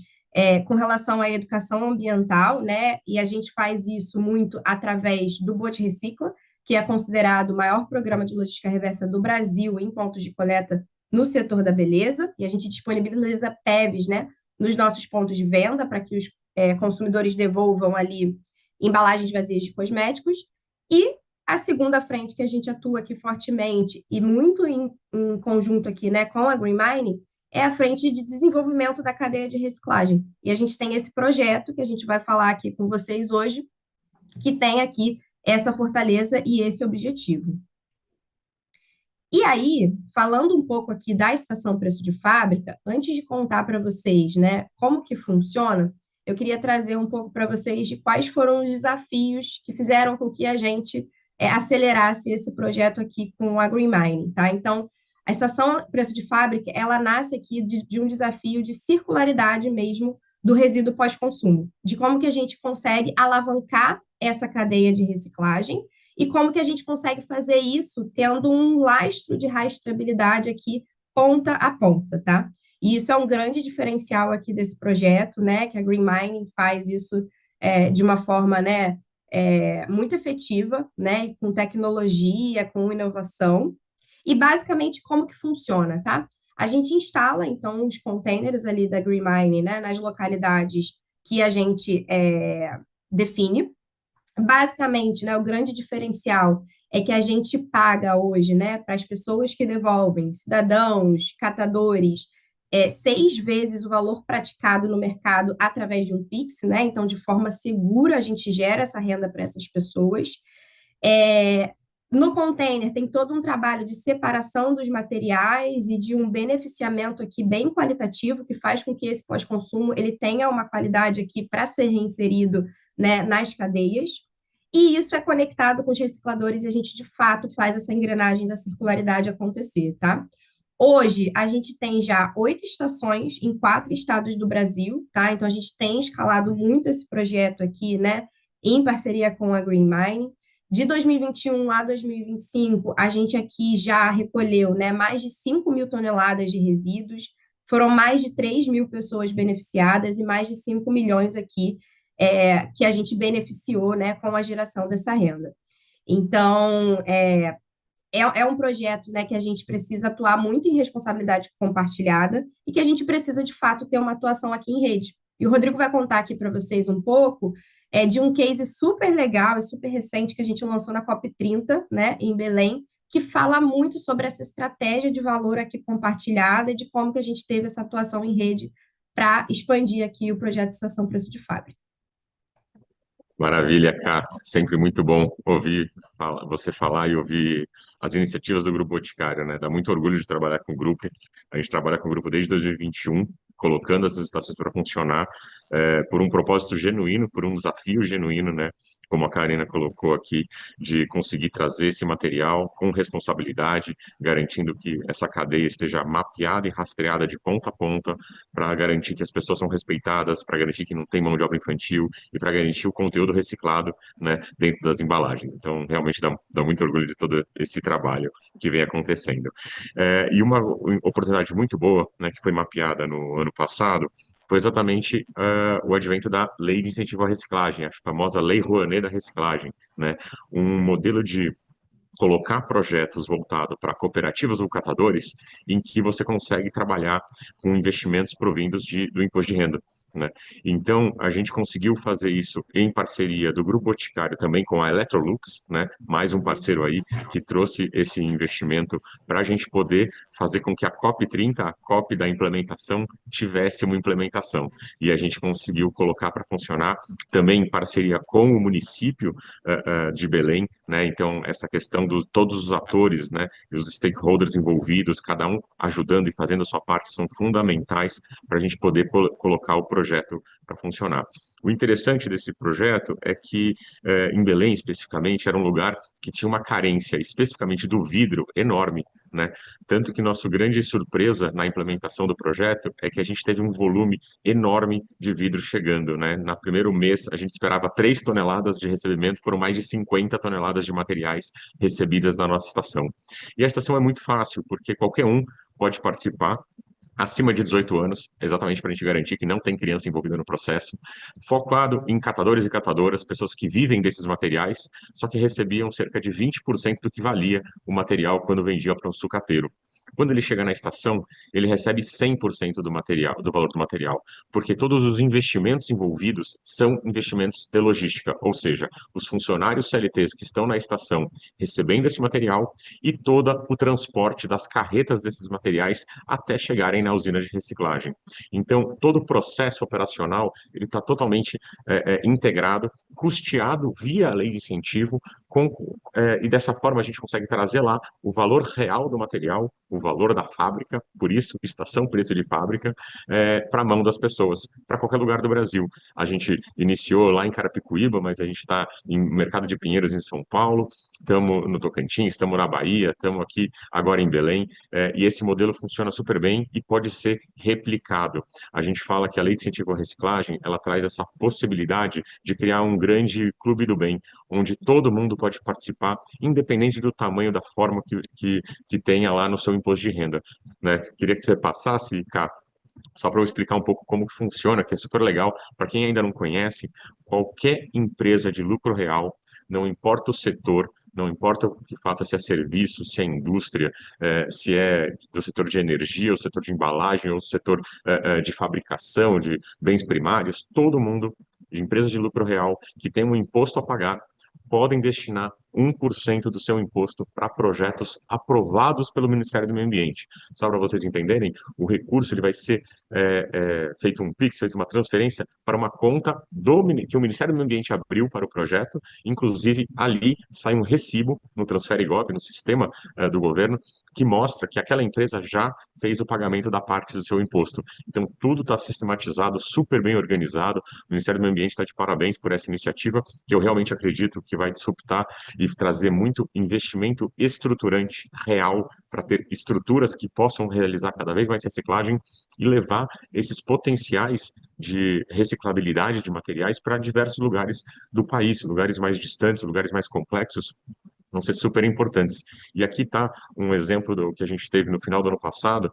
com relação à educação ambiental, né, e a gente faz isso muito através do Bote Recicla, que é considerado o maior programa de logística reversa do Brasil em pontos de coleta no setor da beleza, e a gente disponibiliza PEVs, né, nos nossos pontos de venda para que os consumidores devolvam ali embalagens vazias de cosméticos. E a segunda frente que a gente atua aqui fortemente e muito em conjunto aqui, né, com a Green Mining, é a frente de desenvolvimento da cadeia de reciclagem. E a gente tem esse projeto que a gente vai falar aqui com vocês hoje, que tem aqui essa fortaleza e esse objetivo. E aí, falando um pouco aqui da estação preço de fábrica, antes de contar para vocês, né, como que funciona, eu queria trazer um pouco para vocês de quais foram os desafios que fizeram com que a gente acelerasse esse projeto aqui com a Green Mining, tá? Então, a estação preço de fábrica, ela nasce aqui de um desafio de circularidade mesmo do resíduo pós-consumo, de como que a gente consegue alavancar essa cadeia de reciclagem e como que a gente consegue fazer isso tendo um lastro de rastreabilidade aqui ponta a ponta, tá? E isso é um grande diferencial aqui desse projeto, né? Que a Green Mining faz isso de uma forma, né, muito efetiva, né? Com tecnologia, com inovação. E basicamente como que funciona, tá? A gente instala, então, os containers ali da Green Mining, né, nas localidades que a gente define. Basicamente, né, o grande diferencial é que a gente paga hoje, né, para as pessoas que devolvem, cidadãos, catadores, 6 vezes o valor praticado no mercado através de um Pix, né? Então, de forma segura, a gente gera essa renda para essas pessoas. No container tem todo um trabalho de separação dos materiais e de um beneficiamento aqui bem qualitativo, que faz com que esse pós-consumo ele tenha uma qualidade aqui para ser reinserido, né, nas cadeias. E isso é conectado com os recicladores e a gente, de fato, faz essa engrenagem da circularidade acontecer, tá? Hoje, a gente tem já 8 estações em 4 estados do Brasil, tá? Então, a gente tem escalado muito esse projeto aqui, né, em parceria com a Green Mining. De 2021 a 2025, a gente aqui já recolheu, né, mais de 5 mil toneladas de resíduos, foram mais de 3 mil pessoas beneficiadas e mais de 5 milhões aqui que a gente beneficiou, né, com a geração dessa renda. Então, é um projeto, né, que a gente precisa atuar muito em responsabilidade compartilhada e que a gente precisa, de fato, ter uma atuação aqui em rede. E o Rodrigo vai contar aqui para vocês um pouco de um case super legal e super recente que a gente lançou na COP30, né, em Belém, que fala muito sobre essa estratégia de valor aqui compartilhada e de como que a gente teve essa atuação em rede para expandir aqui o projeto de estação preço de fábrica. Maravilha, cara. Sempre muito bom ouvir você falar e ouvir as iniciativas do Grupo Boticário, né? Dá muito orgulho de trabalhar com o grupo. A gente trabalha com o grupo desde 2021, colocando essas estações para funcionar por um propósito genuíno, por um desafio genuíno, né? Como a Karina colocou aqui, de conseguir trazer esse material com responsabilidade, garantindo que essa cadeia esteja mapeada e rastreada de ponta a ponta, para garantir que as pessoas são respeitadas, para garantir que não tem mão de obra infantil e para garantir o conteúdo reciclado, né, dentro das embalagens. Então, realmente dá muito orgulho de todo esse trabalho que vem acontecendo. E uma oportunidade muito boa, né, que foi mapeada no ano passado, foi exatamente o advento da Lei de Incentivo à Reciclagem, a famosa Lei Rouanet da Reciclagem, né? Um modelo de colocar projetos voltados para cooperativas ou catadores em que você consegue trabalhar com investimentos provindos do imposto de renda, né? Então, a gente conseguiu fazer isso em parceria do Grupo Boticário também com a Electrolux, né? Mais um parceiro aí que trouxe esse investimento para a gente poder fazer com que a COP30, a COP da implementação, tivesse uma implementação. E a gente conseguiu colocar para funcionar também em parceria com o município de Belém, né? Então, essa questão de todos os atores, né, e os stakeholders envolvidos, cada um ajudando e fazendo a sua parte, são fundamentais para a gente poder colocar o projeto para funcionar. O interessante desse projeto é que, em Belém, especificamente, era um lugar que tinha uma carência, especificamente do vidro, enorme, né? Tanto que nossa grande surpresa na implementação do projeto é que a gente teve um volume enorme de vidro chegando, né? No primeiro mês, a gente esperava 3 toneladas de recebimento, foram mais de 50 toneladas de materiais recebidas na nossa estação. E a estação é muito fácil, porque qualquer um pode participar, acima de 18 anos, exatamente para a gente garantir que não tem criança envolvida no processo, focado em catadores e catadoras, pessoas que vivem desses materiais, só que recebiam cerca de 20% do que valia o material quando vendia para um sucateiro. Quando ele chega na estação, ele recebe 100% do material, do valor do material, porque todos os investimentos envolvidos são investimentos de logística, ou seja, os funcionários CLTs que estão na estação recebendo esse material e todo o transporte das carretas desses materiais até chegarem na usina de reciclagem. Então, todo o processo operacional ele está totalmente integrado, custeado via a lei de incentivo, e dessa forma a gente consegue trazer lá o valor real do material, o valor da fábrica, por isso, estação preço de fábrica, para a mão das pessoas, para qualquer lugar do Brasil. A gente iniciou lá em Carapicuíba, mas a gente está em Mercado de Pinheiros, em São Paulo, estamos no Tocantins, estamos na Bahia, estamos aqui agora em Belém, e esse modelo funciona super bem e pode ser replicado. A gente fala que a Lei de Incentivo à Reciclagem, ela traz essa possibilidade de criar um grande clube do bem, onde todo mundo pode participar, independente do tamanho da forma que tenha lá no seu imposto de renda, né? Queria que você passasse, Cá, só para eu explicar um pouco como que funciona, que é super legal. Para quem ainda não conhece, qualquer empresa de lucro real, não importa o setor, não importa o que faça, se é serviço, se é indústria, se é do setor de energia, ou setor de embalagem, ou setor de fabricação, de bens primários, todo mundo, de empresas de lucro real, que tem um imposto a pagar, podem destinar 1% do seu imposto para projetos aprovados pelo Ministério do Meio Ambiente. Só para vocês entenderem, o recurso ele vai ser feito um PIX, fez uma transferência para uma conta que o Ministério do Meio Ambiente abriu para o projeto, inclusive ali sai um recibo no TransfereGov, no sistema do governo, que mostra que aquela empresa já fez o pagamento da parte do seu imposto. Então, tudo está sistematizado, super bem organizado. O Ministério do Meio Ambiente está de parabéns por essa iniciativa, que eu realmente acredito que vai disruptar e trazer muito investimento estruturante real para ter estruturas que possam realizar cada vez mais reciclagem e levar esses potenciais de reciclabilidade de materiais para diversos lugares do país, lugares mais distantes, lugares mais complexos, vão ser super importantes. E aqui está um exemplo do que a gente teve no final do ano passado,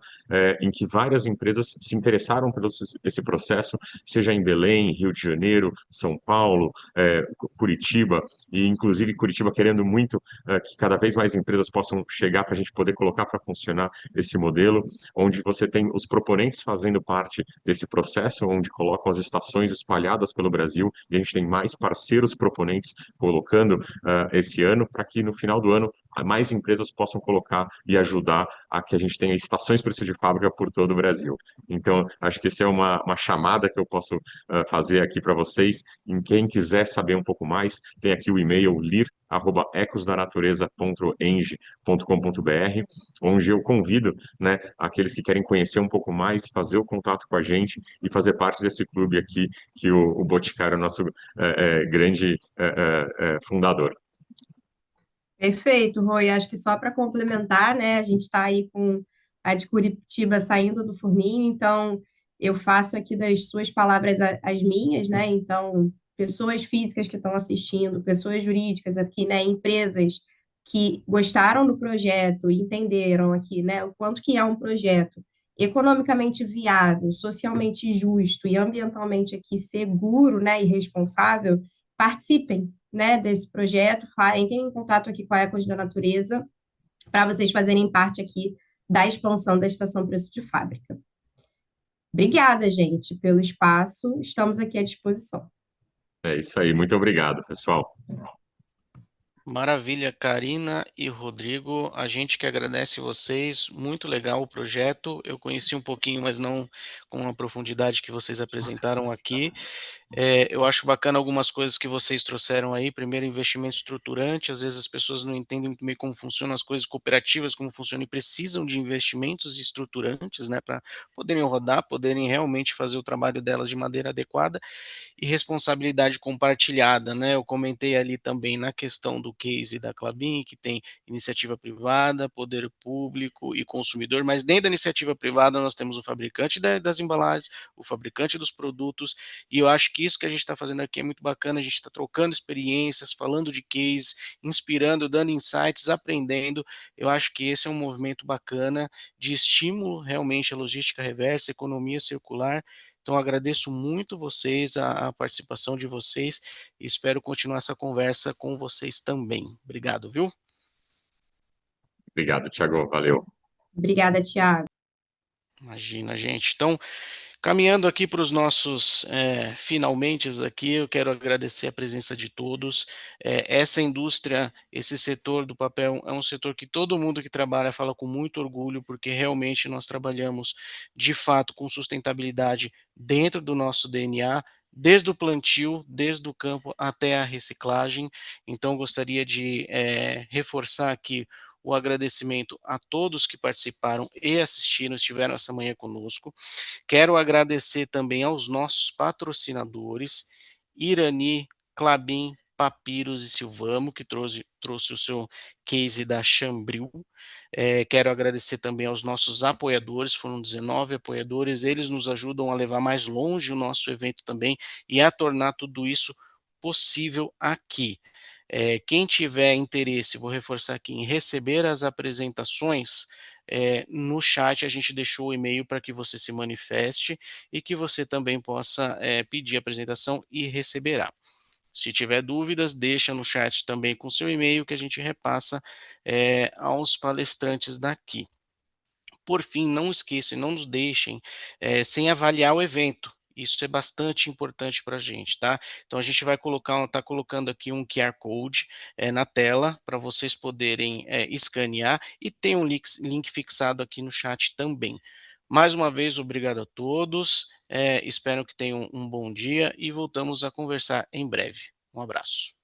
em que várias empresas se interessaram por esse processo, seja em Belém, Rio de Janeiro, São Paulo, Curitiba, e inclusive Curitiba querendo muito que cada vez mais empresas possam chegar para a gente poder colocar para funcionar esse modelo, onde você tem os proponentes fazendo parte desse processo, onde colocam as estações espalhadas pelo Brasil, e a gente tem mais parceiros proponentes colocando esse ano, para que no final do ano mais empresas possam colocar e ajudar a que a gente tenha estações preço de fábrica por todo o Brasil. Então, acho que essa é uma chamada que eu posso fazer aqui para vocês. Em quem quiser saber um pouco mais, tem aqui o e-mail lir@ecosdanatureza.eng.com.br, onde eu convido, né, aqueles que querem conhecer um pouco mais, fazer o contato com a gente e fazer parte desse clube aqui, que o Boticário é o nosso grande fundador. Perfeito, Rui. Acho que só para complementar, né? A gente está aí com a de Curitiba saindo do forninho, então eu faço aqui das suas palavras as minhas, né? Então, pessoas físicas que estão assistindo, pessoas jurídicas aqui, né? Empresas que gostaram do projeto e entenderam aqui, né? O quanto que é um projeto economicamente viável, socialmente justo e ambientalmente aqui seguro, né? E responsável, participem, né, desse projeto, entrem em contato aqui com a Ecos da Natureza para vocês fazerem parte aqui da expansão da Estação Preço de Fábrica. Obrigada, gente, pelo espaço. Estamos aqui à disposição. É isso aí. Muito obrigado, pessoal. Maravilha, Karina e Rodrigo, a gente que agradece vocês, muito legal o projeto, eu conheci um pouquinho, mas não com a profundidade que vocês apresentaram aqui. Eu acho bacana algumas coisas que vocês trouxeram aí. Primeiro, investimento estruturante. Às vezes as pessoas não entendem muito bem como funcionam as coisas cooperativas, como funcionam, e precisam de investimentos estruturantes, né, para poderem rodar, poderem realmente fazer o trabalho delas de maneira adequada. E responsabilidade compartilhada, né? Eu comentei ali também na questão do case da Klabin, que tem iniciativa privada, poder público e consumidor, mas dentro da iniciativa privada nós temos o fabricante das embalagens, o fabricante dos produtos, e eu acho que isso que a gente está fazendo aqui é muito bacana. A gente está trocando experiências, falando de case, inspirando, dando insights, aprendendo. Eu acho que esse é um movimento bacana de estímulo realmente à logística reversa, economia circular. Então, agradeço muito vocês, a participação de vocês, e espero continuar essa conversa com vocês também. Obrigado, viu? Obrigado, Thiago. Valeu. Obrigada, Tiago. Imagina, gente. Então, caminhando aqui para os nossos finalmentes aqui, eu quero agradecer a presença de todos. Essa indústria, esse setor do papel é um setor que todo mundo que trabalha fala com muito orgulho, porque realmente nós trabalhamos de fato com sustentabilidade dentro do nosso DNA, desde o plantio, desde o campo até a reciclagem. Então, gostaria de reforçar aqui o agradecimento a todos que participaram e assistiram, estiveram essa manhã conosco. Quero agradecer também aos nossos patrocinadores, Irani, Klabin, Papiros e Silvamo, que trouxe o seu case da Chambril. Quero agradecer também aos nossos apoiadores, foram 19 apoiadores, eles nos ajudam a levar mais longe o nosso evento também e a tornar tudo isso possível aqui. Quem tiver interesse, vou reforçar aqui, em receber as apresentações, no chat a gente deixou o e-mail para que você se manifeste e que você também possa pedir a apresentação e receberá. Se tiver dúvidas, deixa no chat também com seu e-mail que a gente repassa aos palestrantes daqui. Por fim, não esqueçam e não nos deixem sem avaliar o evento. Isso é bastante importante para a gente, tá? Então a gente vai tá colocando aqui um QR Code na tela para vocês poderem escanear e tem um link fixado aqui no chat também. Mais uma vez, obrigado a todos, espero que tenham um bom dia e voltamos a conversar em breve. Um abraço.